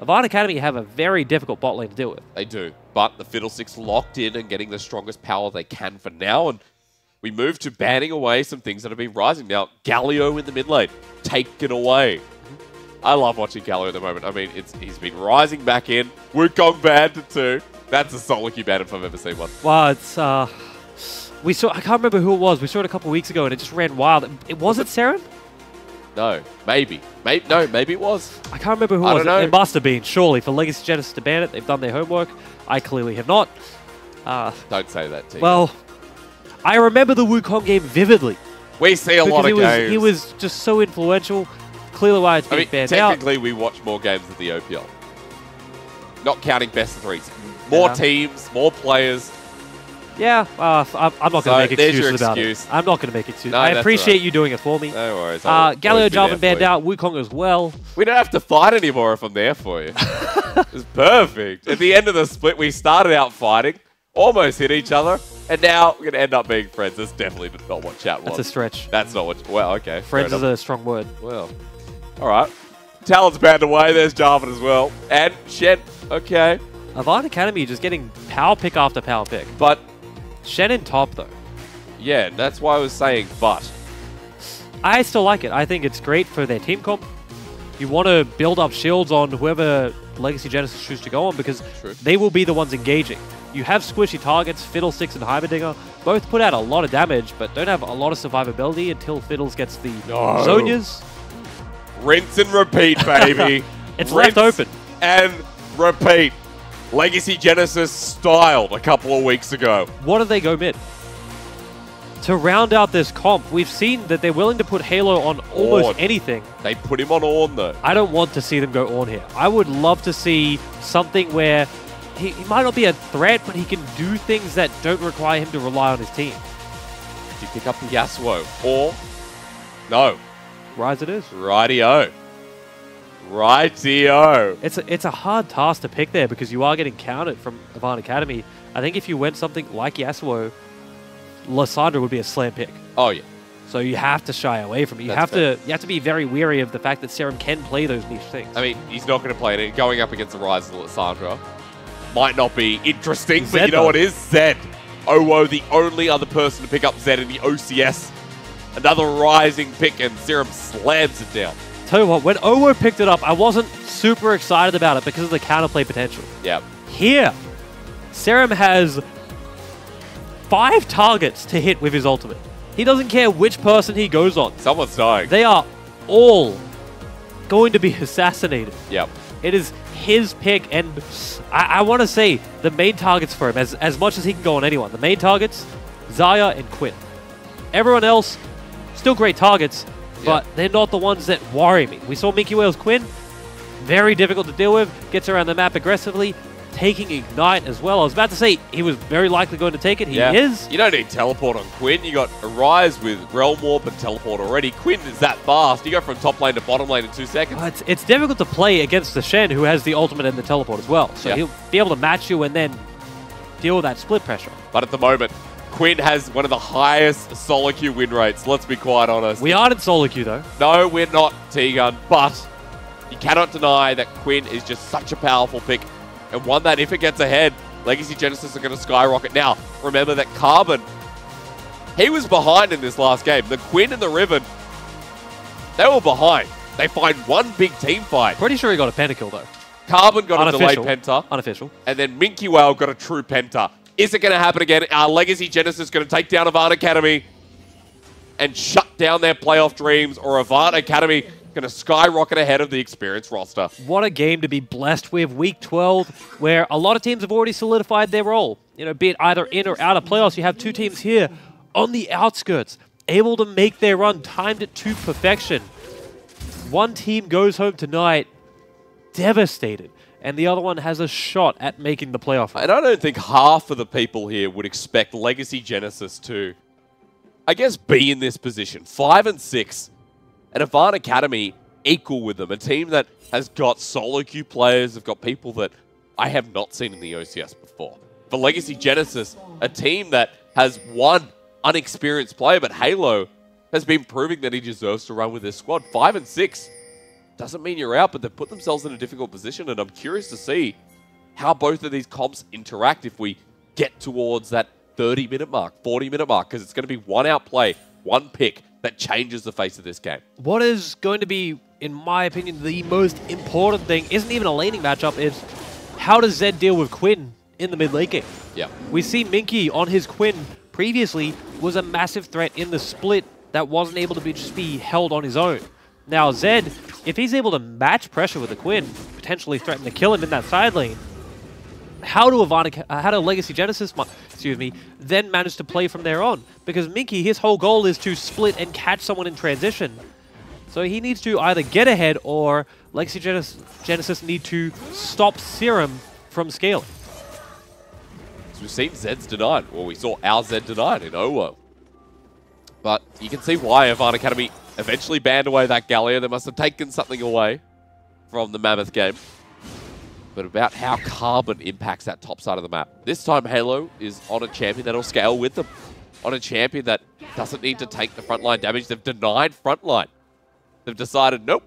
Avon Academy have a very difficult bot lane to deal with. They do, but the Fiddlesticks locked in and getting the strongest power they can for now, and we move to banning away some things that have been rising. Now, Galio in the mid lane, taken away. I love watching Galio at the moment. I mean, he's been rising back in. Wukong banned to 2. That's a solo queue ban if I've ever seen one. Well, it's I can't remember who it was. We saw it a couple of weeks ago, and it just ran wild. Was it Serum? No, maybe. No, maybe it was. I can't remember who it I was. don't know. It must have been, surely. For Legacy Genesis to ban it, they've done their homework. I clearly have not. Don't say that, T. Well, I remember the Wukong game vividly. We see a lot of games. He was just so influential. Clearly why it's been banned out. Technically, we watch more games of the OPL. Not counting best of 3s. More teams, more players. Yeah, I'm not going to make excuses about it. I'm not going to make excuses. No, I appreciate you doing it for me. No worries. Galio Jarvan banned out, Wukong as well. We don't have to fight anymore if I'm there for you. It's perfect. At the end of the split, we started out fighting, almost hit each other, and now we're going to end up being friends. That's definitely not what chat was. That's a stretch. That's not what... Well, okay. Friends is a strong word. Well, all right. Talon's banned away. There's Jarvan as well. And Shen. Okay. Avant Academy just getting power pick after power pick. But... Shen in top, though. Yeah, that's why I was saying but. I still like it. I think it's great for their team comp. You want to build up shields on whoever Legacy Genesis choose to go on because they will be the ones engaging. You have squishy targets, Fiddlesticks and Heimerdinger. Both put out a lot of damage, but don't have a lot of survivability until Fiddles gets the Zonias. Rinse and repeat, baby. It's left open. And repeat. Legacy Genesis styled a couple of weeks ago. What do they go mid? To round out this comp, we've seen that they're willing to put Halo on almost anything. They put him on Ornn, though. I don't want to see them go Ornn here. I would love to see something where he might not be a threat, but he can do things that don't require him to rely on his team. Do you pick up the Yasuo? Or... No. Rise it is. Rightio. Rightio. It's a hard task to pick there because you are getting counted from Avant Academy. I think if you went something like Yasuo, Lissandra would be a slam pick. Oh, yeah. So you have to shy away from it. You have to be very wary of the fact that Serum can play those niche things. I mean, he's not going to play it. Going up against the Rise of Lissandra might not be interesting, but you know what is? Zed. Owo, the only other person to pick up Zed in the OCS. Another rising pick, and Serum slams it down. Tell you what, when Owo picked it up, I wasn't super excited about it because of the counterplay potential. Yeah. Here, Serum has 5 targets to hit with his ultimate. He doesn't care which person he goes on. Someone's dying. They are all going to be assassinated. Yep. It is his pick, and I want to say the main targets for him, as much as he can go on anyone, the main targets, Xayah and Quinn. Everyone else, still great targets, but they're not the ones that worry me. We saw Minky Whale's Quinn, very difficult to deal with, gets around the map aggressively, taking Ignite as well. I was about to say he was very likely going to take it. He is. You don't need Teleport on Quinn. You got a Rise with Realm Warp and Teleport already. Quinn is that fast. You go from top lane to bottom lane in 2 seconds. It's difficult to play against the Shen, who has the ultimate and the Teleport as well. So he'll be able to match you and then deal with that split pressure. But at the moment, Quinn has one of the highest solo queue win rates, let's be quite honest. We aren't in solo queue, though. No, we're not, T-Gun, but you cannot deny that Quinn is just such a powerful pick, and one that if it gets ahead, Legacy Genesis are going to skyrocket. Now, remember that Carbon, he was behind in this last game. The Quinn and the Riven, they were behind. They find one big team fight. Pretty sure he got a pentakill, though. Carbon got a delayed penta. Unofficial. And then Minky Whale got a true penta. Is it going to happen again? Our Legacy Genesis going to take down Avant Academy and shut down their playoff dreams, or Avant Academy going to skyrocket ahead of the experienced roster? What a game to be blessed with. Week 12, where a lot of teams have already solidified their role. You know, be it either in or out of playoffs, you have 2 teams here on the outskirts, able to make their run, timed it to perfection. One team goes home tonight devastated, and the other one has a shot at making the playoff. And I don't think half of the people here would expect Legacy Genesis to, I guess, be in this position. 5 and 6, and Avant Academy equal with them. A team that has got solo queue players, have got people that I have not seen in the OCS before. For Legacy Genesis, a team that has one unexperienced player, but Halo has been proving that he deserves to run with this squad. 5 and 6. Doesn't mean you're out, but they've put themselves in a difficult position, and I'm curious to see how both of these comps interact if we get towards that 30-minute mark, 40-minute mark, because it's going to be one outplay, one pick that changes the face of this game. What is going to be, in my opinion, the most important thing isn't even a laning matchup, is how does Zed deal with Quinn in the mid late game? Yeah. We see Minky on his Quinn previously was a massive threat in the split that wasn't able to just be held on his own. Now Zed, if he's able to match pressure with the Quinn, potentially threaten to kill him in that side lane, how do Legacy Genesis, then manage to play from there on? Because Minky, his whole goal is to split and catch someone in transition. So he needs to either get ahead or Legacy Genesis need to stop Serum from scaling. So we've seen Zed's denied, or we saw our Zed denied in OWO. But you can see why Ivan Academy eventually banned away that Galio. They must have taken something away from the Mammoth game. But about how Carbon impacts that top side of the map. This time Halo is on a champion that'll scale with them. On a champion that doesn't need to take the frontline damage. They've denied frontline. They've decided, nope,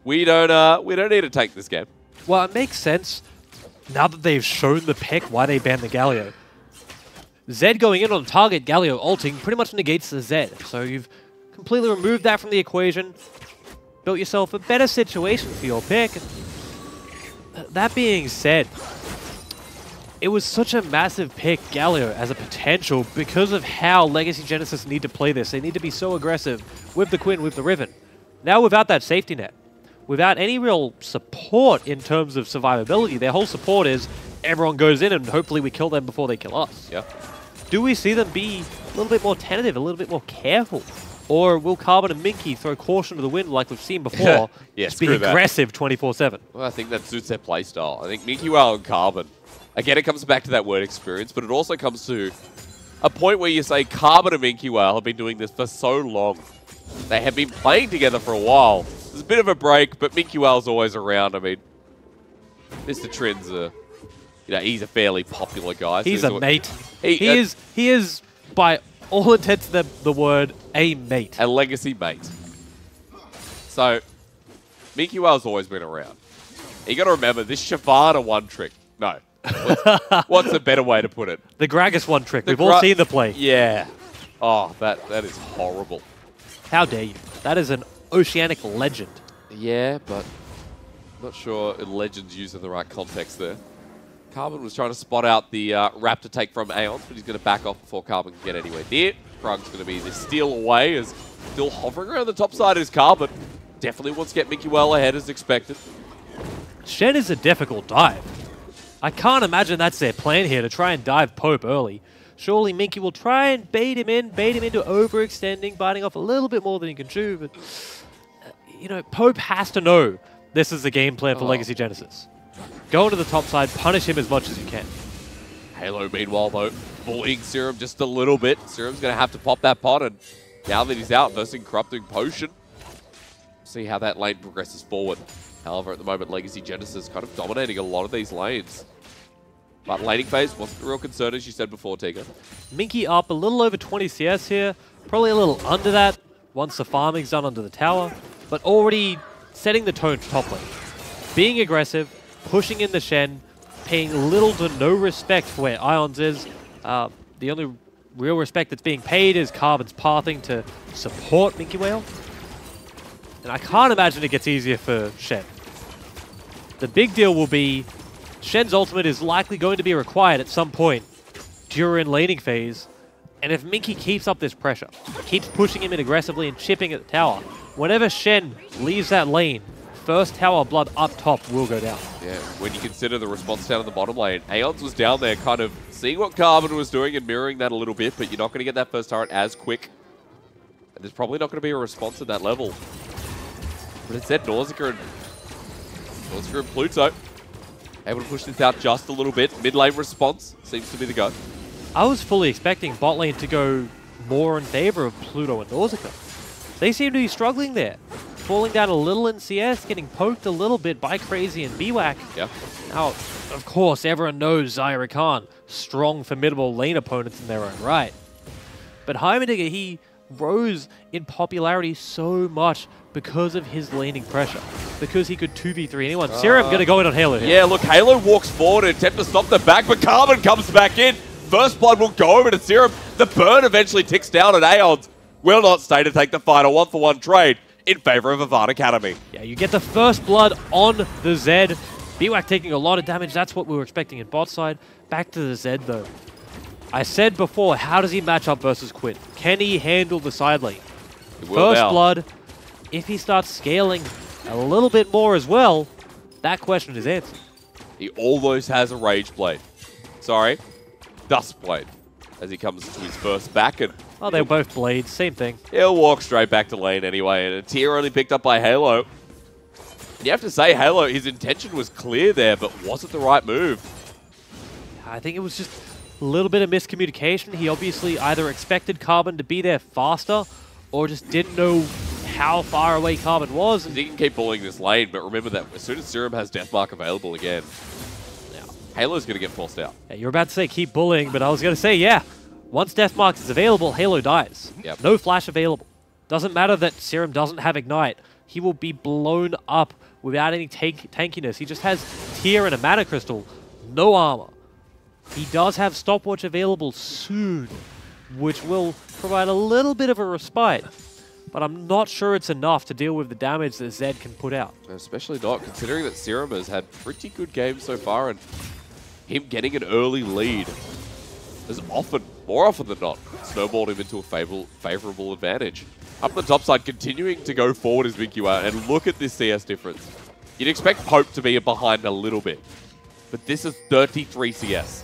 we don't need to take this game. Well, it makes sense now that they've shown the pick why they banned the Galio. Zed going in on target, Galio ulting, pretty much negates the Zed. So you've completely removed that from the equation, built yourself a better situation for your pick. That being said, it was such a massive pick, Galio, as a potential because of how Legacy Genesis need to play this. They need to be so aggressive with the Quinn, with the Riven. Now without that safety net, without any real support in terms of survivability, their whole support is everyone goes in and hopefully we kill them before they kill us. Yeah. Do we see them be a little bit more tentative, a little bit more careful? Or will Carbon and Minky throw caution to the wind like we've seen before, yeah, just be aggressive 24/7? Well, I think that suits their playstyle. I think Minky Well and Carbon, again, it comes back to that word experience, but it also comes to a point where you say Carbon and Minky Well have been doing this for so long. They have been playing together for a while. There's a bit of a break, but Minky Well's always around. I mean, Mr. Trin's he's a fairly popular guy. He's so a mate. He is, by all intents and the word, a mate. A legacy mate. So, Minky Well's always been around. You got to remember, this Shyvana one trick. No. What's a better way to put it? The Gragas one trick. We've all seen the play. Yeah. Oh, that is horrible. How dare you? That is an Oceanic legend. Yeah, but not sure legend's used in the right context there. Carbon was trying to spot out the Raptor take from Aeons, but he's going to back off before Carbon can get anywhere near. Krug's going to be the steal away, as still hovering around the top side is Carbon. Definitely wants to get Minky Well ahead as expected. Shen is a difficult dive. I can't imagine that's their plan here, to try and dive Pope early. Surely Minky will try and bait him into overextending, biting off a little bit more than he can chew, but Pope has to know this is the game plan for Legacy Genesis. Go into the top side, punish him as much as you can. Halo, meanwhile, though, bullying Serum just a little bit. Serum's going to have to pop that pot, and now that he's out, versing Corrupting Potion. See how that lane progresses forward. However, at the moment, Legacy Genesis kind of dominating a lot of these lanes. But laning phase wasn't a real concern, as you said before, Tiga. Minky up a little over 20 CS here. Probably a little under that once the farming's done under the tower. But already setting the tone for top lane. Being aggressive, pushing in the Shen, paying little to no respect for where Ions is. The only real respect that's being paid is Carbon's pathing to support Minky Whale. And I can't imagine it gets easier for Shen. The big deal will be Shen's ultimate is likely going to be required at some point during laning phase. And if Minky keeps up this pressure, keeps pushing him in aggressively and chipping at the tower, whenever Shen leaves that lane, first tower blood up top will go down. Yeah, when you consider the response down in the bottom lane, Aeons was down there kind of seeing what Carbon was doing and mirroring that a little bit, but you're not going to get that first turret as quick. And there's probably not going to be a response at that level. But instead, Nausicaa and Pluto able to push this out just a little bit. Mid lane response seems to be the go. I was fully expecting bot lane to go more in favor of Pluto and Nausicaa. They seem to be struggling there. Falling down a little in CS, getting poked a little bit by Crazy and BWAC. Yeah. Now, of course, everyone knows Zyra Khan. Strong, formidable lane opponents in their own right. But Heimerdinger, he rose in popularity so much because of his laning pressure. Because he could 2v3 anyone. Serum going to go in on Halo here. Yeah, look, Halo walks forward and attempt to stop the back, but Carbon comes back in. First blood will go over to Serum. The burn eventually ticks down, and Aeons will not stay to take the final 1-for-1 trade in favor of Avant Academy. Yeah, you get the first blood on the Zed. BWAC taking a lot of damage. That's what we were expecting in bot side. Back to the Zed, though. I said before, how does he match up versus Quinn? Can he handle the side lane? First blood, if he starts scaling a little bit more as well, that question is answered. He almost has a Rage Blade. Sorry, Dust Blade. As he comes to his first back. And oh, they're both blades, same thing. He'll walk straight back to lane anyway. And a tier only picked up by Halo. And you have to say, Halo, his intention was clear there, but wasn't the right move. I think it was just a little bit of miscommunication. He obviously either expected Carbon to be there faster or just didn't know how far away Carbon was. He can keep bullying this lane, but remember that as soon as Serum has Deathmark available again, Halo's going to get forced out. Yeah, you're about to say keep bullying, but I was going to say, yeah, once Deathmark is available, Halo dies. Yep. No flash available. Doesn't matter that Serum doesn't have Ignite. He will be blown up without any tankiness. He just has Tear and a Mana Crystal, no armor. He does have Stopwatch available soon, which will provide a little bit of a respite, but I'm not sure it's enough to deal with the damage that Zed can put out. Especially not, considering that Serum has had pretty good games so far, and him getting an early lead has more often than not, snowballed him into a favorable advantage. Up the top side, continuing to go forward is MinkYue, and look at this CS difference. You'd expect Hope to be behind a little bit, but this is 33 CS.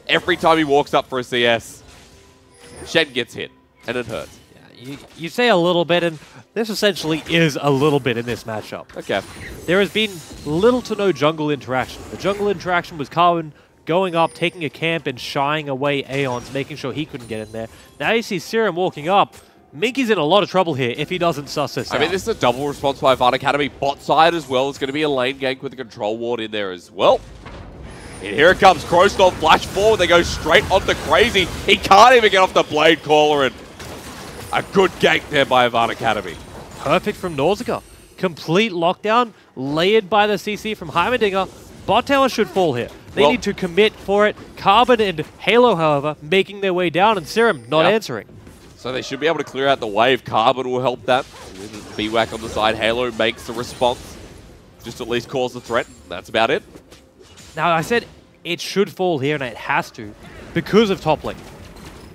Every time he walks up for a CS, Shen gets hit, and it hurts. Yeah, you say a little bit, and this essentially is a little bit in this matchup. Okay. There has been little to no jungle interaction. The jungle interaction was Carbon going up, taking a camp, and shying away Aeons, making sure he couldn't get in there. Now you see Serum walking up. Minky's in a lot of trouble here if he doesn't suss this out. I mean, this is a double response by Avant Academy. Bot side as well. It's going to be a lane gank with a control ward in there as well. And here it comes. Crowstorm flash forward. They go straight onto Crazy. He can't even get off the Blade Caller. And a good gank there by Avant Academy. Perfect from Nausicaa. Complete lockdown, layered by the CC from Heimerdinger. Bot tower should fall here. They need to commit for it. Carbon and Halo, however, making their way down, and Serum not answering. So they should be able to clear out the wave. Carbon will help that. BWAC on the side. Halo makes the response. Just at least cause the threat. That's about it. Now, I said it should fall here, and it has to, because of top lane.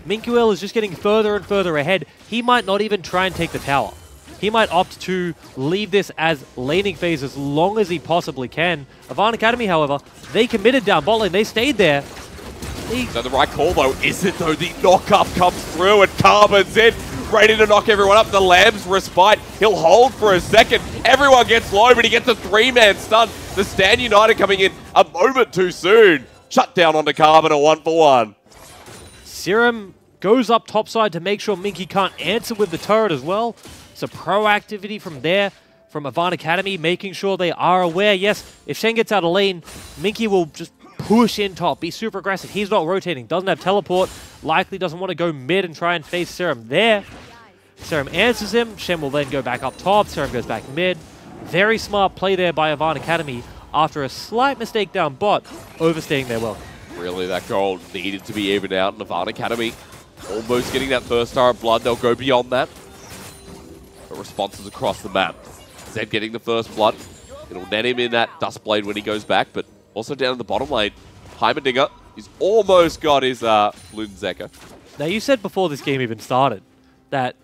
MinkYue is just getting further and further ahead. He might not even try and take the tower. He might opt to leave this as laning phase as long as he possibly can. Avant Academy, however, they committed down bot lane. They stayed there. So the right call, though, is it, though? The knock-up comes through, and Carbon's in, ready to knock everyone up. The Lamb's respite. He'll hold for a second. Everyone gets low, but he gets a three-man stun. The Stand United coming in a moment too soon. Shut down onto Carbon, a 1-for-1. Serum goes up topside to make sure Minky can't answer with the turret as well. So proactivity from there, from Avant Academy, making sure they are aware. Yes, if Shen gets out of lane, Minky will just push in top, be super aggressive. He's not rotating, doesn't have teleport, likely doesn't want to go mid and try and face Serum there. Serum answers him, Shen will then go back up top, Serum goes back mid. Very smart play there by Avant Academy after a slight mistake down bot, overstaying their welcome. Really, that goal needed to be evened out in Avant Academy. Almost getting that first star of blood, they'll go beyond that. But responses across the map. Zed getting the first blood. It'll net him in that Dustblade when he goes back, but also down in the bottom lane, Heimerdinger, he's almost got his Lunzeka. Now, you said before this game even started that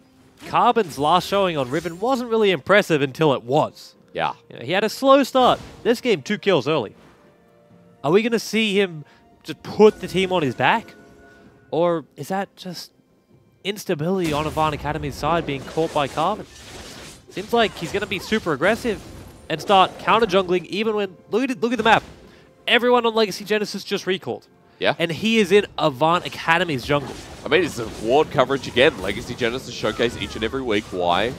Carbon's last showing on Riven wasn't really impressive until it was. Yeah. You know, he had a slow start. This game, 2 kills early. Are we going to see him just put the team on his back? Or is that just instability on Avant Academy's side being caught by Carbon? Seems like he's going to be super aggressive and start counter-jungling even when... Look at the map. Everyone on Legacy Genesis just recalled. Yeah. And he is in Avant Academy's jungle. I mean, it's a ward coverage again. Legacy Genesis showcase each and every week why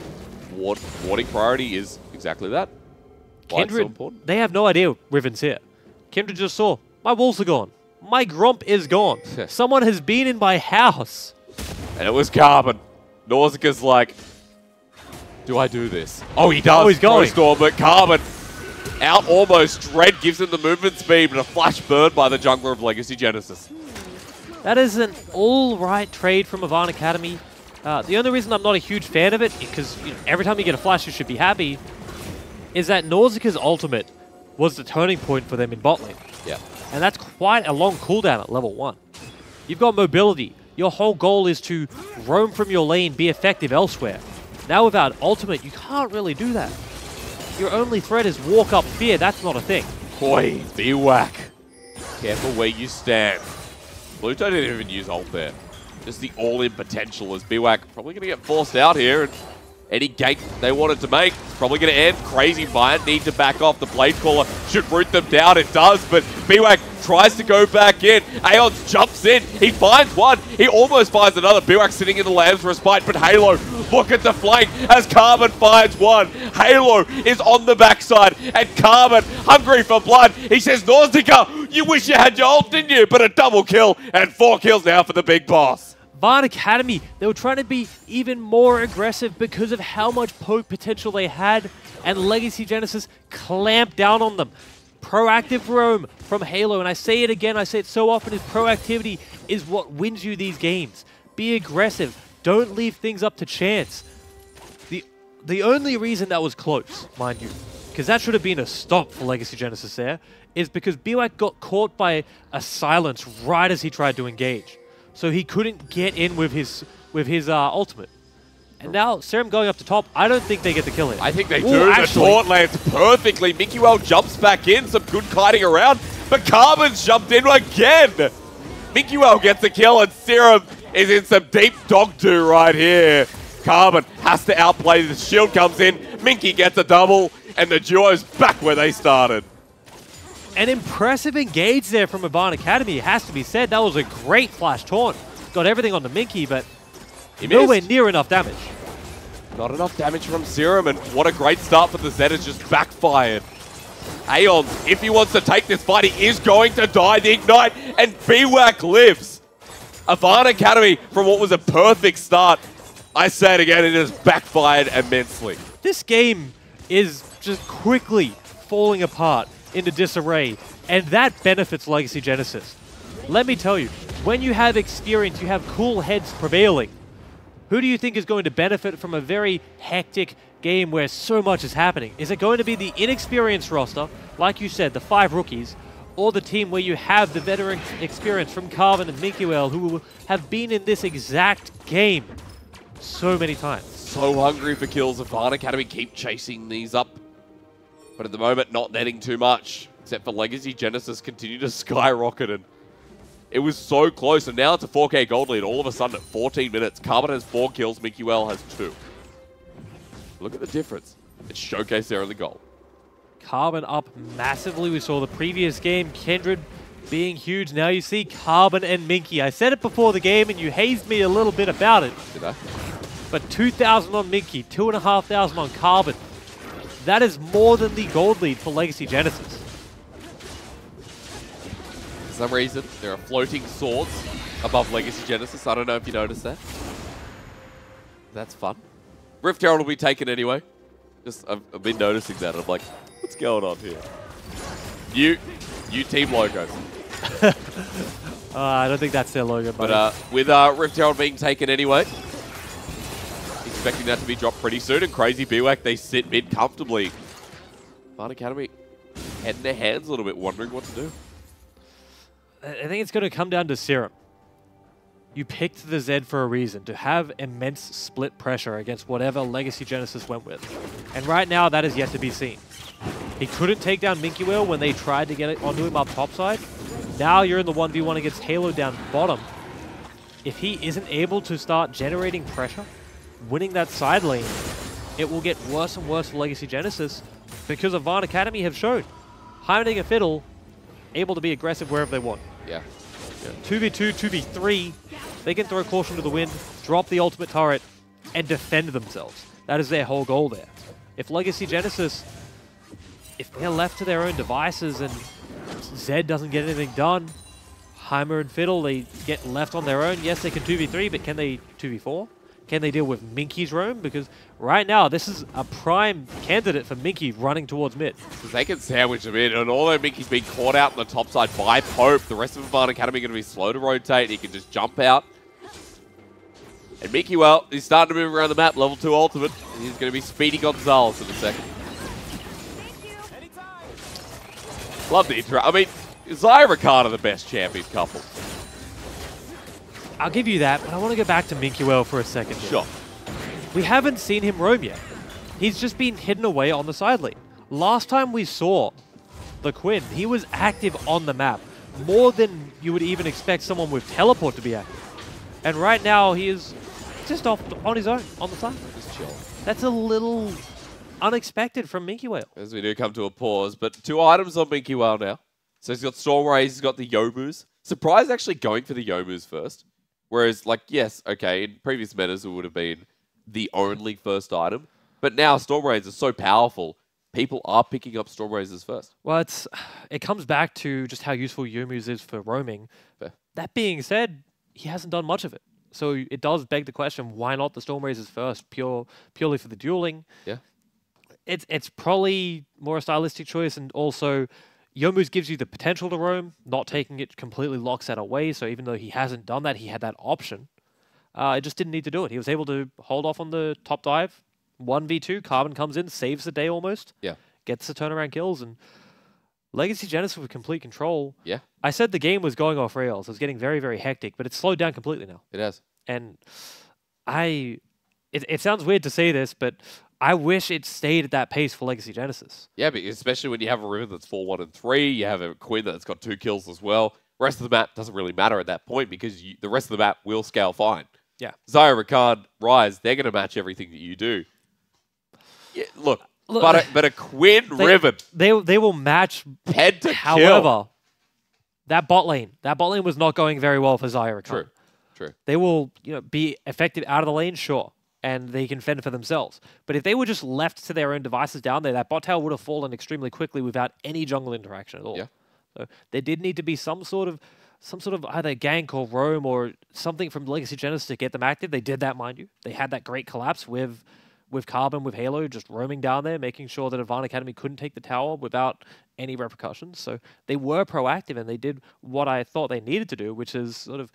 warding priority is exactly that. Why it's so Kindred, important. they have no idea Riven's here. Kindred just saw, my walls are gone. My Gromp is gone. Someone has been in my house. And it was Carbon. Nausicaa's like, do I do this? Oh, he does. Oh, he's going. Storm, but Carbon out almost. Dread gives him the movement speed, but a flash burn by the jungler of Legacy Genesis. That is an all-right trade from Avant Academy. The only reason I'm not a huge fan of it, because every time you get a flash you should be happy, is that Nausicaa's ultimate was the turning point for them in bot lane. Yeah. And that's quite a long cooldown at level 1. You've got mobility. Your whole goal is to roam from your lane, be effective elsewhere. Now without ultimate, you can't really do that. Your only threat is walk up fear. That's not a thing. Boy, BWAC. Careful where you stand. Bluto didn't even use ult there. Just the all-in potential as BWAC probably going to get forced out here. And any gank they wanted to make is probably going to end. Crazy might need to back off. The Blade Caller should root them down. It does, but BWAC tries to go back in. Aeons jumps in. He finds one. He almost finds another. BWAC sitting in the Lamb's Respite, but Halo, look at the flank as Carbon finds one. Halo is on the backside, and Carbon, hungry for blood. He says, Nausicaa, you wish you had your ult, didn't you? But a double kill, and 4 kills now for the big boss. Avant Academy, they were trying to be even more aggressive because of how much poke potential they had, and Legacy Genesis clamped down on them. Proactive roam from Halo, and I say it again, I say it so often, is proactivity is what wins you these games. Be aggressive. Don't leave things up to chance. The only reason that was close, mind you, because that should have been a stop for Legacy Genesis there, is because BWAC got caught by a silence right as he tried to engage. So he couldn't get in with his ultimate. And now, Serum going up to top, I don't think they get the kill here. I think they do. The taunt lands perfectly. Mingyu jumps back in, some good kiting around, but Carbon's jumped in again. Mingyu gets the kill, and Serum is in some deep dog do right here. Carbon has to outplay. The shield comes in, Minky gets a double, and the duo's back where they started. An impressive engage there from Avant Academy, it has to be said. That was a great flash taunt. Got everything on the Minky, but nowhere near enough damage. Not enough damage from Serum, and what a great start for the Zed has just backfired. Aeons, if he wants to take this fight, he is going to die. The Ignite, and BWAC lives. Avant Academy, from what was a perfect start, I say it again, it has backfired immensely. This game is just quickly falling apart into disarray, and that benefits Legacy Genesis. Let me tell you, when you have experience, you have cool heads prevailing. Who do you think is going to benefit from a very hectic game where so much is happening? Is it going to be the inexperienced roster, like you said, the 5 rookies, or the team where you have the veteran experience from Carbon and Mikuel, who have been in this exact game so many times? So hungry for kills. Avant Academy keep chasing these up, but at the moment not netting too much, except for Legacy Genesis continue to skyrocket, and it was so close, and now it's a 4K gold lead. All of a sudden at 14 minutes, Carbon has 4 kills, Mikuel has 2. Look at the difference. It's showcased there in the goal. Carbon up massively. We saw the previous game, Kindred being huge. Now you see Carbon and Minky. I said it before the game and you hazed me a little bit about it. Did I? But 2,000 on Minky, 2,500 on Carbon. That is more than the gold lead for Legacy Genesis. For some reason, there are floating swords above Legacy Genesis. I don't know if you noticed that. That's fun. Rift Herald will be taken anyway. I've been noticing that. I'm like, what's going on here? New team logos. I don't think that's their logo, but with Rift Herald being taken anyway, expecting that to be dropped pretty soon. And Crazy BWAC, they sit mid comfortably. Avant Academy head in their hands a little bit, wondering what to do. I think it's going to come down to Serum. You picked the Zed for a reason, to have immense split pressure against whatever Legacy Genesis went with. And right now, that is yet to be seen. He couldn't take down Mingyu when they tried to get it onto him up topside. Now you're in the 1v1 against Halo down bottom. If he isn't able to start generating pressure, winning that side lane, it will get worse and worse for Legacy Genesis because Avant Academy have shown Heimerdinger and Fiddle able to be aggressive wherever they want. Yeah. 2v2, 2v3, they can throw caution to the wind, drop the ultimate turret, and defend themselves. That is their whole goal there. If Legacy Genesis, if they're left to their own devices and Zed doesn't get anything done, Heimer and Fiddle, they get left on their own. Yes, they can 2v3, but can they 2v4? can they deal with Minky's roam? Because right now, this is a prime candidate for Minky running towards mid. Because they can sandwich him in, and although Minky's been caught out on the top side by Pope, the rest of Havana Academy are going to be slow to rotate. He can just jump out. And Minky, well, he's starting to move around the map, level 2 ultimate. He's going to be speedy Gonzalez in a second. Love the intro. I mean, Xayah Ricard are the best champion couple. I'll give you that, but I want to go back to Minky for a second here. Sure. We haven't seen him roam yet. He's just been hidden away on the side lane. Last time we saw the Quinn, he was active on the map, more than you would even expect someone with teleport to be active. And right now, he is just off on his own, on the side. Just chill. That's a little unexpected from Minky. As we do come to a pause, but 2 items on Minky now. So he's got Storm Rays, he's got the Youmuu's. Surprised actually going for the Youmuu's first. Whereas, like, yes, okay, in previous metas it would have been the only first item. But now Storm Rays are so powerful, people are picking up Storm Rays first. Well, it comes back to just how useful Youmuu's is for roaming. Fair. That being said, he hasn't done much of it. So it does beg the question, why not the Storm Rays first, purely for the dueling? Yeah. It's probably more a stylistic choice, and also Youmuu's gives you the potential to roam, not taking it completely locks that away. So even though he hasn't done that, he had that option. It just didn't need to do it. He was able to hold off on the top dive. 1v2, Carbon comes in, saves the day almost. Yeah. Gets the turnaround kills, and Legacy Genesis with complete control. Yeah. I said the game was going off rails. It was getting very, very hectic, but it's slowed down completely now. It has. And it sounds weird to say this, but I wish it stayed at that pace for Legacy Genesis. Yeah, but especially when you have a Riven that's 4-1 and 3, you have a Quinn that's got 2 kills as well. The rest of the map doesn't really matter at that point because the rest of the map will scale fine. Yeah. Xayah, Ricard, Ryze, they're going to match everything that you do. Yeah, look but a Quinn Riven. They will match. Head to however, kill. that bot lane was not going very well for Xayah. True. They will be effective out of the lane, sure, and they can fend for themselves. But if they were just left to their own devices down there, that bot tower would have fallen extremely quickly without any jungle interaction at all. Yeah. So there did need to be some sort of either gank or roam or something from Legacy Genesis to get them active. They did that, mind you. They had that great collapse with Carbon, with Halo, just roaming down there, making sure that Havana Academy couldn't take the tower without any repercussions. So they were proactive, and they did what I thought they needed to do, which is sort of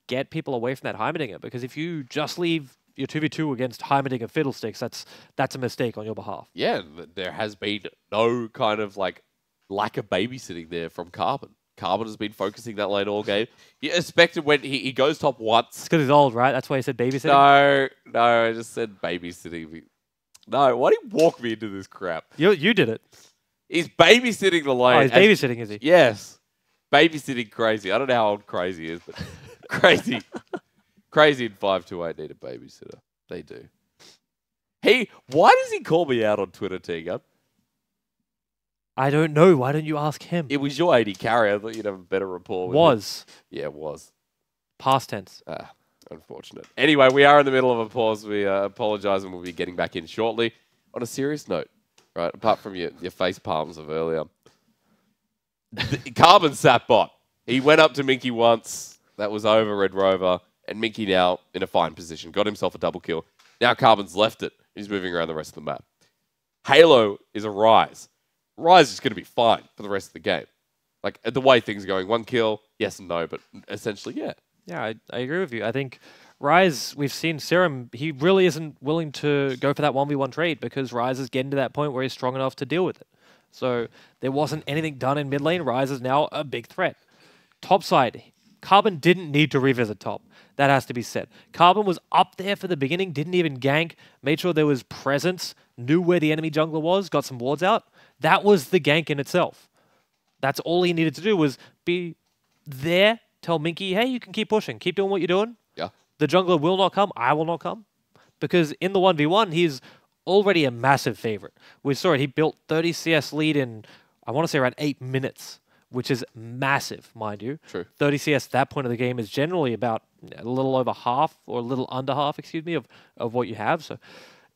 get people away from that Heimerdinger. Because if you just leave your 2v2 against Heimerdinger Fiddlesticks, that's a mistake on your behalf. Yeah, there has been no kind of like lack of babysitting there from Carbon. Carbon has been focusing that lane all game. You expected when he goes top once. It's because he's old, right? That's why he said babysitting? No, I just said babysitting. No, why do you walk me into this crap? You did it. He's babysitting the lane. Oh, he's babysitting, is he? Yes. Babysitting crazy. I don't know how old crazy is, but crazy. Crazy in 528 need a babysitter. They do. Why does he call me out on Twitter, Tegan? I don't know. Why don't you ask him? It was your 80 carry. I thought you'd have a better rapport with Was. him. Yeah, it was. Past tense. Unfortunate. Anyway, we are in the middle of a pause. We apologise and we'll be getting back in shortly. On a serious note, right, apart from your face palms of earlier, Carbon sat bot. He went up to Minky once. That was over, Red Rover. And Minky now in a fine position. Got himself a double kill. Now Carbon's left it. He's moving around the rest of the map. Halo is a Ryze. Ryze is going to be fine for the rest of the game. Like, the way things are going, 1 kill, yes and no, but essentially, yeah. Yeah, I agree with you. I think Ryze, we've seen Serum, he really isn't willing to go for that 1v1 trade because Ryze is getting to that point where he's strong enough to deal with it. So there wasn't anything done in mid lane. Ryze is now a big threat. Top side, Carbon didn't need to revisit top. That has to be said. Carbon was up there for the beginning, didn't even gank, made sure there was presence, knew where the enemy jungler was, got some wards out. That was the gank in itself. That's all he needed to do was be there, tell Minky, hey, you can keep pushing, keep doing what you're doing. Yeah. The jungler will not come, I will not come. Because in the 1v1, he's already a massive favorite. We saw it, he built 30 CS lead in, I want to say around 8 minutes, which is massive, mind you. True. 30 CS at that point of the game is generally about a little over half, or a little under half, excuse me, of what you have. So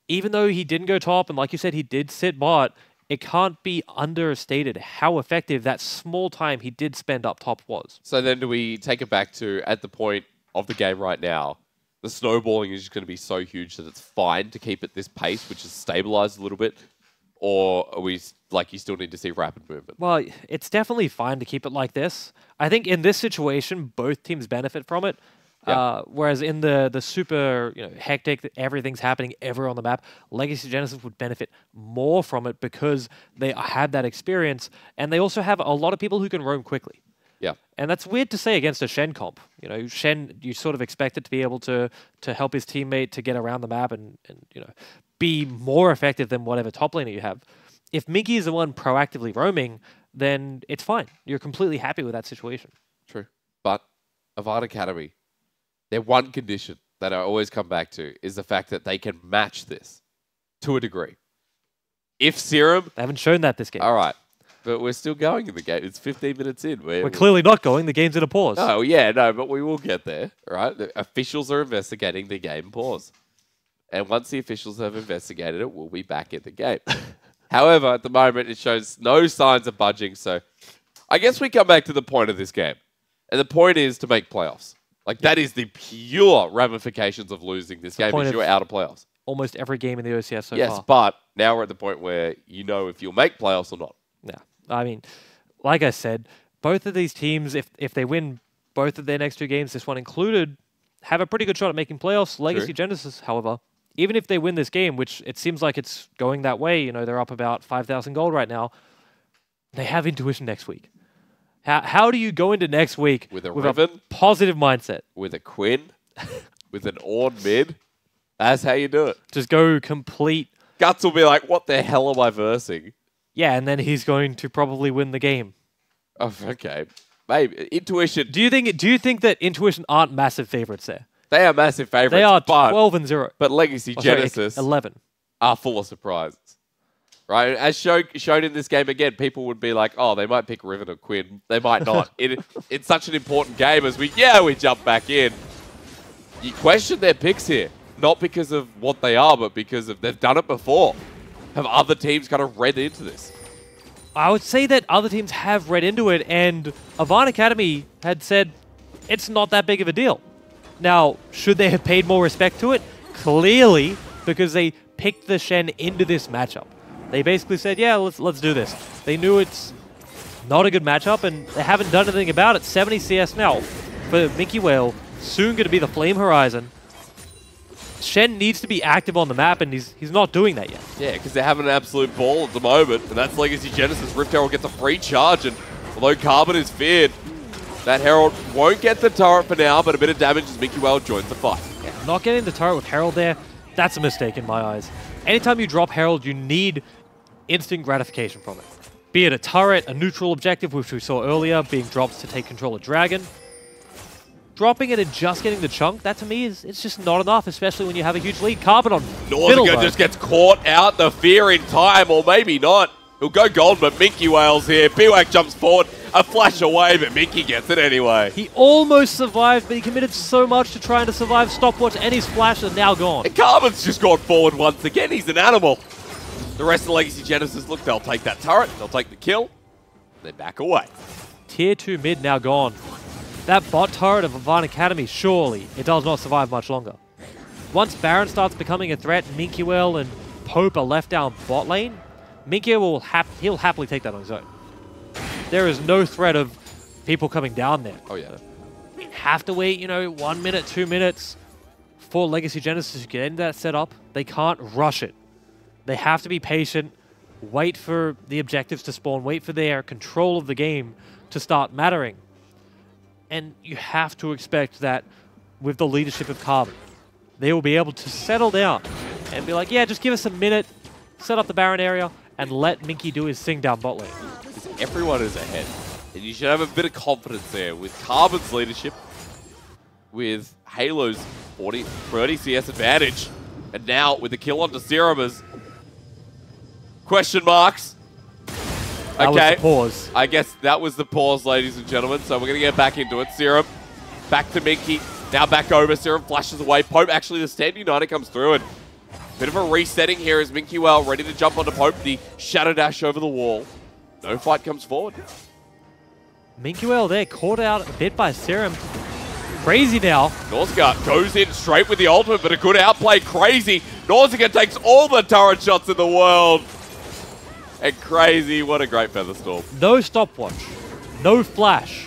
even though he didn't go top, and like you said, he did sit bot, it can't be understated how effective that small time he did spend up top was. So then do we take it back to, at the point of the game right now, the the snowballing is just going to be so huge that it's fine to keep at this pace, which is stabilized a little bit? Or are we, like, you still need to see rapid movement? Well, it's definitely fine to keep it like this. I think in this situation, both teams benefit from it. Yeah. Whereas in the super hectic, everything's happening everywhere on the map, Legacy Genesis would benefit more from it because they had that experience, and they also have a lot of people who can roam quickly. Yeah. And that's weird to say against a Shen comp. Shen, you sort of expect it to be able to help his teammate to get around the map and be more effective than whatever top laner you have. If Minky is the one proactively roaming, then it's fine. You're completely happy with that situation. True. But Avant Academy, their one condition that I always come back to is the fact that they can match this to a degree. If Serum... They haven't shown that this game. All right. But we're still going in the game. It's 15 minutes in. We're clearly not going. The game's in a pause. Oh, yeah, no, but we will get there, right? The officials are investigating the game pause. And once the officials have investigated it, we'll be back in the game. However, at the moment, it shows no signs of budging. So I guess we come back to the point of this game. And the point is to make playoffs. Like, that is the pure ramifications of losing this game is you're out of playoffs. Almost every game in the OCS so far. Yes, but now we're at the point where you know if you'll make playoffs or not. Yeah. I mean, like I said, both of these teams, if they win both of their next 2 games, this one included, have a pretty good shot at making playoffs. Legacy Genesis, however, even if they win this game, which it seems like it's going that way, they're up about 5,000 gold right now, they have Intuition next week. How do you go into next week with a positive mindset? With a Quinn, with an Ornn mid? That's how you do it. Just go complete. Guts will be like, what the hell am I versing? Yeah, and then he's going to probably win the game. Oh, okay. Maybe. Intuition. Do you think that Intuition aren't massive favorites there? They are massive favorites. They are 12-0. But Legacy Genesis 11 are full of surprises. Right? As shown in this game again, people would be like, oh, they might pick Riven or Quinn. They might not. It's such an important game as we jump back in. You question their picks here. Not because of what they are, but because of they've done it before. Have other teams kind of read into this? I would say that other teams have read into it, and Avant Academy had said it's not that big of a deal. Now, should they have paid more respect to it? Clearly, because they picked the Shen into this matchup. They basically said, yeah, let's do this. They knew it's not a good matchup, and they haven't done anything about it. 70 CS now for Minky Whale, soon going to be the Flame Horizon. Shen needs to be active on the map, and he's not doing that yet. Yeah, because they're having an absolute ball at the moment, and that's Legacy Genesis. Rift Herald gets a free charge, and although Carbon is feared, that Herald won't get the turret for now, but a bit of damage as Minky Whale joins the fight. Yeah, not getting the turret with Herald there, that's a mistake in my eyes. Anytime you drop Herald, you need instant gratification from it. Be it a turret, a neutral objective, which we saw earlier, being dropped to take control of Dragon. Dropping it and just getting the chunk, that to me it's just not enough, especially when you have a huge lead. Carbon on Nausicaa just gets caught out the fear in time, or maybe not. He'll go gold, but Minky Whale's here. Biwak jumps forward, a flash away, but Minky gets it anyway. He almost survived, but he committed so much to trying to survive stopwatch, and his flash are now gone. And Carbon's just gone forward once again. He's an animal. The rest of Legacy Genesis, look, they'll take that turret, they'll take the kill, they back away. Tier 2 mid now gone. That bot turret of Avant Academy, surely it does not survive much longer. Once Baron starts becoming a threat, Minky Whale and Pope are left down bot lane, Minky will he'll happily take that on his own. There is no threat of people coming down there. Oh yeah. Have to wait, 1 minute, 2 minutes for Legacy Genesis to get into that setup. They can't rush it. They have to be patient, wait for the objectives to spawn, wait for their control of the game to start mattering. And you have to expect that with the leadership of Carbon, they will be able to settle down and be like, yeah, just give us a minute, set up the Baron area, and let Minky do his thing down bot lane. Because everyone is ahead. And you should have a bit of confidence there with Carbon's leadership, with Halo's 30 CS advantage, and now with the kill onto Serum. Question marks. That was the pause. I guess that was the pause, ladies and gentlemen. So we're going to get back into it. Serum, back to Minky. Now back over. Serum flashes away. Pope, actually, the Stand United comes through. And bit of a resetting here as Minky Whale ready to jump onto Pope. The Shadow Dash over the wall. No fight comes forward. Minky Whale there, caught out a bit by Serum. Crazy now. Nausicaa goes in straight with the ultimate, but a good outplay. Crazy. Nausicaa takes all the turret shots in the world. And Crazy, what a great Featherstorm. No stopwatch. No flash.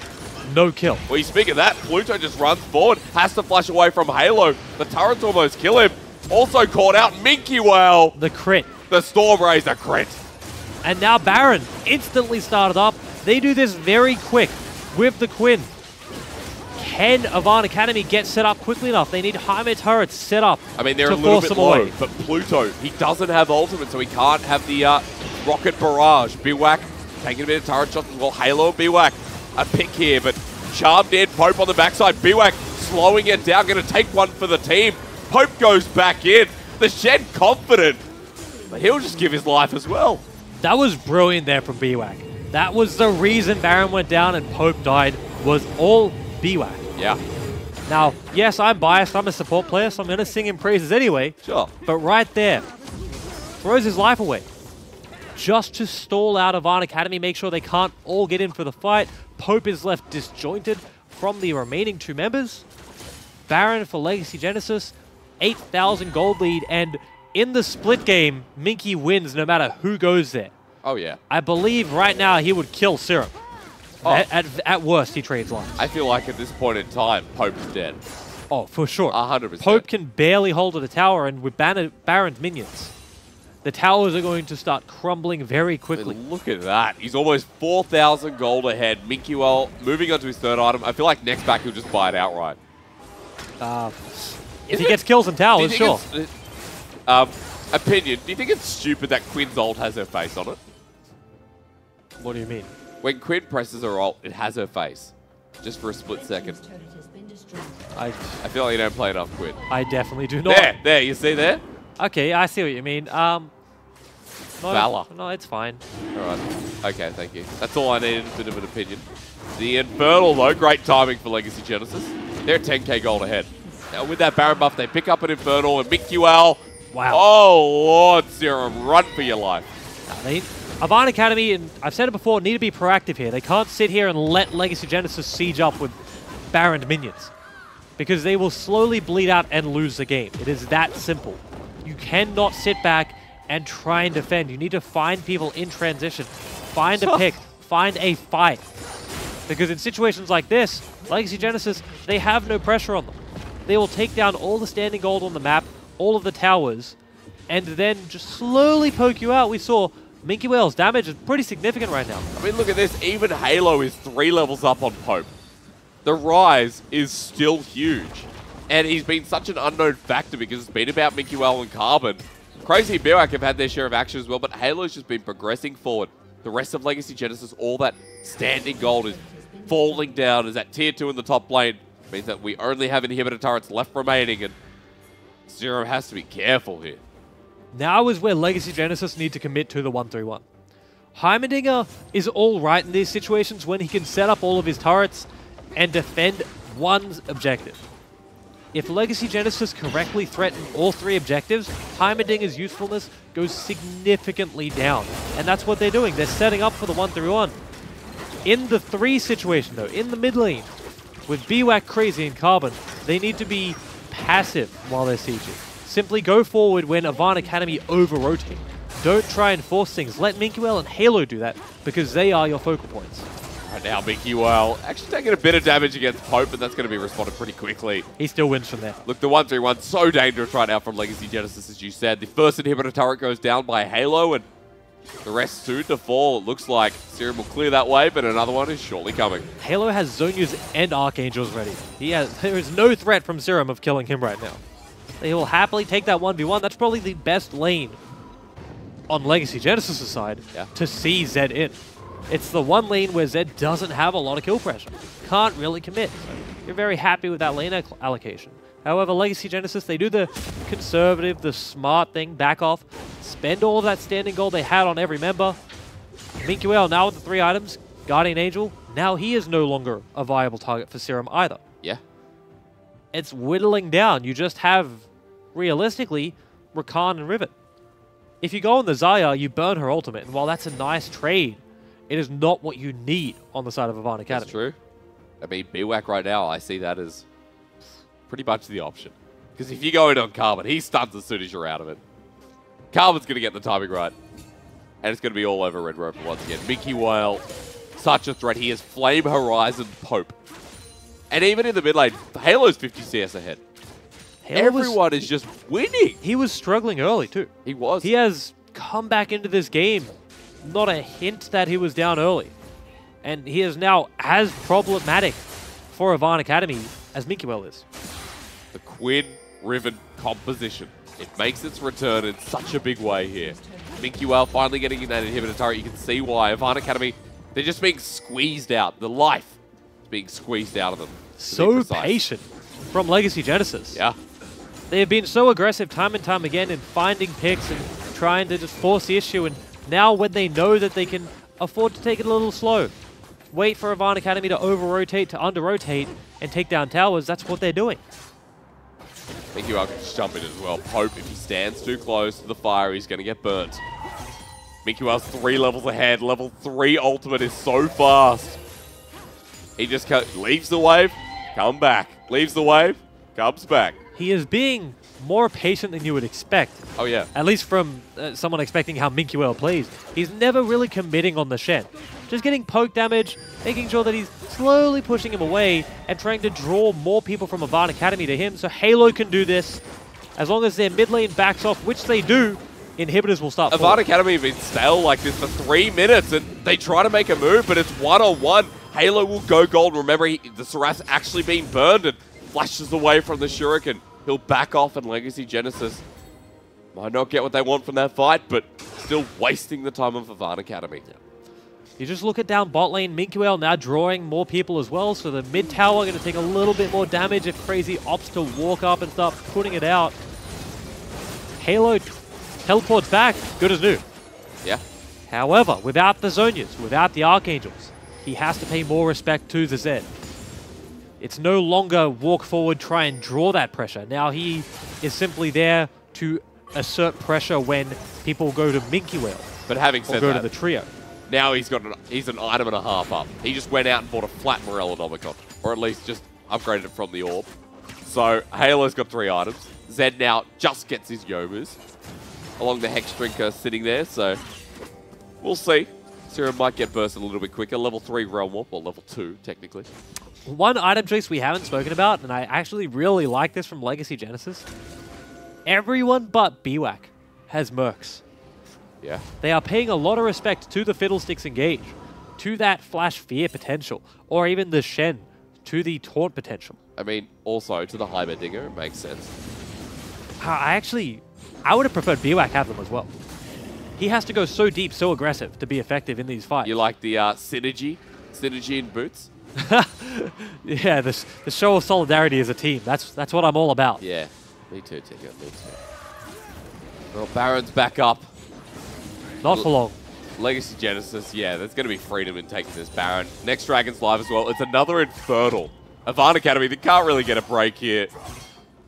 No kill. Well, you speak of that, Pluto just runs forward, has to flash away from Halo. The turrets almost kill him. Also caught out Minky Whale. The crit. The Storm Razor crit. And now Baron instantly started up. They do this very quick with the Quinn. Can Avant Academy get set up quickly enough? They need Jaime turrets set up. I mean, they're a to little force bit them low, away. but Pluto, he doesn't have ultimate, so he can't have the rocket barrage. Bwak taking a bit of turret shots as well. Halo and Bwak a pick here, but charmed in. Pope on the backside. Bwak slowing it down, going to take one for the team. Pope goes back in. The Shed confident, but he'll just give his life as well. That was brilliant there from Bwak. That was the reason Baron went down and Pope died, was all Bwak. Yeah. Now, yes, I'm biased. I'm a support player, so I'm going to sing him praises anyway. Sure. But right there, throws his life away. Just to stall out Avant Academy, make sure they can't all get in for the fight. Pope is left disjointed from the remaining two members. Baron for Legacy Genesis, 8,000 gold lead, and in the split game, Minky wins no matter who goes there. Oh, yeah. I believe right now he would kill Serum. Oh. At worst, he trades lives. I feel like at this point in time, Pope's dead. Oh, for sure. 100%. Pope can barely hold to the tower, and with Baron's minions, the towers are going to start crumbling very I quickly. mean, look at that. He's almost 4,000 gold ahead. Minky Well moving on to his third item. I feel like next back he'll just buy it outright. If he gets kills in towers, sure. Opinion, do you think it's stupid that Quinn's ult has her face on it? What do you mean? When Quinn presses her ult, it has her face. Just for a split second. I feel like you don't play enough Quinn. definitely do not. There, you see there? Okay, I see what you mean. Valor. No, it's fine. Alright. Okay, thank you. That's all I needed, a bit of an opinion. The Infernal, though, great timing for Legacy Genesis. They're 10k gold ahead. Now, with that Baron buff, they pick up an Infernal and Minky Well. Wow. Oh, Lord Serum, run for your life. Avant Academy, and I've said it before, need to be proactive here. They can't sit here and let Legacy Genesis siege up with Baron minions, because they will slowly bleed out and lose the game. It is that simple. You cannot sit back and try and defend. You need to find people in transition. Find a pick. Find a fight. Because in situations like this, Legacy Genesis, they have no pressure on them. They will take down all the standing gold on the map, all of the towers, and then just slowly poke you out. We saw Minky Whale's damage is pretty significant right now. I mean, look at this. Even Halo is 3 levels up on Pope. The rise is still huge. And he's been such an unknown factor because it's been about Minky Well and Carbon. Crazy and Bwak have had their share of action as well, but Halo's just been progressing forward. The rest of Legacy Genesis, all that standing gold is falling down as that tier 2 in the top lane means that we only have inhibitor turrets left remaining, and Zero has to be careful here. Now is where Legacy Genesis need to commit to the 1-3-1. Heimerdinger is all right in these situations when he can set up all of his turrets and defend one objective. If Legacy Genesis correctly threaten all 3 objectives, Heimerdinger's usefulness goes significantly down. And that's what they're doing. They're setting up for the 1-3-1. In the 3 situation, though, in the mid lane, with Bwak, Crazy, and Carbon, they need to be passive while they're sieging. Simply go forward when Avant Academy over-rotate. Don't try and force things. Let Minky Well and Halo do that, because they are your focal points. Right now, Minky Well actually taking a bit of damage against Pope, but that's going to be responded pretty quickly. He still wins from there. Look, the 1-3-1, so dangerous right now from Legacy Genesis, as you said. The first inhibitor turret goes down by Halo, and the rest soon to fall. It looks like Serum will clear that way, but another one is shortly coming. Halo has Zonius and Archangels ready. There is no threat from Serum of killing him right now. He will happily take that 1v1. That's probably the best lane on Legacy Genesis' side to see Zed in. It's the one lane where Zed doesn't have a lot of kill pressure. Can't really commit. So you're very happy with that lane allocation. However, Legacy Genesis, they do the conservative, the smart thing, back off, spend all of that standing gold they had on every member. Minky Well now with the 3 items, Guardian Angel, now he is no longer a viable target for Serum either. Yeah. It's whittling down. You just have, realistically, Rakan and Rivet. If you go on the Zarya, you burn her ultimate, and while that's a nice trade, it is not what you need on the side of Avant Academy. That's true. I mean, Bwak right now, I see that as pretty much the option. Because if you go in on Carbon, he stuns as soon as you're out of it. Carbon's going to get the timing right. And it's going to be all over Red Rover once again. Mickey Whale, such a threat. He has Flame Horizon Pope. And even in the mid lane, Halo's 50 CS ahead. Everyone is just winning. He was struggling early too. He was. He has come back into this game, not a hint that he was down early. And he is now as problematic for Avan Academy as Mickey Well is. The Quinn Riven composition. It makes its return in such a big way here. Minky Well finally getting in that inhibitor turret. You can see why. Avan Academy, they're just being squeezed out. The life is being squeezed out of them. So patient from Legacy Genesis. Yeah. They have been so aggressive time and time again in finding picks and trying to just force the issue. And now when they know that they can afford to take it a little slow, wait for Avan Academy to over-rotate, to under-rotate, and take down towers, that's what they're doing. Minky Well can just jump in as well. Pope, if he stands too close to the fire, he's going to get burnt. Minky Well's 3 levels ahead. Level 3 ultimate is so fast. He just leaves the wave, come back. Leaves the wave, comes back. He is being more patient than you would expect. Oh, yeah. At least from someone expecting how Minky Well plays. He's never really committing on the Shen. Just getting poke damage, making sure that he's slowly pushing him away and trying to draw more people from Avan Academy to him so Halo can do this. As long as their mid lane backs off, which they do, inhibitors will start Avan Academy have been stale like this for 3 minutes and they try to make a move, but it's one-on-one. Halo will go gold. Remember, the Sarath actually being burned and flashes away from the Shuriken. He'll back off, and Legacy Genesis might not get what they want from that fight, but still wasting the time of Avan Academy. Yeah. You just look at down bot lane, Minky Well now drawing more people as well, so the mid tower going to take a little bit more damage if Crazy opts to walk up and start putting it out. Halo teleports back, good as new. Yeah. However, without the Zhonyas, without the Archangels, he has to pay more respect to the Zed. It's no longer walk forward, try and draw that pressure. Now he is simply there to assert pressure when people go to Minky Well. But having said or go that, to the trio. Now he's an item and a half up. He just went out and bought a flat Morellonomicon, or at least just upgraded it from the orb. So Halo's got 3 items. Zed now just gets his Yomus along the Hex Drinker sitting there, so we'll see. Serum might get burst a little bit quicker. Level 3 Realm Warp, or level 2, technically. One item choice we haven't spoken about, and I actually really like this from Legacy Genesis. Everyone but BWAC has Mercs. Yeah. They are paying a lot of respect to the Fiddlesticks Engage, to that Flash Fear potential, or even the Shen, to the Taunt potential. I mean, also to the Heimerdinger, it makes sense. I would have preferred BWAC have them as well. He has to go so deep, so aggressive to be effective in these fights. You like the synergy in boots? Yeah, the show of solidarity as a team. That's what I'm all about. Yeah, me too, Tigger, me too. Well, Baron's back up. Not for long. Legacy Genesis, yeah, there's going to be freedom in taking this Baron. Next Dragon's live as well. It's another Infernal. Avan Academy, they can't really get a break here.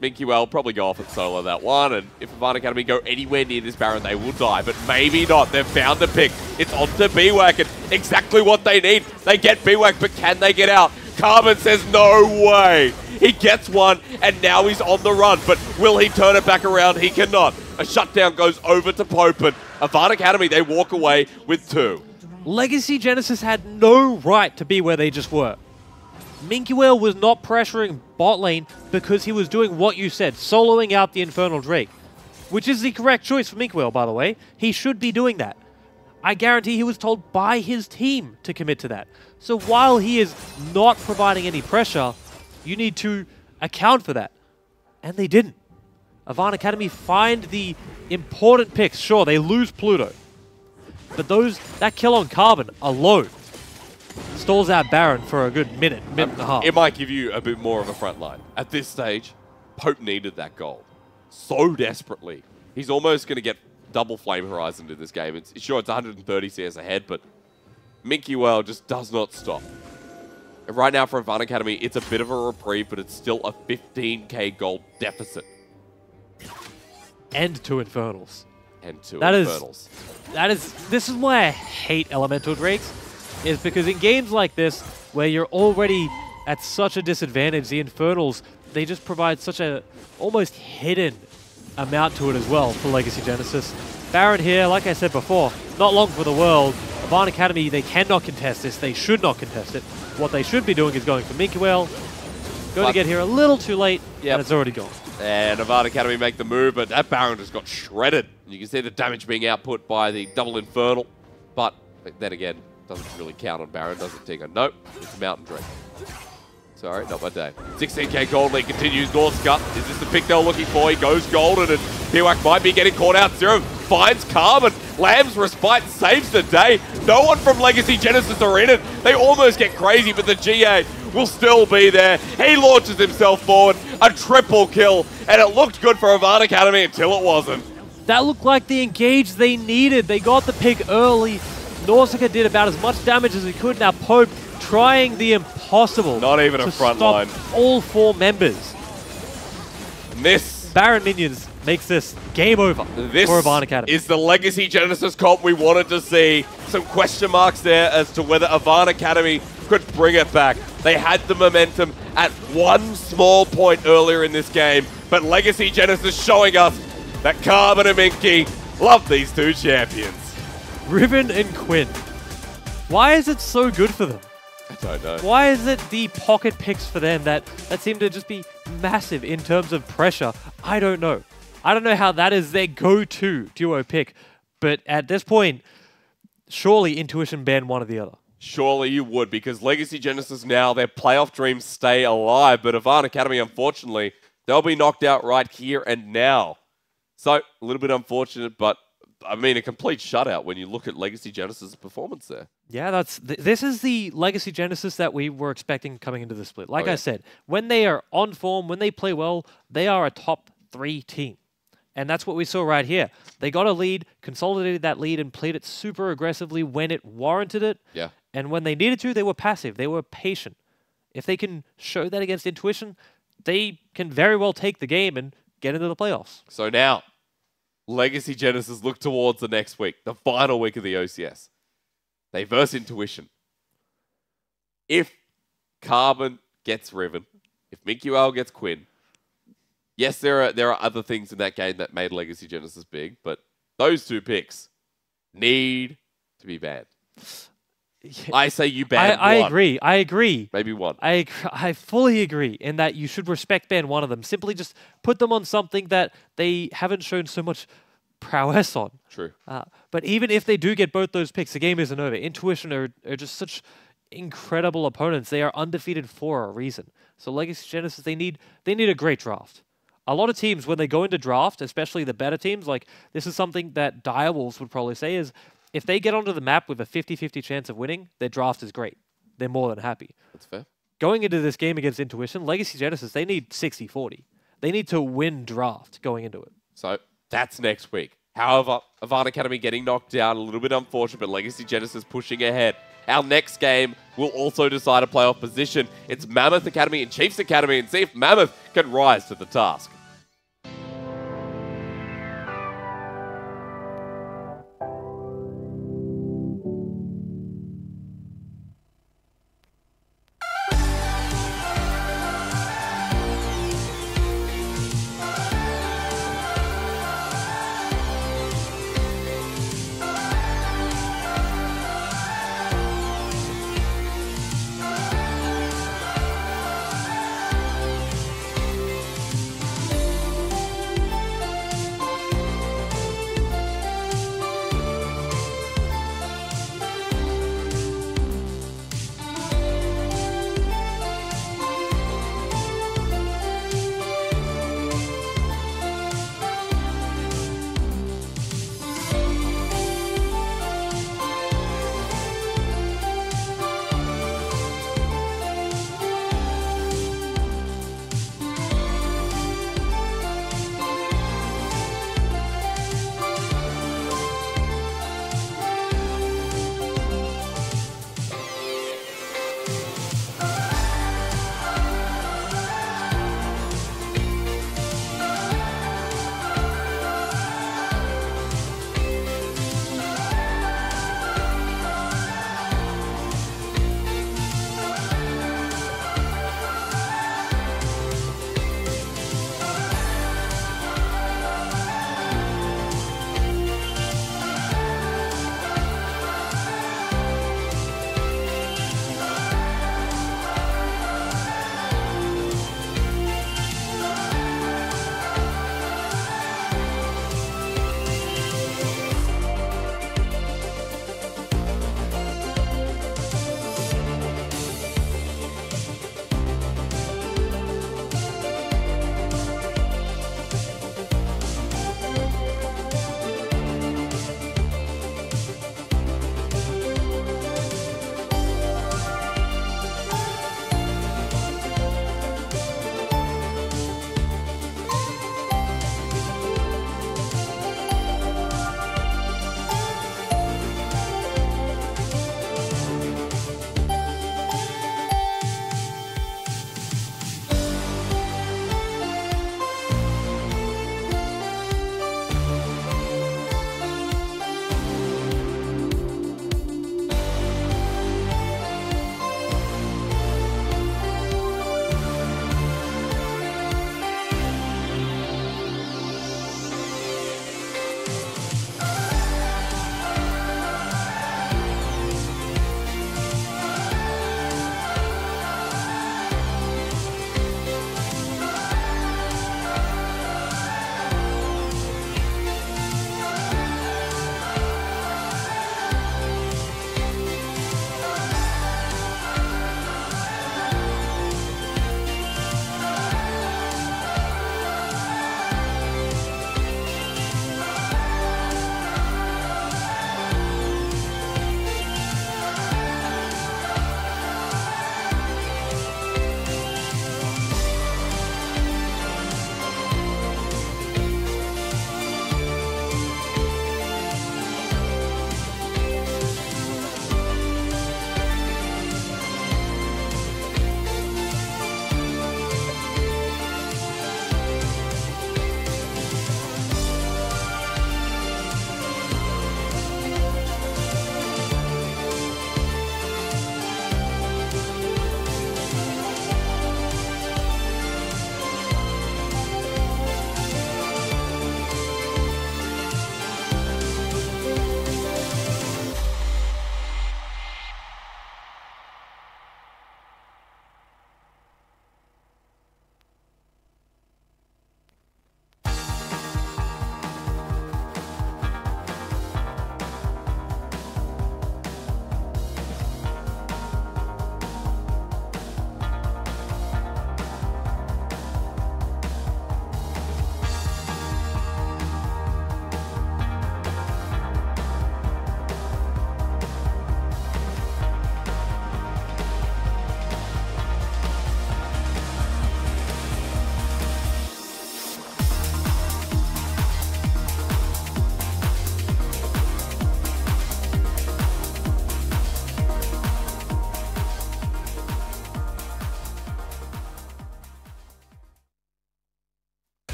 Minky Well probably go off and solo that one, and if Avan Academy go anywhere near this Baron, they will die, but maybe not. They've found a pick. It's onto BWAC, and exactly what they need. They get BWAC, but can they get out? Carbon says no way. He gets one, and now he's on the run, but will he turn it back around? He cannot. A shutdown goes over to Pope, and Avan Academy, they walk away with 2. Legacy Genesis had no right to be where they just were. Minky Well was not pressuring bot lane because he was doing what you said, soloing out the Infernal Drake. Which is the correct choice for Minky Well, by the way. He should be doing that. I guarantee he was told by his team to commit to that. So while he is not providing any pressure, you need to account for that. And they didn't. Avan Academy find the important picks. Sure, they lose Pluto. But that kill on Carbon alone stalls out Baron for a good minute and a half. It might give you a bit more of a front line. At this stage, Pope needed that gold so desperately. He's almost going to get double Flame Horizon in this game. Sure, it's 130 CS ahead, but Minky Well just does not stop. And right now for Avan Academy, it's a bit of a reprieve, but it's still a 15k gold deficit. And 2 Infernals. And 2 That Infernals. This is why I hate Elemental Drakes, is because in games like this, where you're already at such a disadvantage, the Infernals they just provide such a almost hidden amount to it as well for Legacy Genesis. Baron here, like I said before, not long for the world. Avant Academy, they cannot contest this. They should not contest it. What they should be doing is going for Minky Whale. Going to get here a little too late, and it's already gone. And Avant Academy make the move, but that Baron just got shredded. You can see the damage being output by the double Infernal. But then again, doesn't really count on Baron, does it, Tigger? Nope, it's a Mountain Drake. Sorry, not my day. 16k Golden League continues. North's Gut. Is this the pick they're looking for? He goes Golden, and Piwak might be getting caught out. Zero finds Carbon. Lamb's Respite saves the day. No one from Legacy Genesis are in it. They almost get crazy, but the GA will still be there. He launches himself forward. A triple kill, and it looked good for Avant Academy until it wasn't. That looked like the engage they needed. They got the pick early. Nausicaa did about as much damage as he could. Now Pope trying the impossible. Not even a front line. All 4 members. And this Baron Minions makes this game over for Avant Academy. Is the Legacy Genesis comp we wanted to see. Some question marks there as to whether Avant Academy could bring it back. They had the momentum at one small point earlier in this game, but Legacy Genesis showing us that Carbon and Minky love these two champions. Riven and Quinn. Why is it so good for them? I don't know. Why is it the pocket picks for them that seem to just be massive in terms of pressure? I don't know. I don't know how that is their go-to duo pick, but at this point, surely Intuition ban one or the other. Surely you would, because Legacy Genesis now, their playoff dreams stay alive, but Avant Academy, unfortunately, they'll be knocked out right here and now. So, a little bit unfortunate, but I mean, a complete shutout when you look at Legacy Genesis' performance there. Yeah, this is the Legacy Genesis that we were expecting coming into the split. Like I said, when they are on form, when they play well, they are a top 3 team. And that's what we saw right here. They got a lead, consolidated that lead, and played it super aggressively when it warranted it. Yeah. And when they needed to, they were passive. They were patient. If they can show that against Intuition, they can very well take the game and get into the playoffs. So now, Legacy Genesis look towards the next week, the final week of the OCS. They verse Intuition. If Carbon gets Riven, if Minky Whale gets Quinn, yes, there are other things in that game that made Legacy Genesis big, but those 2 picks need to be banned. I say you ban one. I agree. Maybe one. I fully agree in that you should respect ban one of them. Simply just put them on something that they haven't shown so much prowess on. True. But even if they do get both those picks, the game isn't over. Intuition are just such incredible opponents. They are undefeated for a reason. So Legacy Genesis, they need a great draft. A lot of teams, when they go into draft, especially the better teams, like this is something that Direwolves would probably say is, if they get onto the map with a 50-50 chance of winning, their draft is great. They're more than happy. That's fair. Going into this game against Intuition, Legacy Genesis, they need 60-40. They need to win draft going into it. So that's next week. However, Avant Academy getting knocked out, a little bit unfortunate, but Legacy Genesis pushing ahead. Our next game will also decide a playoff position. It's Mammoth Academy and Chiefs Academy, and see if Mammoth can rise to the task.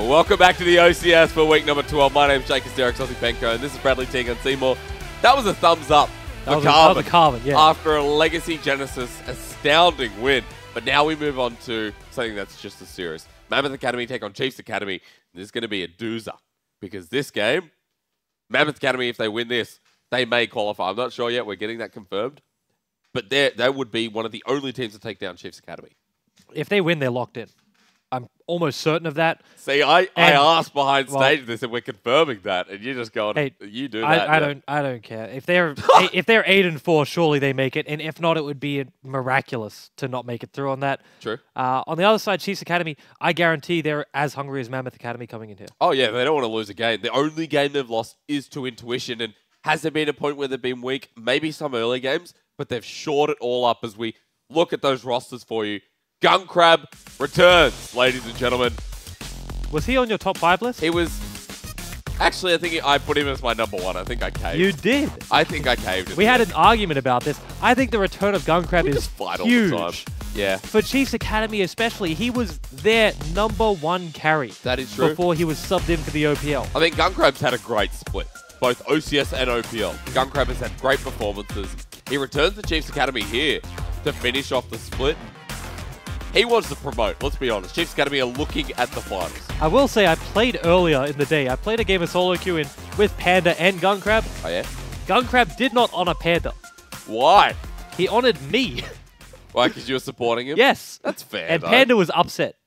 Well, welcome back to the OCS for week number 12. My name's Jake Derek Sosipenko, and this is Bradley Teagan Seymour. That was a thumbs up for That was a Carbon, yeah. after a Legacy Genesis astounding win. But now we move on to something that's just as serious. Mammoth Academy take on Chiefs Academy. This is going to be a doozer because this game, Mammoth Academy, if they win this, they may qualify. I'm not sure yet. We're getting that confirmed. But they would be one of the only teams to take down Chiefs Academy. If they win, they're locked in. I'm almost certain of that. See, I asked behind stage this, and we're confirming that, and you're just going, hey, you do that. I don't care. If they're if they're 8-4, surely they make it, and if not, it would be miraculous to not make it through on that. True. On the other side, Chiefs Academy, I guarantee they're as hungry as Mammoth Academy coming in here. Oh yeah, they don't want to lose a game. The only game they've lost is to Intuition, and has there been a point where they've been weak? Maybe some early games, but they've shored it all up as we look at those rosters for you. Gunkrab returns, ladies and gentlemen. Was he on your top 5 list? He was... Actually, I think I put him as my number 1. I think I caved. You did. I think I caved. We had an argument about this. I think the return of Gunkrab is huge. All the time. Yeah. For Chiefs Academy especially, he was their #1 carry. That is true. Before he was subbed in for the OPL. I mean, Gunkrab's had a great split. Both OCS and OPL. Gunkrab has had great performances. He returns to Chiefs Academy here to finish off the split. He wants to promote, let's be honest. Chiefs Academy are looking at the finals. I will say I played earlier in the day. I played a game of solo queue in with Panda and Gunkrab. Oh, yeah? Gunkrab did not honor Panda. Why? He honored me. Why, because you were supporting him? Yes. That's fair, And though. Panda was upset.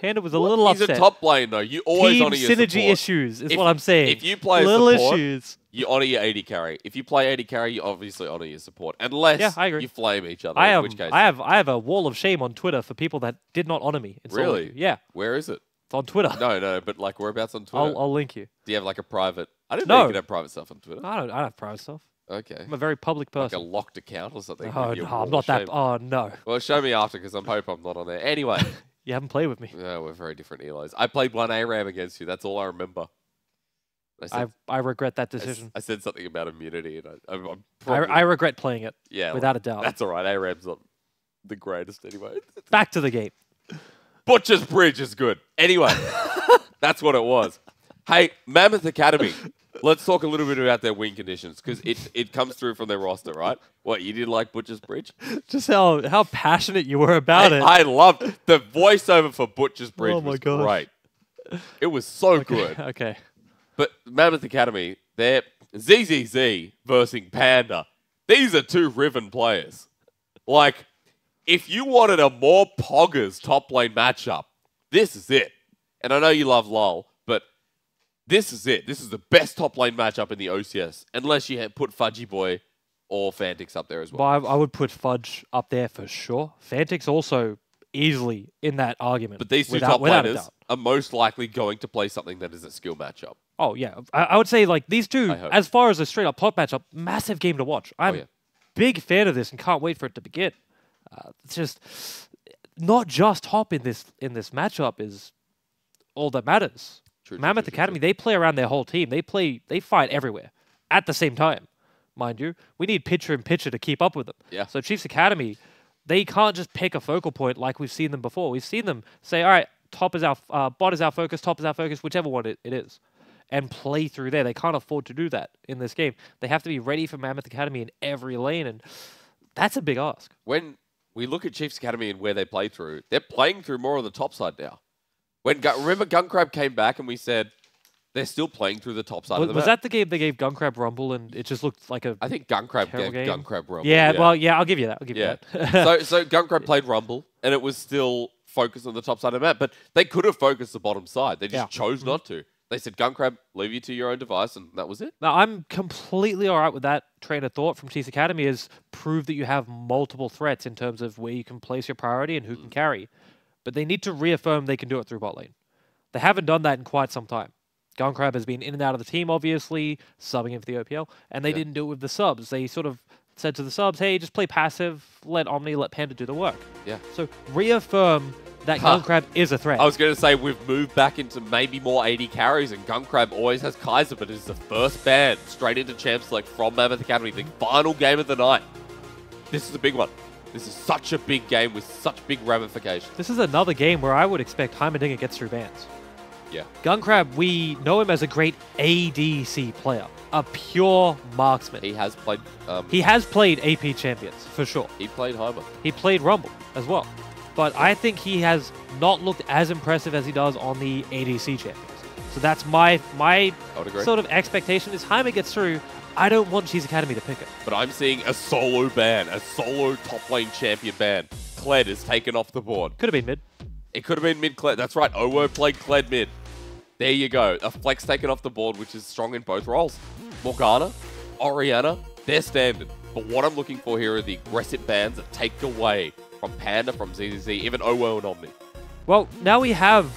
Panda was a little upset. He's a top lane, though. You always Team honor your synergy support. issues is what I'm saying. If you play little support, issues. you honor your AD carry. If you play AD carry, you obviously honor your support. Unless I agree. you flame each other, I in which case... I have a wall of shame on Twitter for people that did not honor me. In solo Really? queue. Yeah. Where is it? It's on Twitter. No, but like whereabouts on Twitter? I'll link you. Do you have like a private... I didn't No. know you could have private stuff on Twitter. I don't have private stuff. Okay. I'm a very public Like a person. locked account or something? Oh, with your no, wall I'm not of that. shame? Oh, no. Well, show me after because I hope I'm not on there. Anyway. You haven't played with me. No, we're very different Elos. I played one ARAM against you. That's all I remember. I regret that decision. I said something about immunity, and I'm I probably, regret playing it. yeah, without a doubt. That's all right. ARAM's not the greatest anyway. Back to the game. Butcher's Bridge is good. Anyway, that's what it was. Hey, Mammoth Academy. Let's talk a little bit about their win conditions because it comes through from their roster, right? What, you did like Butcher's Bridge? Just how passionate you were about it. I loved the voiceover for Butcher's Bridge. Oh my was gosh. great. It was so good. Okay. But Mammoth Academy, they're ZZZ versus Panda. These are two Riven players. Like, if you wanted a more poggers top lane matchup, this is it. And I know you love LoL, but this is it. This is the best top lane matchup in the OCS, unless you had put Fudgy Boy or Fantix up there as well. Well, I would put Fudge up there for sure. Fantix also easily in that argument. But these two top laners are most likely going to play something that is a skill matchup. Oh, yeah. I would say, like, these two, as far as a straight-up top matchup, massive game to watch. I'm a big fan of this and can't wait for it to begin. It's just not just top in this matchup is all that matters. Mammoth Academy, they play around their whole team. They fight everywhere at the same time, mind you. We need pitcher and pitcher to keep up with them. Yeah. So Chiefs Academy, they can't just pick a focal point like we've seen them before. We've seen them say, all right, top is our bot is our focus, top is our focus, whichever one it is, and play through there. They can't afford to do that in this game. They have to be ready for Mammoth Academy in every lane, and that's a big ask. When we look at Chiefs Academy and where they play through, they're playing through more on the top side now. Remember Gunkrab came back and we said they're still playing through the top side of the map. Was that the game they gave Gunkrab Rumble and it just looked like a I think Gunkrab gave game? Gunkrab Rumble. Yeah, well, yeah, I'll give you that. I'll give you that. so Gunkrab played Rumble and it was still focused on the top side of the map, but they could have focused the bottom side. They just chose not to. They said, Gunkrab, leave you to your own device, and that was it. Now, I'm completely all right with that train of thought from Chiefs Academy is prove that you have multiple threats in terms of where you can place your priority and who can carry. But they need to reaffirm they can do it through bot lane. They haven't done that in quite some time. Gunkrab has been in and out of the team, obviously, subbing in for the OPL, and they didn't do it with the subs. They sort of said to the subs, hey, just play passive, let Omni, let Panda do the work. Yeah. So reaffirm that Gunkrab is a threat. I was going to say we've moved back into maybe more AD carries, and Gunkrab always has Kaiser, but it's the first ban straight into Champ Select from Mammoth Academy, the final game of the night. This is a big one. This is such a big game with such big ramifications. This is another game where I would expect Heimerdinger gets through bans. Yeah. Gunkrab, we know him as a great ADC player, a pure marksman. He has played... He has played AP Champions, for sure. he played Heimer. He played Rumble as well. But I think he has not looked as impressive as he does on the ADC Champions. So that's my I would agree. sort of expectation is Heimer gets through. I don't want Cheese Academy to pick it. But I'm seeing a solo ban, a solo top lane champion ban. Kled is taken off the board. Could have been mid. It could have been mid Kled. That's right. Owo played Kled mid. There you go. A flex taken off the board, which is strong in both roles. Morgana, Orianna, they're standard. But what I'm looking for here are the aggressive bans that take away from Panda, from ZZZ, even Owo and Omni. Well, now we have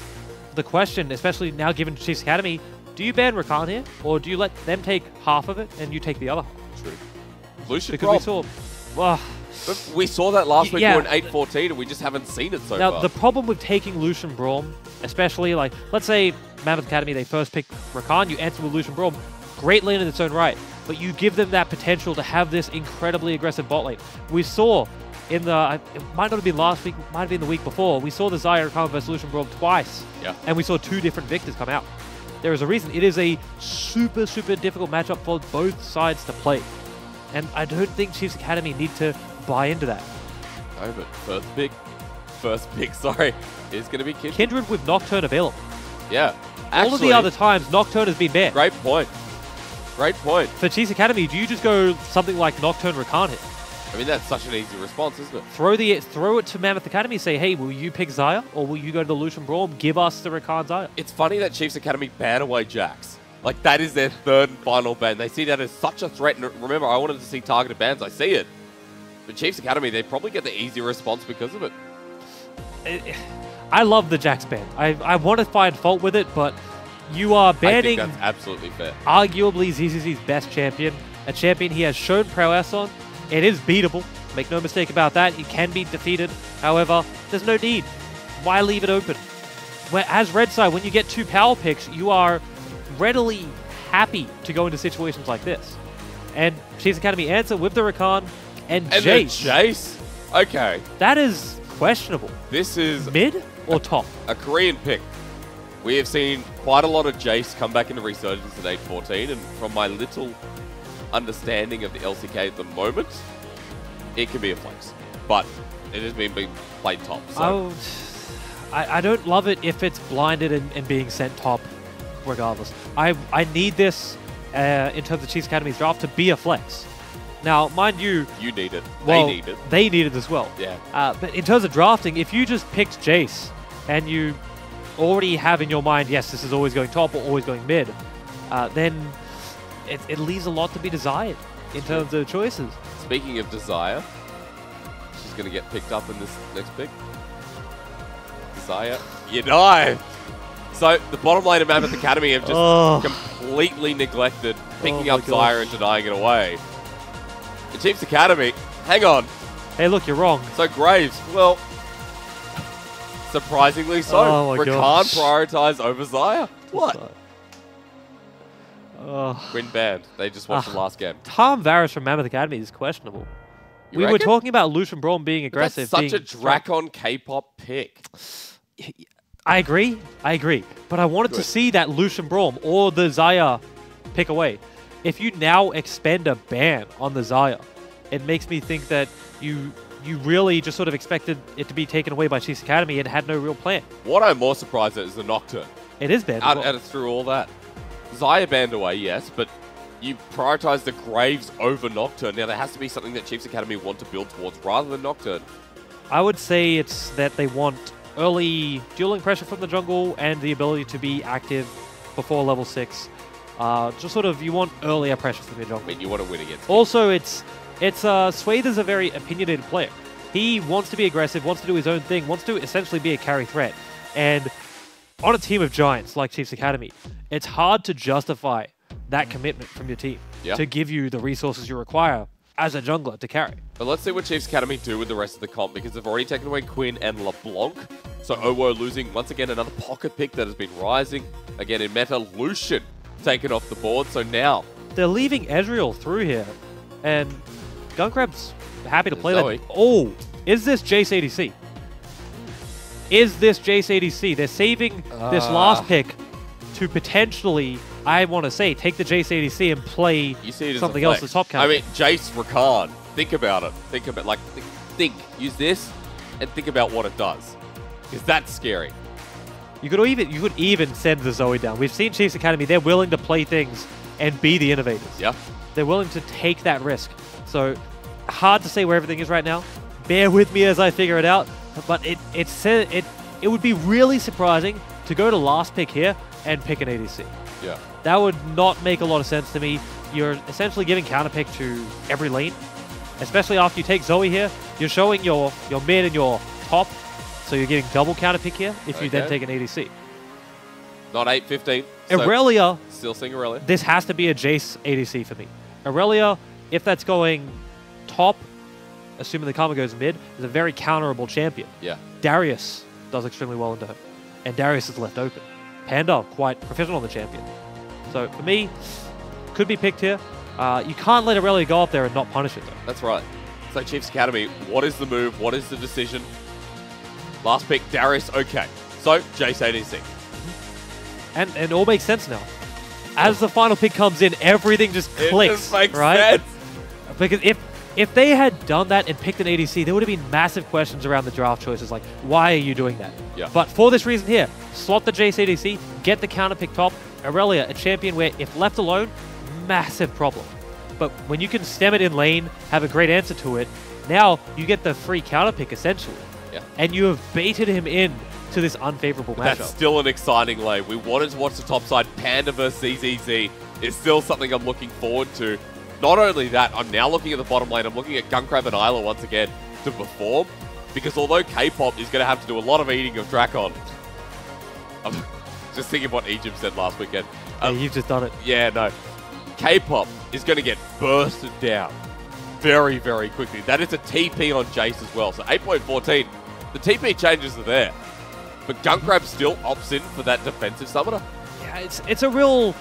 the question, especially now given Chiefs Academy, do you ban Rakan here? Or do you let them take half of it and you take the other half? True. Lucian Because Braum. we saw... Well, But we saw that last week Yeah. in 8-14 and we just haven't seen it so now, far. the problem with taking Lucian Braum, especially like, let's say Mammoth Academy, they first pick Rakan, you answer with Lucian Braum, great lane in its own right, but you give them that potential to have this incredibly aggressive bot lane. We saw in the, it might not have been last week, might have been the week before, we saw the Xayah Rakan versus Lucian Braum twice, Yeah. and we saw 2 different victors come out. There is a reason. It is a super, super difficult matchup for both sides to play. And I don't think Chiefs Academy need to buy into that. No, but first pick, sorry, is going to be Kindred. Kindred with Nocturne available. Yeah. All of the other times, Nocturne has been banned. Great point. Great point. For Chiefs Academy, do you just go something like Nocturne Rakan here? I mean, that's such an easy response, isn't it? Throw it to Mammoth Academy, say, hey, will you pick Xayah? Or will you go to the Lucian Braum? Give us the Rakan Xayah. It's funny that Chiefs Academy ban away Jax. Like, that is their third and final ban. They see that as such a threat. And remember, I wanted to see targeted bans. I see it. But Chiefs Academy, they probably get the easy response because of it. I love the Jax ban. I want to find fault with it, but you are banning I think that's absolutely fair. arguably ZZZ's best champion, a champion he has shown prowess on. It is beatable. Make no mistake about that. It can be defeated. However, there's no need. Why leave it open? As Red Side, when you get 2 power picks, you are readily happy to go into situations like this. And Chiefs Academy answer with the Rakan and And Jace. then Jace? Okay. That is questionable. This is Mid or top? a Korean pick. We have seen quite a lot of Jace come back into Resurgence in 8-14, and from my little understanding of the LCK at the moment, it can be a flex. But it has been being played top. So I don't love it if it's blinded and being sent top regardless. I need this in terms of Chiefs Academy's draft to be a flex. Now, mind you... you need it. Well, they need it. They need it as well. Yeah. But in terms of drafting, if you just picked Jace and you already have in your mind, yes, this is always going top or always going mid, then it leaves a lot to be desired in terms of choices. Speaking of Desire, she's going to get picked up in this next pick. Desire, you die! So, the bottom lane of Mammoth Academy have just completely neglected picking Oh up my Desire and denying it away. The Chiefs Academy, hang on. Hey, look, you're wrong. So, Graves, well, surprisingly so. Oh my Rakan gosh. prioritized over Xayah. What? Oh. Win banned. They just watched the last game. Tom Varus from Mammoth Academy is questionable. You We were reckon? talking about Lucian Braum being aggressive. That's such a being Drakon K-pop pick. I agree. But I wanted to Good. see that Lucian Braum or the Xayah pick away. If you now expend a ban on the Xayah, it makes me think that you really just sort of expected it to be taken away by Chiefs Academy and had no real plan. What I'm more surprised at is the Nocturne. It is banned. as well. Out through all that. Xayah banned away, yes, but you prioritize the Graves over Nocturne. Now, there has to be something that Chiefs Academy want to build towards rather than Nocturne. I would say it's that they want early dueling pressure from the jungle and the ability to be active before level 6. Just sort of, you want earlier pressure from your I jungle. mean, you want to win against Also, Swathe is a very opinionated player. He wants to be aggressive, wants to do his own thing, wants to essentially be a carry threat. And on a team of giants like Chiefs Academy, it's hard to justify that commitment from your team to give you the resources you require as a jungler to carry. But let's see what Chiefs Academy do with the rest of the comp, because they've already taken away Quinn and LeBlanc. So Owo losing, once again, another pocket pick that has been rising. Again, in meta, Lucian taken off the board. So now... they're leaving Ezreal through here, and Gunkrab's happy to play Zoe. that. Oh, is this Jace ADC? Is this Jace ADC? They're saving this last pick to potentially, I want to say, take the Jace ADC and play You see it as something a else flex. as top counter. I mean, Jace Rakan. Think about it. Think about think. Use this and think about what it does. Because that's scary. You could even send the Zoe down. We've seen Chiefs Academy, they're willing to play things and be the innovators. Yeah. They're willing to take that risk. So hard to say where everything is right now. Bear with me as I figure it out. But it would be really surprising to go to last pick here and pick an ADC. Yeah. That would not make a lot of sense to me. You're essentially giving counterpick to every lane, especially after you take Zoe here. You're showing your mid and your top, so you're getting double counterpick here if you then take an ADC. Not 8-15. Irelia, Still seeing Irelia. this has to be a Jace ADC for me. Irelia, if that's going top, assuming the karma goes mid, is a very counterable champion. Yeah. Darius does extremely well into her, and Darius is left open. Panda, quite proficient on the champion. So for me, could be picked here. You can't let Irelia go up there and not punish it, though. That's right. So Chiefs Academy, what is the move? What is the decision? Last pick, Darius. Okay. So Jace ADC. And it all makes sense now. As the final pick comes in, everything just clicks, It just makes right? sense. Because if they had done that and picked an ADC, there would have been massive questions around the draft choices, like, why are you doing that? Yeah. But for this reason here, slot the Jace ADC, get the counter pick top. Irelia, a champion where if left alone, massive problem. But when you can stem it in lane, have a great answer to it, now you get the free counter pick essentially. Yeah. And you have baited him in to this unfavorable matchup. That's still an exciting lane. We wanted to watch the top side. Panda versus ZZZ is still something I'm looking forward to. Not only that, I'm now looking at the bottom lane. I'm looking at Gunkrab and Isla once again to perform. Because although K-pop is going to have to do a lot of eating of Drakon, I'm just thinking of what Egypt said last weekend. Yeah, you've just done it. Yeah, no. K-pop is going to get bursted down very, very quickly. That is a TP on Jace as well. So 8.14, the TP changes are there. But Gunkrab still opts in for that defensive summoner. Yeah, it's a real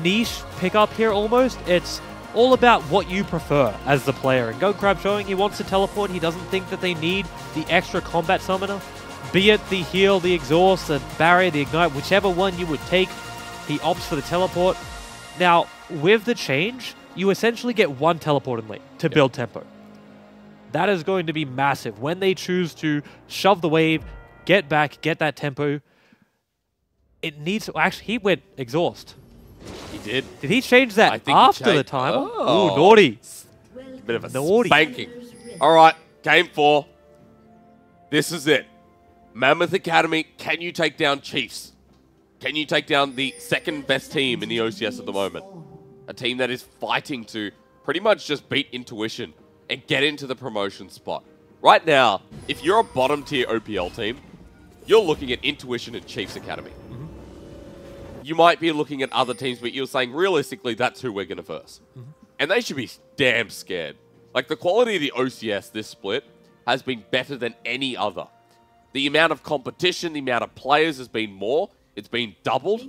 niche pickup here almost. It's all about what you prefer as the player. And Gunkrab showing he wants to teleport. He doesn't think that they need the extra combat summoner. Be it the heal, the exhaust, the barrier, the ignite, whichever one you would take, he opts for the teleport. Now, with the change, you essentially get one teleport in lane to build tempo. That is going to be massive. When they choose to shove the wave, get back, get that tempo, it needs to... Actually, he went exhaust. He did. Did he change that I think he after the changed- timer? Oh. Ooh, naughty. Bit of a Naughty. spanking. All right, game 4. This is it. Mammoth Academy, can you take down Chiefs? Can you take down the second best team in the OCS at the moment? A team that is fighting to pretty much just beat Intuition and get into the promotion spot. Right now, if you're a bottom tier OPL team, you're looking at Intuition and Chiefs Academy. You might be looking at other teams, but you're saying realistically that's who we're going to verse. And they should be damn scared. Like the quality of the OCS this split has been better than any other. The amount of competition, the amount of players has been more. It's been doubled.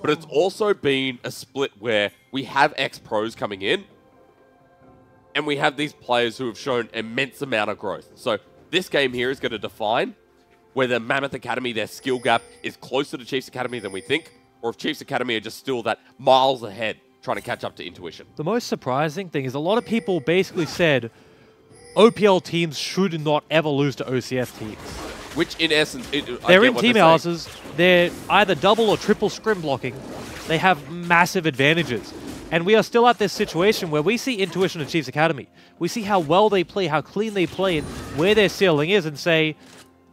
But it's also been a split where we have ex-pros coming in and we have these players who have shown immense amount of growth. So this game here is going to define whether Mammoth Academy, their skill gap, is closer to Chiefs Academy than we think, or if Chiefs Academy are just still that miles ahead trying to catch up to Intuition. The most surprising thing is a lot of people basically said OPL teams should not ever lose to OCS teams. Which, in essence, They're in team houses. They're either double or triple scrim blocking. They have massive advantages. And we are still at this situation where we see Intuition and Chiefs Academy. We see how well they play, how clean they play, and where their ceiling is, and say,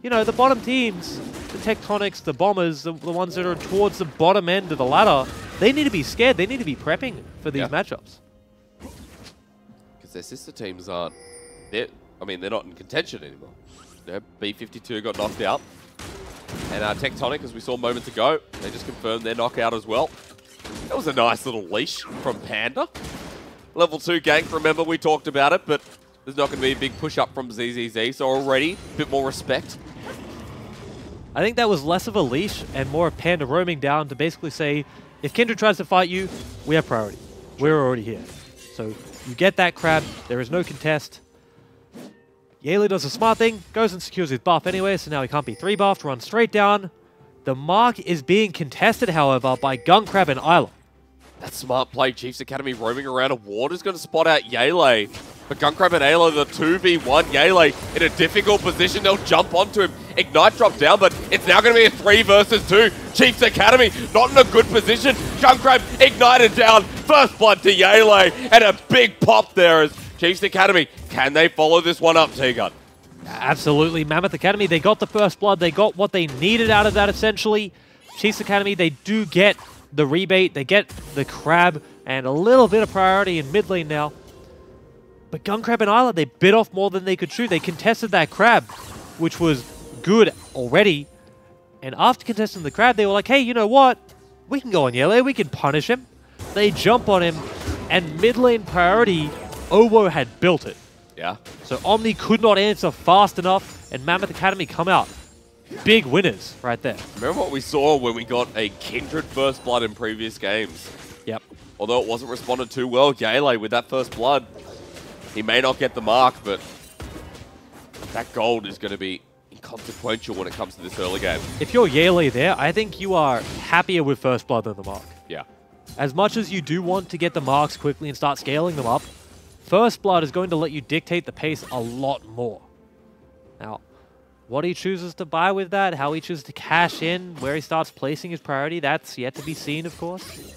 you know, the bottom teams, the Tectonics, the Bombers, the ones that are towards the bottom end of the ladder, they need to be scared. They need to be prepping for these matchups. Because their sister teams aren't... they're not in contention anymore. You know, B52 got knocked out. And Tectonic, as we saw moments ago, they just confirmed their knockout as well. That was a nice little leash from Panda. Level 2 gank, remember we talked about it, but there's not going to be a big push-up from ZZZ, so already a bit more respect. I think that was less of a leash and more of Panda roaming down to basically say, if Kindred tries to fight you, we have priority. We're already here. So you get that crab, there is no contest. Yaley does a smart thing, goes and secures his buff anyway, so now he can't be 3-buffed, runs straight down, The mark is being contested, however, by Gunkrab and Isla. That's smart play. Chiefs Academy roaming around. A Warder's going to spot out Yele. But Gunkrab and Ayla, the 2v1. Yele in a difficult position. They'll jump onto him. Ignite drop down, but it's now going to be a 3 versus 2. Chiefs Academy not in a good position. Gunkrab ignited down. First blood to Yele. And a big pop there as Chiefs Academy. Can they follow this one up, T-Gun? Absolutely. Mammoth Academy, they got the first blood. They got what they needed out of that, essentially. Chiefs Academy, they do get the rebate. They get the crab and a little bit of priority in mid lane now. But Gunkrab and Isla, they bit off more than they could chew. They contested that crab, which was good already. And after contesting the crab, they were like, hey, you know what? We can go on Yele. We can punish him. They jump on him. And mid lane priority, Owo had built it. Yeah. So Omni could not answer fast enough. And Mammoth Academy come out. Big winners right there. Remember what we saw when we got a Kindred first blood in previous games? Yep. Although it wasn't responded too well, Yele with that first blood, he may not get the mark, but that gold is going to be inconsequential when it comes to this early game. If you're Yele there, I think you are happier with first blood than the mark. Yeah. As much as you do want to get the marks quickly and start scaling them up, first blood is going to let you dictate the pace a lot more. Now, what he chooses to buy with that, how he chooses to cash in, where he starts placing his priority, that's yet to be seen, of course.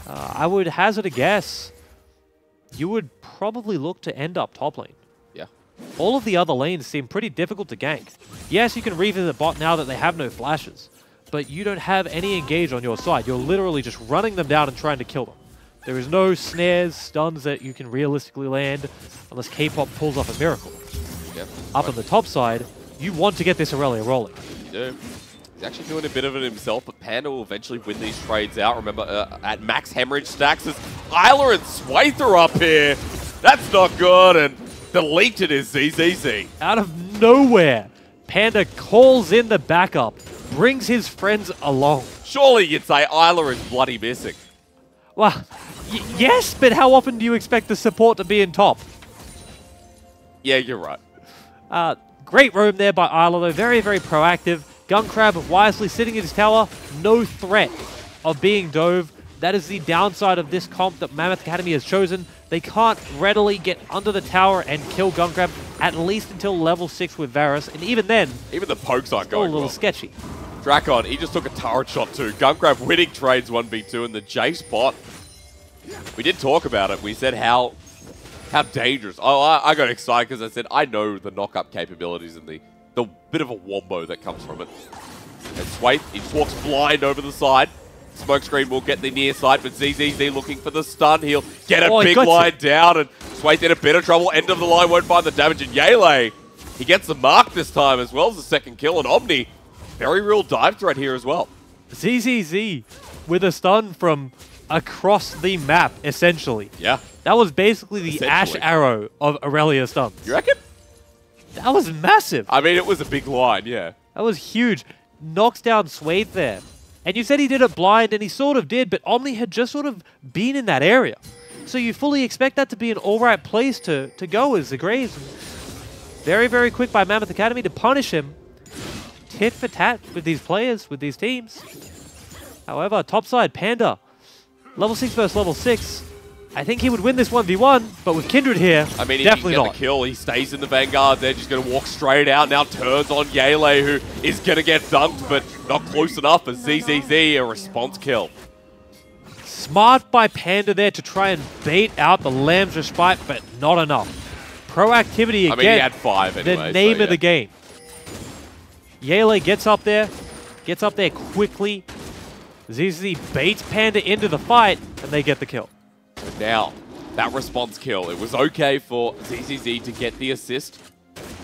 I would hazard a guess. You would probably look to end up top lane. Yeah. All of the other lanes seem pretty difficult to gank. Yes, you can revisit bot now that they have no flashes, but you don't have any engage on your side. You're literally just running them down and trying to kill them. There is no snares, stuns that you can realistically land unless K-pop pulls off a miracle. Yep. Up on the top side, you want to get this Aurelia rolling. You do. He's actually doing a bit of it himself, but Panda will eventually win these trades out. Remember, at max hemorrhage stacks, as Isla and Swathe are up here. That's not good, and deleted is ZZZ. Out of nowhere, Panda calls in the backup, brings his friends along. Surely you'd say Isla is bloody missing. Well, yes, but how often do you expect the support to be in top? Yeah, you're right. Great roam there by Isla, though. Very, very proactive. Gunkrab wisely sitting in his tower. No threat of being dove. That is the downside of this comp that Mammoth Academy has chosen. They can't readily get under the tower and kill Gunkrab, at least until level 6 with Varus. And even then, even the pokes aren't a going little well. sketchy. Drakon, he just took a turret shot too. Gunkrab winning trades 1v2 and the Jace bot. We did talk about it. We said how dangerous. Oh, I got excited because I said I know the knock-up capabilities and the bit of a wombo that comes from it. And Swathe, he just walks blind over the side. Smokescreen will get the near side, but ZZZ looking for the stun. He'll get a big line down, and Swathe in a bit of trouble. End of the line, won't find the damage. And Yele, he gets the mark this time as well as the second kill. And Omni, very real dive threat here as well. ZZZ with a stun from across the map, essentially. Yeah. That was basically the Ash Arrow of Aurelia stuns. You reckon? That was massive. I mean, it was a big line, yeah. That was huge. Knocks down Swathe there. And you said he did it blind, and he sort of did, but Omni had just sort of been in that area. So you fully expect that to be an alright place to go as the Graves. Very, very quick by Mammoth Academy to punish him. Tit for tat with these players, with these teams. However, topside, Panda. Level 6 versus level 6. I think he would win this 1v1, but with Kindred here, I mean, definitely he can get not. the kill. He stays in the Vanguard. They're just going to walk straight out. Now turns on Yele, who is going to get dunked, but not close enough as ZZZ, a response kill. Smart by Panda there to try and bait out the Lamb's Respite, but not enough. Proactivity again. I mean, he had 5 anyway. The name of the game. Yele gets up there quickly. ZZZ baits Panda into the fight, and they get the kill. But now, that response kill, it was okay for ZZZ to get the assist,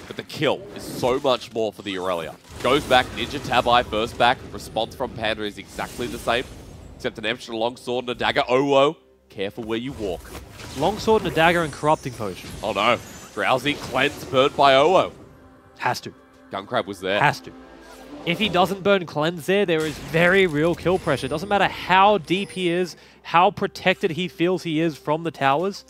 but the kill is so much more for the Aurelia. Goes back, Ninja Tabi first back, response from Panda is exactly the same, except an extra longsword and a dagger. Oh, careful where you walk. Longsword and a dagger and corrupting potion. Oh no, Drowsy, cleanse, burnt by Oh. Has to. Gunkrab was there. Has to. If he doesn't burn cleanse there is very real kill pressure. It doesn't matter how deep he is, how protected he feels he is from the towers.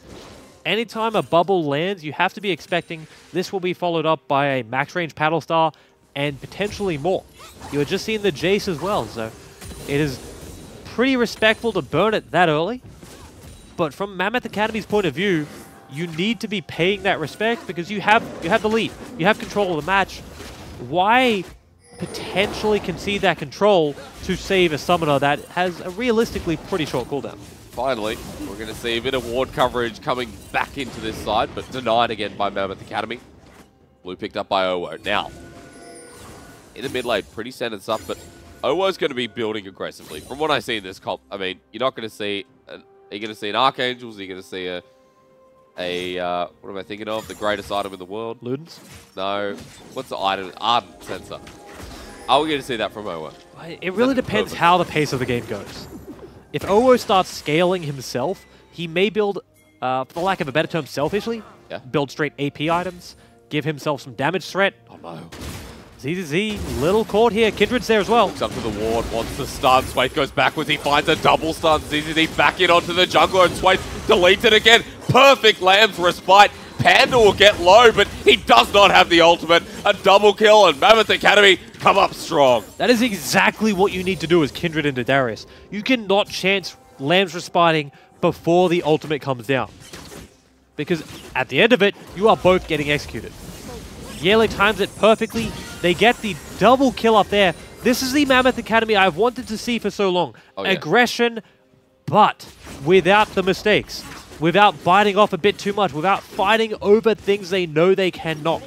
Anytime a bubble lands, you have to be expecting this will be followed up by a max range paddle star and potentially more. You were just seeing the Jace as well, so it is pretty respectful to burn it that early. But from Mammoth Academy's point of view, you need to be paying that respect because you have the lead. You have control of the match. Why potentially concede that control to save a summoner that has a realistically pretty short cooldown? Finally, we're going to see a bit of ward coverage coming back into this side, but denied again by Mammoth Academy. Blue picked up by Owo. Now, in the mid lane, pretty standard stuff, but Owo's going to be building aggressively. From what I see in this comp, I mean, you're not going to see... Are you going to see an Archangels? Are you going to see what am I thinking of? The greatest item in the world? Ludens? No. What's the item? Ardent Sensor. Are we going to see that from Owo? It really depends how the pace of the game goes. If Owo starts scaling himself, he may build, for the lack of a better term, selfishly. Yeah. Build straight AP items, give himself some damage threat. Oh no. ZZZ, little caught here. Kindred's there as well. Looks up to the ward, wants to stun. Swayth goes backwards. He finds a double stun. ZZZ back in onto the jungler, and Swayth deletes it again. Perfect Lamb's Respite. Panda will get low, but he does not have the ultimate. A double kill, and Mammoth Academy come up strong. That is exactly what you need to do as Kindred into Darius. You cannot chance Lamb's Respiting before the ultimate comes down. Because at the end of it, you are both getting executed. Yele times it perfectly. They get the double kill up there. This is the Mammoth Academy I've wanted to see for so long. Oh, yeah. Aggression, but without the mistakes. Without biting off a bit too much. Without fighting over things they know they cannot.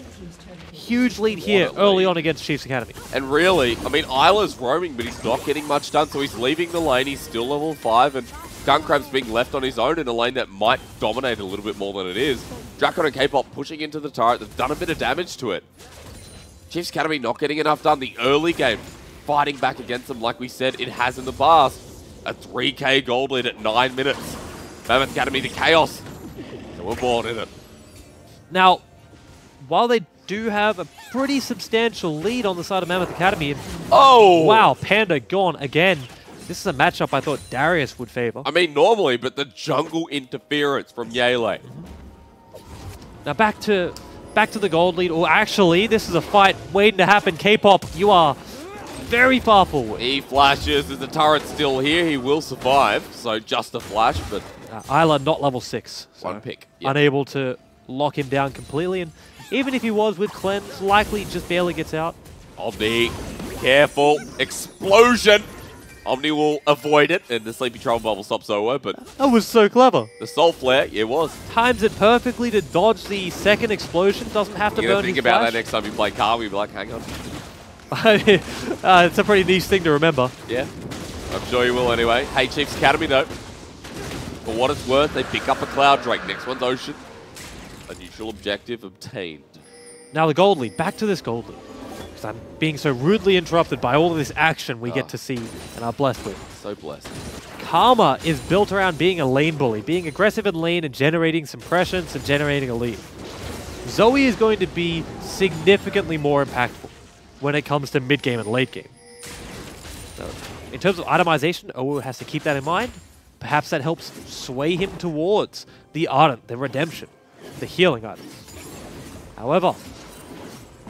Huge lead here early on against Chiefs Academy. And really, I mean, Isla's roaming, but he's not getting much done, so he's leaving the lane. He's still level 5, and Gunkrab's being left on his own in a lane that might dominate a little bit more than it is. Drakon and K-pop pushing into the turret. They've done a bit of damage to it. Chiefs Academy not getting enough done. The early game, fighting back against them like we said it has in the past. A 3k gold lead at 9 minutes. Mammoth Academy to chaos. So we're bored in it. Now, while they do have a pretty substantial lead on the side of Mammoth Academy, and oh! Wow, Panda gone again. This is a matchup I thought Darius would favor. I mean, normally, but the jungle interference from Yele. Now back to the gold lead, or actually, this is a fight waiting to happen. K-pop, you are very far forward. He flashes, as the turret's still here, he will survive, so just a flash, but... Isla not level 6. So one pick. Yep. Unable to lock him down completely, and even if he was with cleanse, likely just barely gets out. Omni, careful, explosion! Omni will avoid it, and the Sleepy Trouble Bubble stops Owo, but... That was so clever. The Soul Flare, it was. Times it perfectly to dodge the second explosion, doesn't have to You're burn gonna his think about flash. that next time you play Carl, you'll be like, hang on. It's a pretty niche thing to remember. Yeah, I'm sure you will anyway. Hey, Chiefs Academy though. For what it's worth, they pick up a Cloud Drake. Next one's Ocean. A neutral objective obtained. Now the gold lead. Back to this gold lead. Because I'm being so rudely interrupted by all of this action we get to see and are blessed with. So blessed. Karma is built around being a lane bully, being aggressive in lane and generating some prescience and generating a lead. Zoe is going to be significantly more impactful when it comes to mid-game and late game. So, in terms of itemization, Owo has to keep that in mind. Perhaps that helps sway him towards the Ardent, the Redemption, the healing items. However,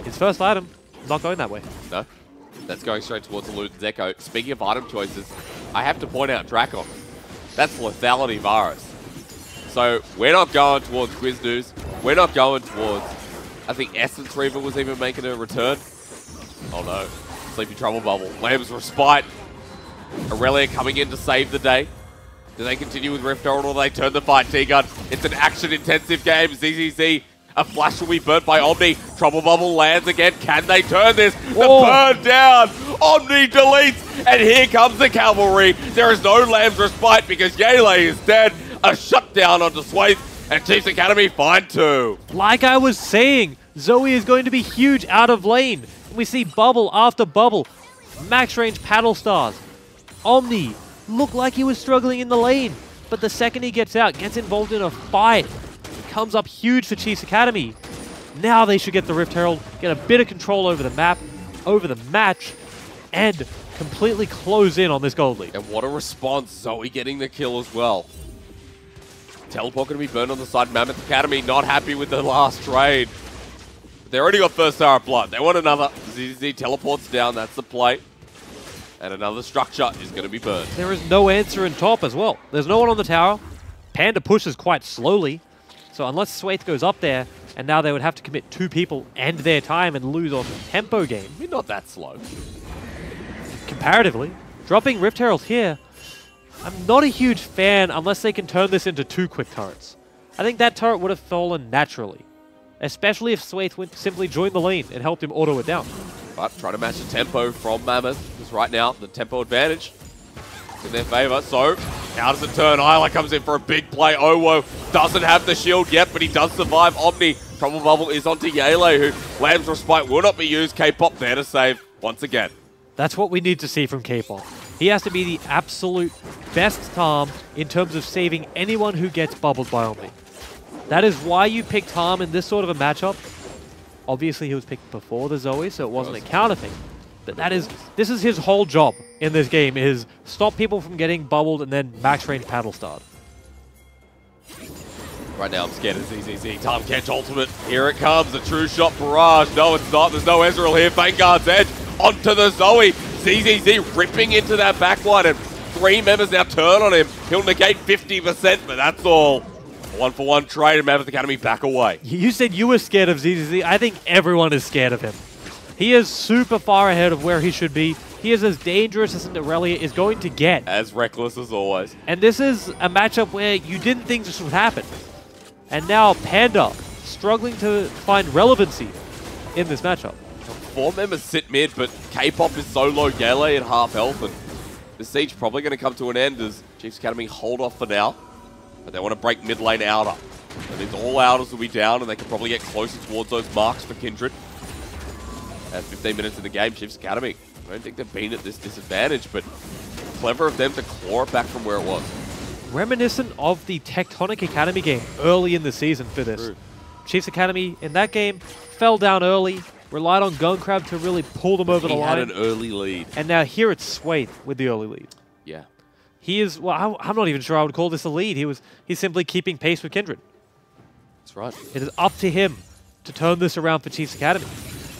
his first item, not going that way. No, that's going straight towards the Luden's Echo. Speaking of item choices, I have to point out Drakon. That's Lethality Varus. So we're not going towards Quiznos. We're not going towards, I think Essence Reaver was even making a return. Oh no, Sleepy Trouble Bubble. Lamb's Respite. Aurelia coming in to save the day. Do they continue with Rift Herald or do they turn the fight? T-Gun. It's an action-intensive game. ZZZ. A flash will be burnt by Omni. Trouble Bubble lands again. Can they turn this? The burn down. Omni deletes. And here comes the cavalry. There is no Lamb's Respite because Yele is dead. A shutdown onto Swayth. And Chiefs Academy find 2. Like I was saying, Zoe is going to be huge out of lane. We see bubble after bubble. Max range paddle stars. Omni looked like he was struggling in the lane. But the second he gets out, gets involved in a fight, comes up huge for Chiefs Academy. Now they should get the Rift Herald, get a bit of control over the map, over the match, and completely close in on this gold lead. And what a response. Zoe getting the kill as well. Teleport going to be burned on the side. Mammoth Academy not happy with the last trade. They already got first Star of Blood. They want another. ZZZ teleports down. That's the play. And another structure is going to be burned. There is no answer in top as well. There's no one on the tower. Panda pushes quite slowly. So unless Swathe goes up there, and now they would have to commit 2 people and their time and lose on tempo game. You're not that slow. Comparatively. Dropping Rift Herald here, I'm not a huge fan unless they can turn this into 2 quick turrets. I think that turret would have fallen naturally. Especially if Swathe would simply join the lane and helped him auto it down. But trying to match the tempo from Mammoth, because right now the tempo advantage is in their favor. So how does it turn? Isla comes in for a big play. Owo doesn't have the shield yet, but he does survive. Omni, Trouble Bubble is onto Yele, who Lamb's Respite will not be used. K-Pop there to save once again. That's what we need to see from K-Pop. He has to be the absolute best Tahm in terms of saving anyone who gets bubbled by Omni. That is why you pick Tahm in this sort of a matchup. Obviously, he was picked before the Zoe, so it wasn't a counter thing. But this is his whole job in this game, is stop people from getting bubbled and then max range paddle start. Right now, I'm scared of ZZZ. Tahm Kench ultimate. Here it comes. A true shot barrage. No, it's not. There's no Ezreal here. Vanguard's edge onto the Zoe. ZZZ ripping into that back line, and 3 members now turn on him. He'll negate 50%, but that's all. 1-for-1 trade, and Mammoth Academy back away. You said you were scared of ZZZ. I think everyone is scared of him. He is super far ahead of where he should be. He is as dangerous as Irelia is going to get. As reckless as always. And this is a matchup where you didn't think this would happen. And now Panda struggling to find relevancy in this matchup. 4 members sit mid, but K-Pop is so low, Gale at half health, and the siege probably going to come to an end as Chiefs Academy hold off for now. But they want to break mid lane outer. That means all outers will be down, and they can probably get closer towards those marks for Kindred. At 15 minutes in the game, Chiefs Academy, I don't think they've been at this disadvantage, but clever of them to claw it back from where it was. Reminiscent of the Tectonic Academy game early in the season for this. True. Chiefs Academy in that game fell down early, relied on Gunkrab to really pull them over the line. He had an early lead. And now here it's Swathe with the early lead. Yeah. He is, well, I'm not even sure I would call this a lead. He's simply keeping pace with Kindred. That's right. It is up to him to turn this around for Chiefs Academy.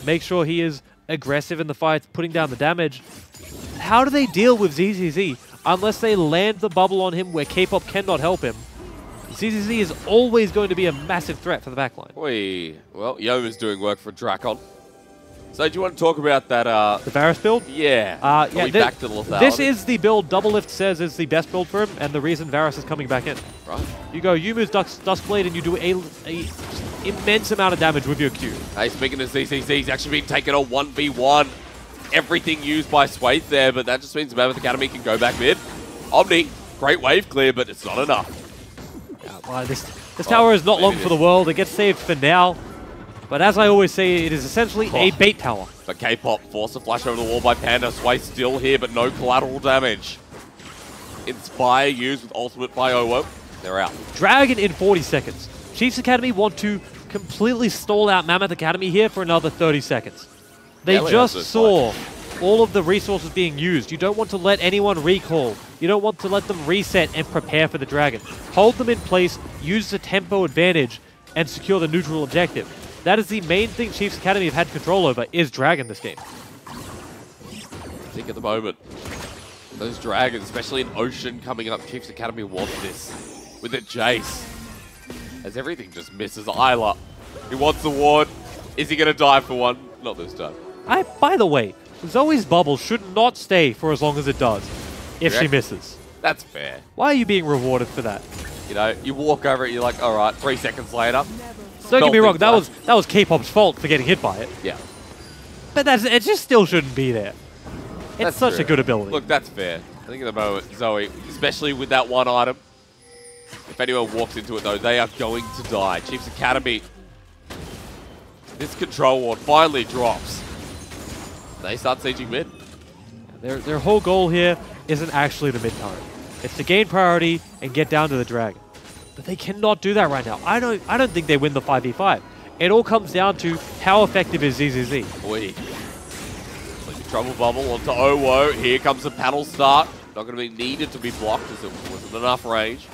Make sure he is aggressive in the fights, putting down the damage. How do they deal with ZZZ unless they land the bubble on him where K-Pop cannot help him? ZZZ is always going to be a massive threat for the backline. Well, Yoma's doing work for Drakon. So do you want to talk about that? The Varus build? Yeah. Yeah. Back to the lethality? This is the build Doublelift says is the best build for him, and the reason Varus is coming back in. Right. You go Yumu's Duskblade, and you do a immense amount of damage with your Q. Hey, speaking of ZZZ, he's actually been taken a 1v1. Everything used by Swathe there, but that just means Mammoth Academy can go back mid. Omni, great wave clear, but it's not enough. Well, this tower is not long for the world. It gets saved for now. But as I always say, it is essentially a bait tower. But K-Pop forced a flash over the wall by Panda. Swathe still here, but no collateral damage. Inspire used with ultimate by Owo. They're out. Dragon in 40 seconds. Chiefs Academy want to completely stall out Mammoth Academy here for another 30 seconds. They just saw all of the resources being used. You don't want to let anyone recall. You don't want to let them reset and prepare for the Dragon. Hold them in place, use the tempo advantage, and secure the neutral objective. That is the main thing Chiefs Academy have had control over, is Dragon this game. I think at the moment, those Dragons, especially in Ocean coming up, Chiefs Academy want this. With a Jace. As everything just misses. Isla, he wants the ward. Is he going to die for one? Not this time. By the way, Zoe's bubble should not stay for as long as it does, if she misses. That's fair. Why are you being rewarded for that? You know, you walk over it, you're like, all right, 3 seconds later. Don't get me wrong, that was K-Pop's fault for getting hit by it. Yeah. But it just still shouldn't be there. It's such a good ability. Look, that's fair. I think at the moment, Zoe, especially with that one item, if anyone walks into it though, they are going to die. Chiefs Academy, this control ward finally drops. They start sieging mid. Their whole goal here isn't actually the mid turret. It's to gain priority and get down to the Dragon. But they cannot do that right now. I don't think they win the 5v5. It all comes down to how effective is ZZZ. Trouble bubble onto Owo. Here comes the paddle start. Not going to be needed to be blocked as it wasn't enough range.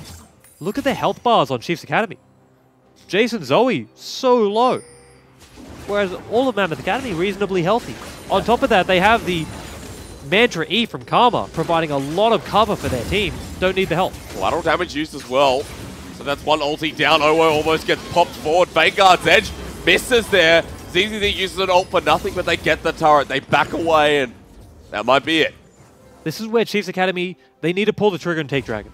Look at the health bars on Chiefs Academy. Jason Zoe, so low. whereas all of Mammoth Academy reasonably healthy. On top of that, they have the Mantra E from Karma, providing a lot of cover for their team. Don't need the help. Collateral damage used as well. So that's one ulti down. Owo almost gets popped forward. Vanguard's Edge misses there. ZZZ uses an ult for nothing, but they get the turret. They back away, and that might be it. This is where Chiefs Academy, they need to pull the trigger and take Dragon.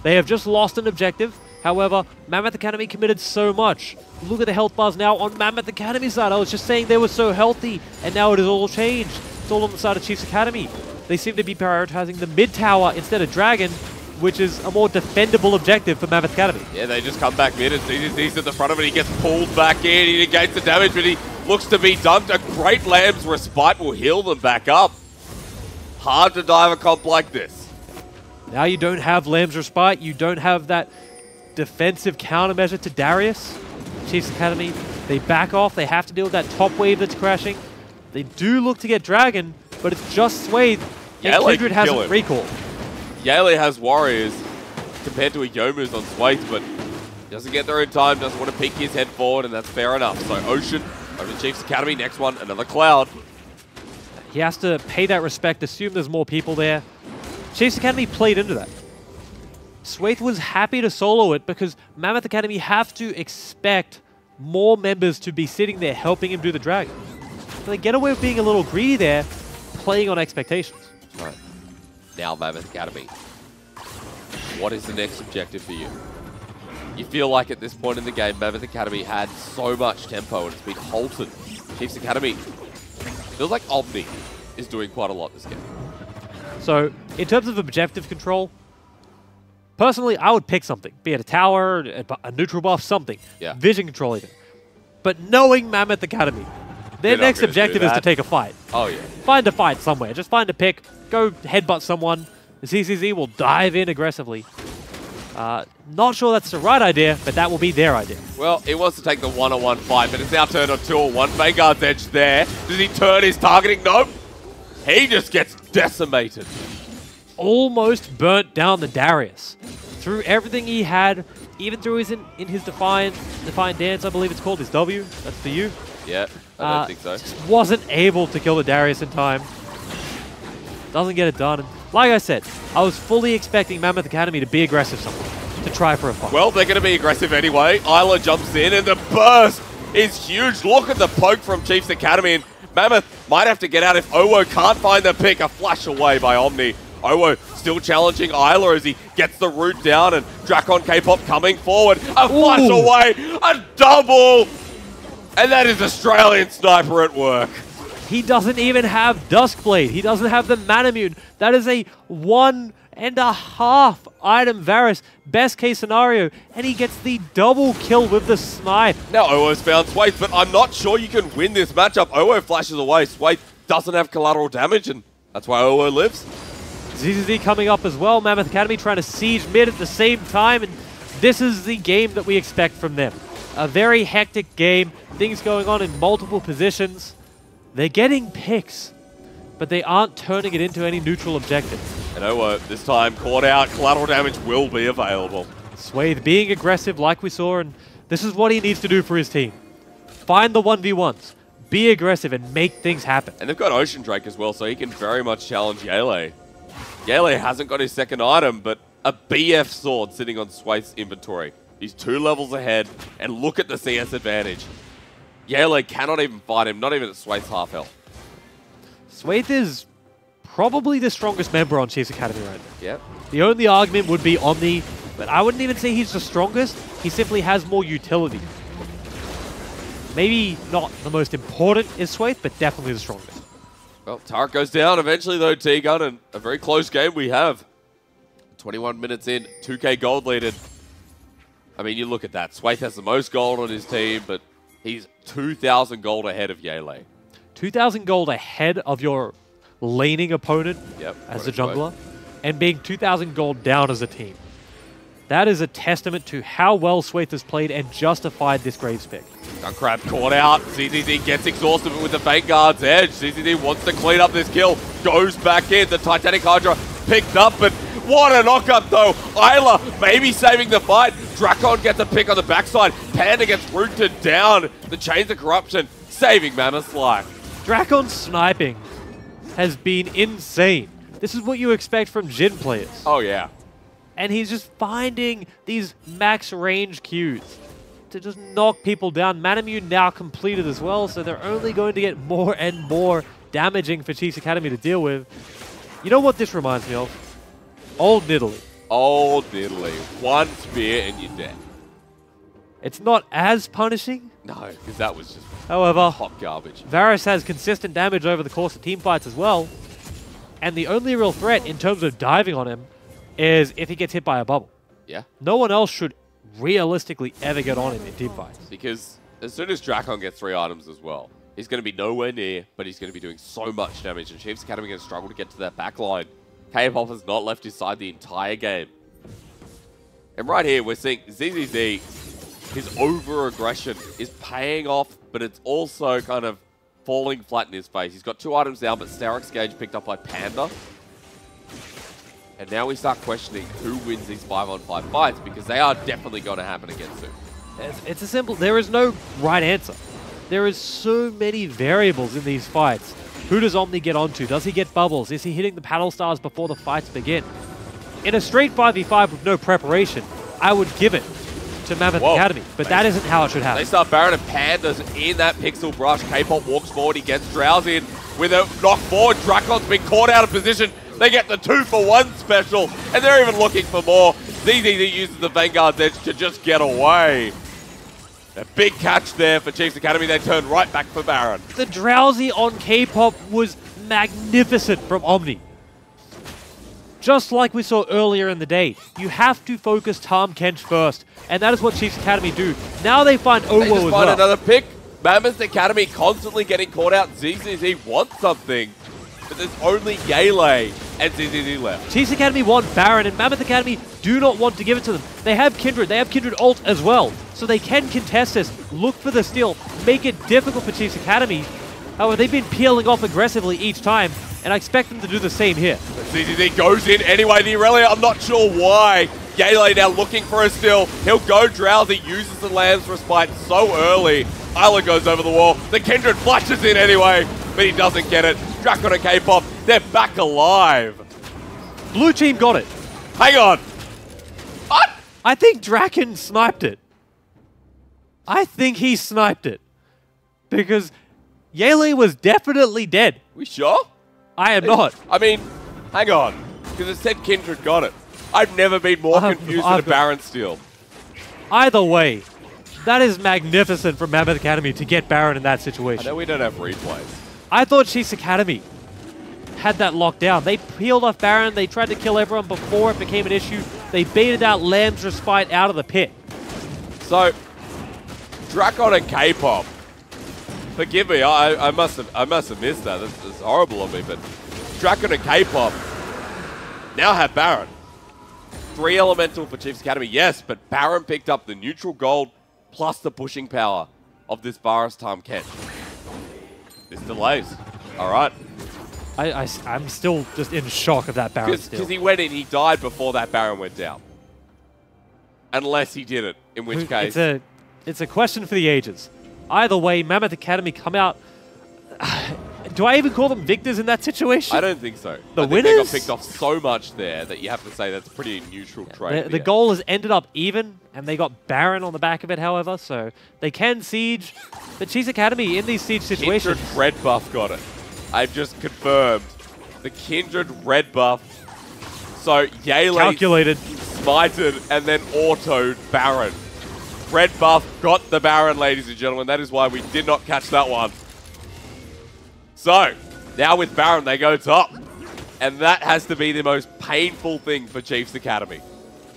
They have just lost an objective. However, Mammoth Academy committed so much. Look at the health bars now on Mammoth Academy side. I was just saying they were so healthy, and now it has all changed. It's all on the side of Chiefs Academy. They seem to be prioritizing the mid tower instead of Dragon, which is a more defendable objective for Mammoth Academy. Yeah, they just come back mid, and ZZZ's at the front of it. He gets pulled back in. He negates the damage, but he looks to be dunked. A great Lamb's Respite will heal them back up. Hard to dive a comp like this. Now you don't have Lamb's Respite. You don't have that defensive countermeasure to Darius. Chiefs Academy, they back off. They have to deal with that top wave that's crashing. They do look to get Dragon, but it's just Swathe. And Kindred hasn't recalled. Yale has Warriors compared to a Youmu's on Swathe, but doesn't get there in time, doesn't want to peek his head forward, and that's fair enough. So Ocean over to Chiefs Academy. Next one, another Cloud. He has to pay that respect, assume there's more people there. Chiefs Academy played into that. Swathe was happy to solo it because Mammoth Academy have to expect more members to be sitting there helping him do the Dragon. So they get away with being a little greedy there, playing on expectations. Right. Now Mammoth Academy. What is the next objective for you? You feel like at this point in the game, Mammoth Academy had so much tempo and it's been halted. Chiefs Academy feels like Omni is doing quite a lot this game. So, in terms of objective control, personally, I would pick something. Be it a tower, a neutral buff, something. Yeah. Vision control even. But knowing Mammoth Academy, their next objective is to take a fight. Oh, yeah. Find a fight somewhere. Just find a pick. Go headbutt someone. The CCZ will dive in aggressively. Not sure that's the right idea, but that will be their idea. Well, it was to take the one-on-one fight, but it's now turned on 2-on-1. Vanguard's Edge there. Does he turn his targeting? Nope. He just gets decimated. Almost burnt down the Darius. Through everything he had, even through his in his Defiant Dance, I believe it's called, his W. That's the U. Yeah, I don't think so. Just wasn't able to kill the Darius in time. Doesn't get it done. And like I said, I was fully expecting Mammoth Academy to be aggressive somewhere, to try for a fight. Well, they're going to be aggressive anyway. Isla jumps in, and the burst is huge. Look at the poke from Chiefs Academy, and Mammoth might have to get out if Owo can't find the pick. A flash away by Omni. Owo still challenging Isla as he gets the root down, and Drakon K-pop coming forward. A flash away, a double! And that is Australian Sniper at work. He doesn't even have Duskblade. He doesn't have the Manamune. That is a 1.5 item Varus, best case scenario, and he gets the double kill with the snipe. Now Owo's found Swathe, but I'm not sure you can win this matchup. Owo flashes away. Swathe doesn't have collateral damage, and that's why Owo lives. ZZZ coming up as well. Mammoth Academy trying to siege mid at the same time, and this is the game that we expect from them. A very hectic game, things going on in multiple positions. They're getting picks, but they aren't turning it into any neutral objective. And Owo, this time, caught out. Collateral damage will be available. Swathe being aggressive like we saw, and this is what he needs to do for his team. Find the 1v1s, be aggressive, and make things happen. And they've got Ocean Drake as well, so he can very much challenge Yele. Yele hasn't got his second item, but a BF sword sitting on Swaith's inventory. He's 2 levels ahead, and look at the CS advantage. Yele cannot even fight him, not even at Swaith's half health. Swathe is probably the strongest member on Chiefs Academy right now. Yep. The only argument would be Omni, but I wouldn't even say he's the strongest. He simply has more utility. Maybe not the most important is Swathe, but definitely the strongest. Well, Tarek goes down eventually though, T-Gun, and a very close game we have. 21 minutes in, 2K gold leaded. I mean, you look at that. Swathe has the most gold on his team, but he's 2,000 gold ahead of Yele. 2,000 gold ahead of your laning opponent as a jungler, and being 2,000 gold down as a team. That is a testament to how well Swathe has played and justified this Graves pick. Gunkrab caught out. ZZZ gets exhausted with the Vanguard's Edge. ZZZ wants to clean up this kill. Goes back in. The Titanic Hydra picked up, but What a knockup though. Isla maybe saving the fight. Drakon gets a pick on the backside. Panda gets rooted down. The Chains of Corruption saving Mammoth's life. Drakon's sniping has been insane. This is what you expect from Jhin players. Oh yeah. And he's just finding these max range Qs to just knock people down. Manamune now completed as well, so they're only going to get more and more damaging for Chiefs Academy to deal with. You know what this reminds me of? Old Nidalee. Old Nidalee. One spear and you're dead. It's not as punishing. No, because that was just However, hot garbage. Varus has consistent damage over the course of team fights as well. And the only real threat in terms of diving on him is if he gets hit by a bubble. Yeah. No one else should realistically ever get on him in team fights. Because as soon as Drakon gets 3 items as well, he's going to be nowhere near, but he's going to be doing so much damage. And Chiefs Academy are going to struggle to get to that back line. K-Pop has not left his side the entire game. And right here, we're seeing ZZZ, his over-aggression is paying off, but it's also kind of falling flat in his face. He's got 2 items down, but Starrick's Gauge picked up by Panda. And now we start questioning who wins these 5-on-5 fights, because they are definitely going to happen again soon. It's a simple, there is no right answer. There is so many variables in these fights. Who does Omni get onto? Does he get bubbles? Is he hitting the paddle stars before the fights begin? In a straight 5v5 with no preparation, I would give it to Mammoth Academy, but that isn't how it should happen. They start Baron and Pandas in that pixel brush. K-Pop walks forward, he gets Drowsy in with a knock forward. Drakon's been caught out of position. They get the 2-for-1 special, and they're even looking for more. ZZZ uses the Vanguard's Edge to just get away. A big catch there for Chiefs Academy. They turn right back for Baron. The Drowsy on K-Pop was magnificent from Omni. Just like we saw earlier in the day, you have to focus Tahm Kench first, and that is what Chiefs Academy do. Now they find Owo They just as find well. another pick. Mammoth Academy constantly getting caught out. ZZZ wants something, but there's only Yele and ZZZ left. Chiefs Academy want Baron, and Mammoth Academy do not want to give it to them. They have Kindred. They have Kindred ult as well, so they can contest this, look for the steal, make it difficult for Chiefs Academy. However, they've been peeling off aggressively each time, and I expect them to do the same here. ZZZ goes in anyway. The Aurelia, I'm not sure why. Yele now looking for a steal. He'll go Drowsy, uses the Lamb's Respite so early. Isla goes over the wall. The Kindred flashes in anyway, but he doesn't get it. Drakon and K-Pop, they're back alive. Blue team got it. Hang on. What? I think Draken sniped it. I think he sniped it. Because Yele was definitely dead. We sure? I am not. I mean, hang on. Because it said Kindred got it. I've never been more confused than a Baron steal. Either way, that is magnificent from Mammoth Academy to get Baron in that I situation. know we don't have replays. I thought Chiefs Academy had that locked down. They peeled off Baron. They tried to kill everyone before it became an issue. They baited out Lamb's Respite out of the pit. So, Drakon and K-Pop. Forgive me, I must have missed that. That's horrible of me, but Drakon and K-Pop now have Baron. 3 elemental for Chiefs Academy, yes, but Baron picked up the neutral gold plus the pushing power of this Varus Tahm Kench. This delays. All right. I'm still just in shock of that Baron steal. Because he went in, he died before that Baron went down. Unless he did it, in which case... It's a question for the ages. Either way, Mammoth Academy come out... Do I even call them victors in that situation? I don't think so. The I think winners? they got picked off so much there that you have to say that's a pretty neutral trade. The goal has ended up even, and they got Baron on the back of it, however, so they can siege. But Chiefs Academy in these siege situations... Kindred red buff got it. I've just confirmed. The Kindred red buff. So Yele calculated, smited, and then autoed Baron. Red buff got the Baron, ladies and gentlemen. That is why we did not catch that one. So, now with Baron, they go top. And that has to be the most painful thing for Chiefs Academy.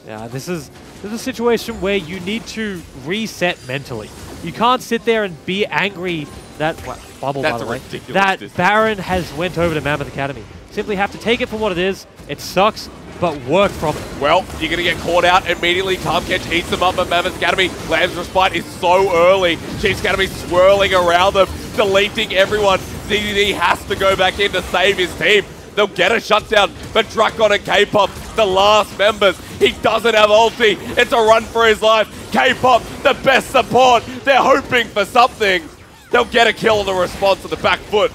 Yeah, this is a situation where you need to reset mentally. You can't sit there and be angry that... Bubble, That's by the way. ridiculous That distance. Baron has went over to Mammoth Academy. Simply have to take it for what it is. It sucks, but work from it. Well, you're going to get caught out immediately. Tahm Kench eats them up at Mammoth Academy. Lamb's Respite is so early. Chiefs Academy swirling around them, deleting everyone. ZZZ has to go back in to save his team. They'll get a shutdown, but Drakon and K-Pop, the last members. He doesn't have ulti. It's a run for his life. K-Pop, the best support. They're hoping for something. They'll get a kill on the response on the back foot.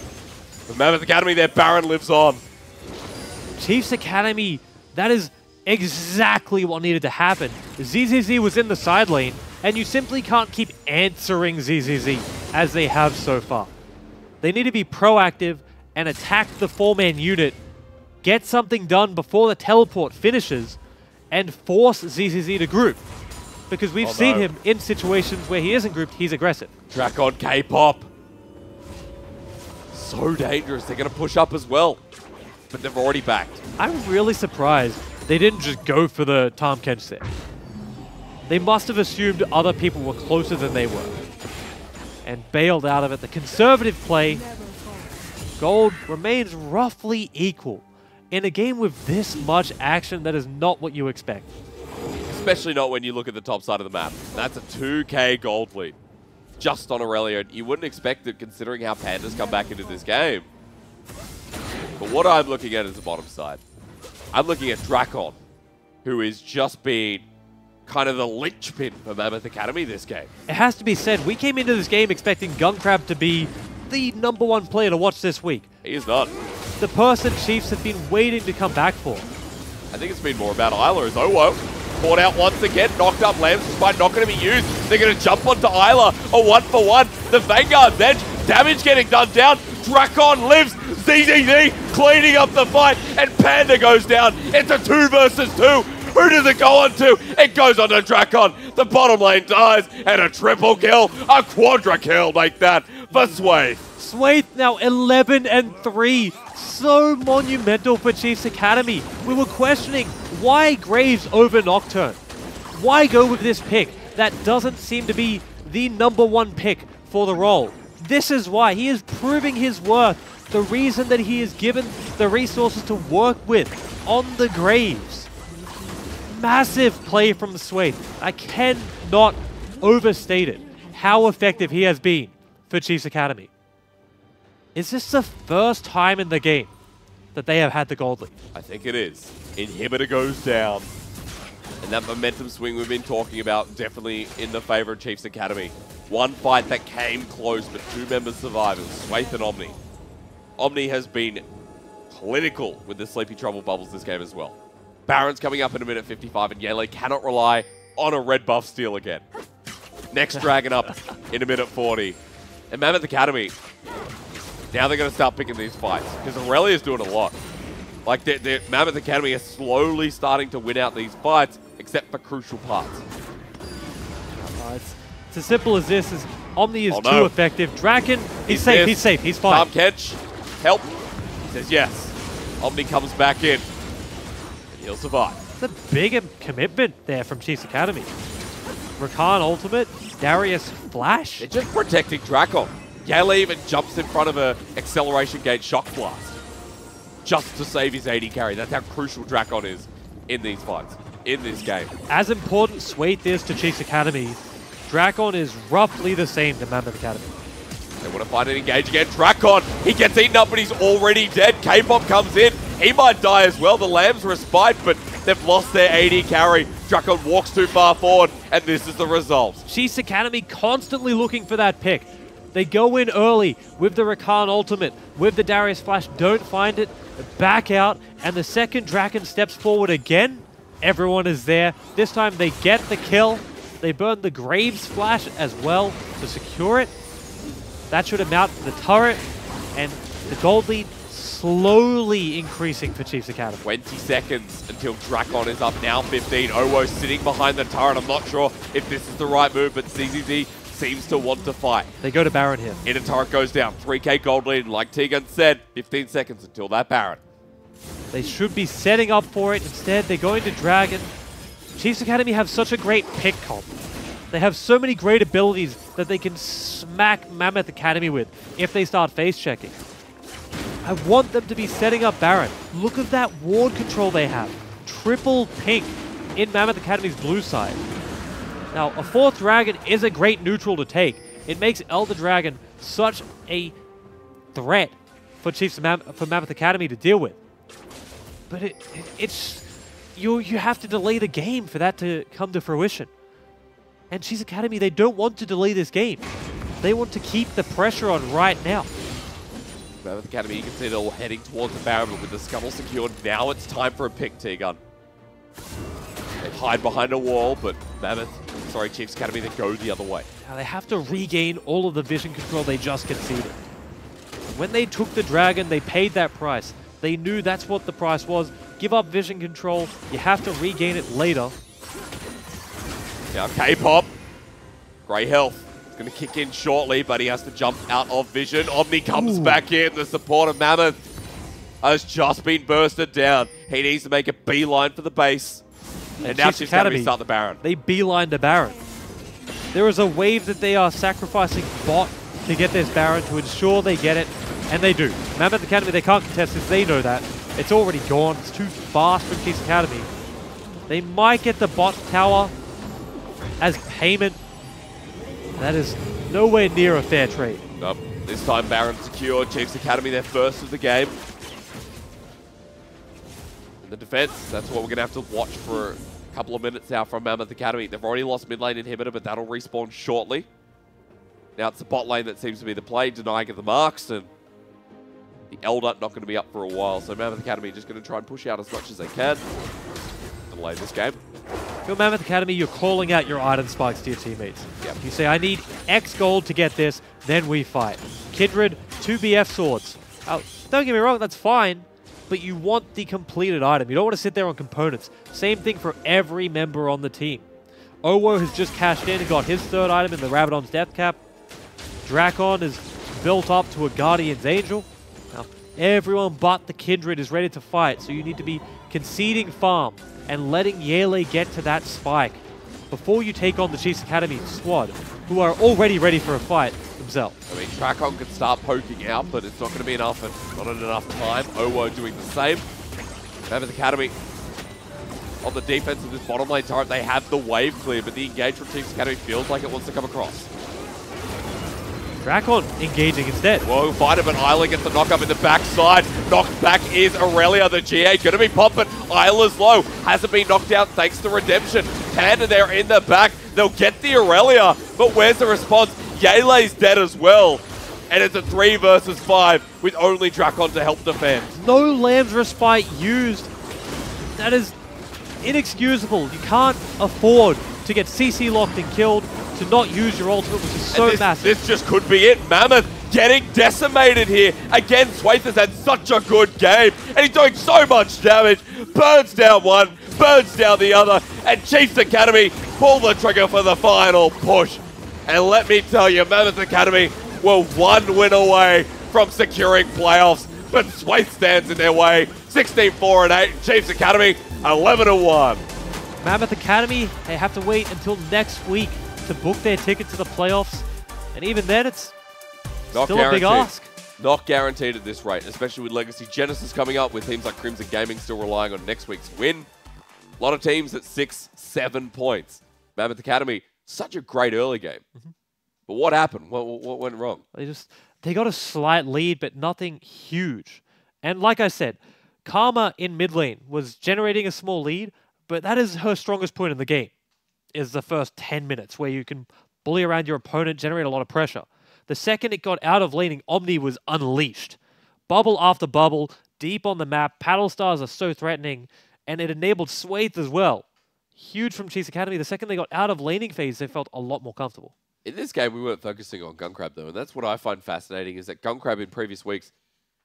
But Mammoth Academy, their Baron lives on. Chiefs Academy, that is exactly what needed to happen. ZZZ was in the side lane, and you simply can't keep answering ZZZ as they have so far. They need to be proactive and attack the 4-man unit, get something done before the teleport finishes, and force ZZZ to group. Because we've seen him in situations where he isn't grouped, he's aggressive. Drakon, K-Pop. So dangerous. They're going to push up as well. But they've already backed. I'm really surprised they didn't just go for the Tahm Kench there. They must have assumed other people were closer than they were and bailed out of it. The conservative play, gold remains roughly equal. In a game with this much action, that is not what you expect. Especially not when you look at the top side of the map. That's a 2k gold lead. Just on Aurelia. You wouldn't expect it considering how Pandas come back into this game. But what I'm looking at is the bottom side. I'm looking at Drakon, who is just being kind of the linchpin for Mammoth Academy this game. It has to be said, we came into this game expecting Gunkrab to be the #1 player to watch this week. He is not. The person Chiefs have been waiting to come back for. I think it's been more about Isla as Owo. Caught out once again, knocked up Lambs despite not going to be used. They're going to jump onto Isla, a 1-for-1. The Vanguard's edge, damage getting done down. Drakon lives, ZZZ cleaning up the fight, and Panda goes down. It's a 2 versus 2. Who does it go on to? It goes on to Drakon. The bottom lane dies, and a triple kill, a quadra kill like that for Sway. Swathe now 11-3. So monumental for Chiefs Academy. We were questioning why Graves over Nocturne. Why go with this pick that doesn't seem to be the #1 pick for the role? This is why. He is proving his worth. The reason that he is given the resources to work with on the Graves. Massive play from Swathe. I cannot overstate it. How effective he has been for Chiefs Academy. Is this the first time in the game that they have had the gold lead? I think it is. Inhibitor goes down. And that momentum swing we've been talking about definitely in the favor of Chiefs Academy. One fight that came close, but 2 members survived. It was Swathe and Omni. Omni has been clinical with the Sleepy Trouble bubbles this game as well. Baron's coming up in a minute 55, and Yele cannot rely on a red buff steal again. Next Dragon up in a minute 40. And Mammoth Academy, now they're going to start picking these fights, because Aurelia is doing a lot. Like, Mammoth Academy is slowly starting to win out these fights, except for crucial parts. It's as simple as this. As Omni is too effective. Draken, he's safe, he's safe, he's fine. Tahm Kench, help. He says yes. Omni comes back in. And he'll survive. It's a big commitment there from Chiefs Academy. Rakan ultimate, Darius flash. They're just protecting Drakon. Yale even jumps in front of a acceleration gate shock blast. Just to save his AD carry. That's how crucial Drakon is in these fights, in this game. As important Swathe is to Chiefs Academy, Drakon is roughly the same to Mammoth Academy. They want to find an engage again. Drakon, he gets eaten up, but he's already dead. K-Pop comes in. He might die as well. The Lambs respite, but they've lost their AD carry. Drakon walks too far forward, and this is the result. Chiefs Academy constantly looking for that pick. They go in early with the Rakan ultimate, with the Darius flash, don't find it, back out, and the second Draken steps forward again. Everyone is there. This time they get the kill. They burn the Graves flash as well to secure it. That should amount to the turret, and the gold lead slowly increasing for Chiefs Academy. 20 seconds until Drakon is up, now 15. Owo sitting behind the turret. I'm not sure if this is the right move, but ZZZ seems to want to fight. They go to Baron here. Inner turret goes down. 3k gold lead, and like Tegan said, 15 seconds until that Baron. They should be setting up for it. Instead, they're going to Dragon. Chiefs Academy have such a great pick comp. They have so many great abilities that they can smack Mammoth Academy with if they start face checking. I want them to be setting up Baron. Look at that ward control they have. Triple pink in Mammoth Academy's blue side. Now, a 4th Dragon is a great neutral to take. It makes Elder Dragon such a threat for for Mammoth Academy to deal with. But it's you have to delay the game for that to come to fruition. And Cheese Academy, they don't want to delay this game. They want to keep the pressure on right now. Mammoth Academy, you can see they're all heading towards the Baron, but with the scuttle secured, now it's time for a pick, T-Gun. They hide behind a wall, but Chiefs Academy, they go the other way. Now they have to regain all of the vision control they just conceded. When they took the Dragon, they paid that price. They knew that's what the price was. Give up vision control, you have to regain it later. Now K-Pop, great health. It's going to kick in shortly, but he has to jump out of vision. Omni comes back in. The support of Mammoth has just been bursted down. He needs to make a beeline for the base. And now Chiefs Academy start the Baron. They beeline the Baron. There is a wave that they are sacrificing bot to get this Baron to ensure they get it, and they do. Mammoth Academy, they can't contest this, they know that. It's already gone, it's too fast for Chiefs Academy. They might get the bot tower as payment. That is nowhere near a fair trade. Nope. This time Baron secured. Chiefs Academy, their first of the game. In the defense, that's what we're going to have to watch for a couple of minutes now from Mammoth Academy. They've already lost mid lane inhibitor, but that'll respawn shortly. Now it's the bot lane that seems to be the play, denying the marks, and the Elder not going to be up for a while. So Mammoth Academy just going to try and push out as much as they can. Delay this game. If you're Mammoth Academy, you're calling out your item spikes to your teammates. Yep. You say, I need X gold to get this, then we fight. Kindred, 2 BF swords. Don't get me wrong, that's fine, but you want the completed item. You don't want to sit there on components. Same thing for every member on the team. Owo has just cashed in and got his third item in the Rabadon's Death Cap. Drakon is built up to a Guardian's Angel. Now, everyone but the Kindred is ready to fight, so you need to be conceding farm and letting Yele get to that spike before you take on the Chiefs Academy squad, who are already ready for a fight themselves. I mean, Drakon can start poking out, but it's not going to be enough and not enough time. Owo doing the same. Mammoth Academy on the defense of this bottom lane turret, they have the wave clear, but the engage from Chiefs Academy feels like it wants to come across. Drakon engaging instead. Whoa, fighter, but Isla gets the knock up in the backside. Knocked back is Aurelia, the GA. Gonna be popped, but Isla's low. Hasn't been knocked out thanks to Redemption. Panda there in the back. They'll get the Aurelia, but where's the response? Yele's dead as well. And it's a 3 versus 5 with only Drakon to help defend. No Lamb's Respite used. That is inexcusable. You can't afford to get CC locked and killed, to not use your ultimate, which is so massive. This just could be it. Mammoth getting decimated here. Again, Swayth has had such a good game, and he's doing so much damage. Burns down one, burns down the other, and Chiefs Academy pull the trigger for the final push. And let me tell you, Mammoth Academy were 1 win away from securing playoffs, but Swayth stands in their way. 16-4-8, Chiefs Academy 11-1. Mammoth Academy, they have to wait until next week to book their ticket to the playoffs. And even then, it's not still guaranteed. A big ask. Not guaranteed at this rate, especially with Legacy Genesis coming up, with teams like Crimson Gaming still relying on next week's win. A lot of teams at 6-7 points. Mammoth Academy, such a great early game. But what happened? What went wrong? They got a slight lead, but nothing huge. And like I said, Karma in mid lane was generating a small lead, but that is her strongest point in the game, is the first 10 minutes where you can bully around your opponent, generate a lot of pressure. The second it got out of laning, Omni was unleashed. Bubble after bubble, deep on the map, paddle stars are so threatening, and it enabled Swayth as well. Huge from Chiefs Academy. The second they got out of laning phase, they felt a lot more comfortable. In this game, we weren't focusing on Gunkrab, though, and that's what I find fascinating, is that Gunkrab in previous weeks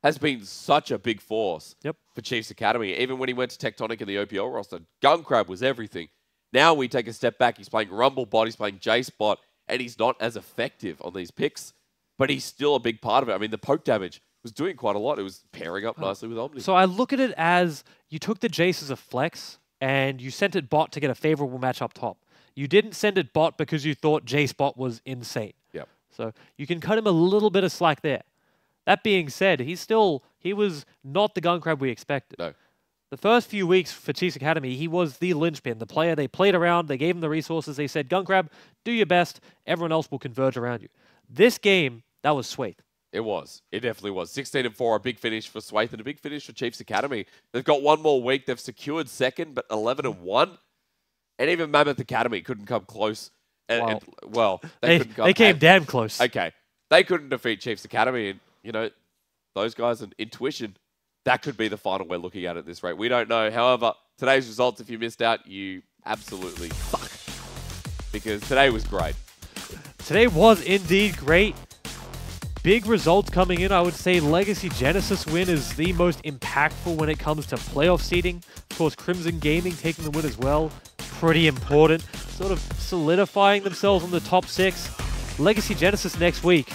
has been such a big force for Chiefs Academy. Even when he went to Tectonic in the OPL roster, Gunkrab was everything. Now we take a step back. He's playing Rumble bot, he's playing Jace bot, and he's not as effective on these picks, but he's still a big part of it. I mean, the poke damage was doing quite a lot. It was pairing up nicely with Omni. So I look at it as you took the Jace as a flex, and you sent it bot to get a favorable match up top. You didn't send it bot because you thought Jace bot was insane. Yep. So you can cut him a little bit of slack there. That being said, he was not the Gunkrab we expected. No. The first few weeks for Chiefs Academy, he was the linchpin, the player they played around, they gave him the resources, they said, Gunkrab, do your best, everyone else will converge around you. This game, that was Swayth. It was. It definitely was. 16-4, a big finish for Swathe and a big finish for Chiefs Academy. They've got one more week. They've secured second, but 11-1. And even Mammoth Academy couldn't come close. Well, They couldn't come. They came damn close. Okay. They couldn't defeat Chiefs Academy. And, you know, those guys and Intuition, that could be the final we're looking at this rate. We don't know. However, today's results, if you missed out, you absolutely suck. Because today was great. Today was indeed great. Big results coming in. I would say Legacy Genesis win is the most impactful when it comes to playoff seeding. Of course, Crimson Gaming taking the win as well. Pretty important. Sort of solidifying themselves on the top 6. Legacy Genesis next week.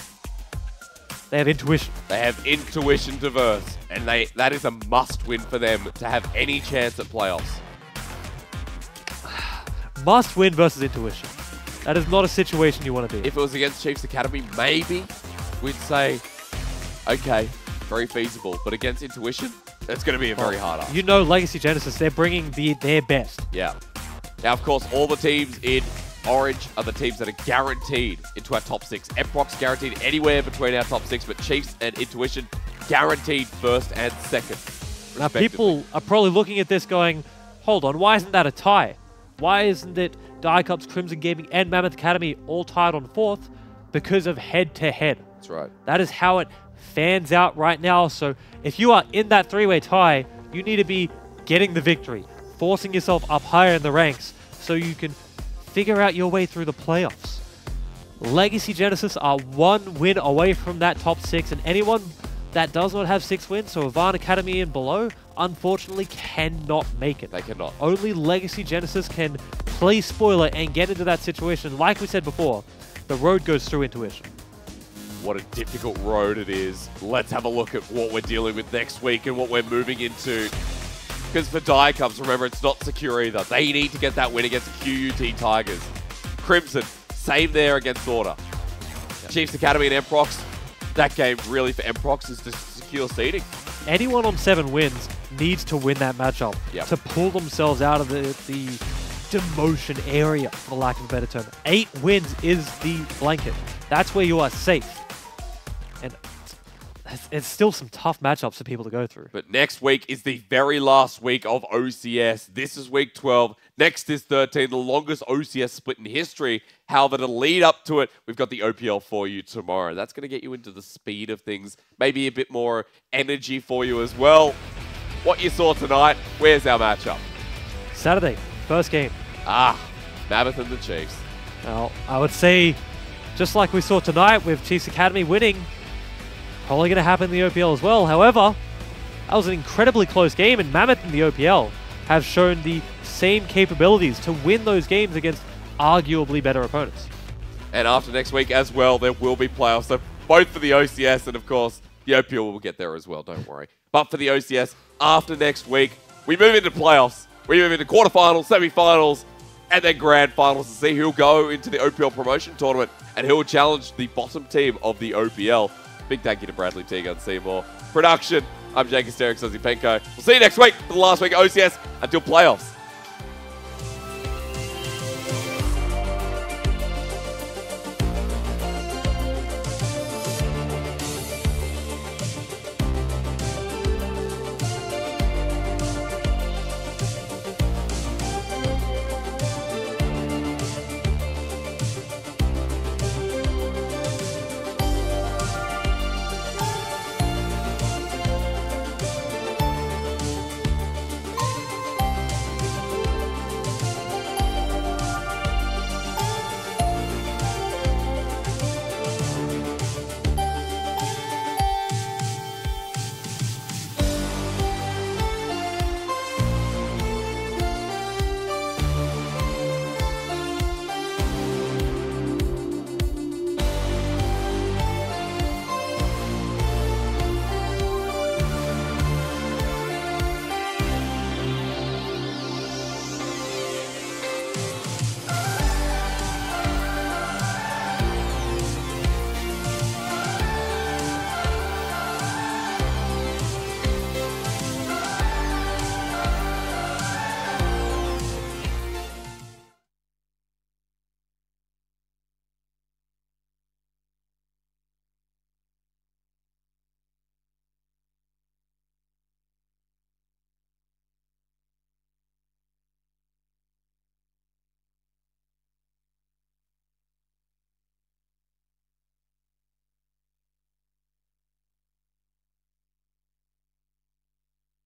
They have Intuition. They have Intuition to verse. And that is a must win for them to have any chance at playoffs. Must win versus Intuition. That is not a situation you want to be in. If it was against Chiefs Academy, maybe we'd say, okay, very feasible. But against Intuition, it's going to be a very hard ask. You know Legacy Genesis, they're bringing their best. Yeah. Now, of course, all the teams in orange are the teams that are guaranteed into our top 6. Mprox guaranteed anywhere between our top 6, but Chiefs and Intuition guaranteed first and second. Now, people are probably looking at this going, hold on, why isn't that a tie? Why isn't it DICUPS, Crimson Gaming, and Mammoth Academy all tied on 4th? Because of head-to-head. That's right. That is how it fans out right now. So if you are in that 3-way tie, you need to be getting the victory, forcing yourself up higher in the ranks so you can figure out your way through the playoffs. Legacy Genesis are 1 win away from that top 6, and anyone that does not have 6 wins, so Avan Academy and below, unfortunately cannot make it. They cannot. Only Legacy Genesis can play spoiler and get into that situation. Like we said before, the road goes through Intuition. What a difficult road it is. Let's have a look at what we're dealing with next week and what we're moving into. Because for DICUPS, remember, it's not secure either. They need to get that win against QUT Tigers. Crimson, same there against Order. Yep. Chiefs Academy and Mprox, that game really for Mprox is to secure seeding. Anyone on 7 wins needs to win that matchup to pull themselves out of the demotion area, for lack of a better term. 8 wins is the blanket. That's where you are safe. And it's still some tough matchups for people to go through. But next week is the very last week of OCS. This is week 12. Next is 13, the longest OCS split in history. However, to lead up to it, we've got the OPL for you tomorrow. That's going to get you into the speed of things, maybe a bit more energy for you as well. What you saw tonight, where's our matchup? Saturday, first game. Mammoth and the Chiefs. Now, I would say, just like we saw tonight with Chiefs Academy winning, probably going to happen in the OPL as well. However, that was an incredibly close game, and Mammoth and the OPL have shown the same capabilities to win those games against arguably better opponents. And after next week as well, there will be playoffs. So both for the OCS and, of course, the OPL will get there as well, don't worry. But for the OCS, after next week, we move into playoffs. We move into quarterfinals, semifinals, and then grand finals to see who'll go into the OPL promotion tournament and who will challenge the bottom team of the OPL. Big thank you to Bradley Teague and Seymour. Production, I'm Jake Asterix Ozipenko. We'll see you next week for the last week of OCS until playoffs.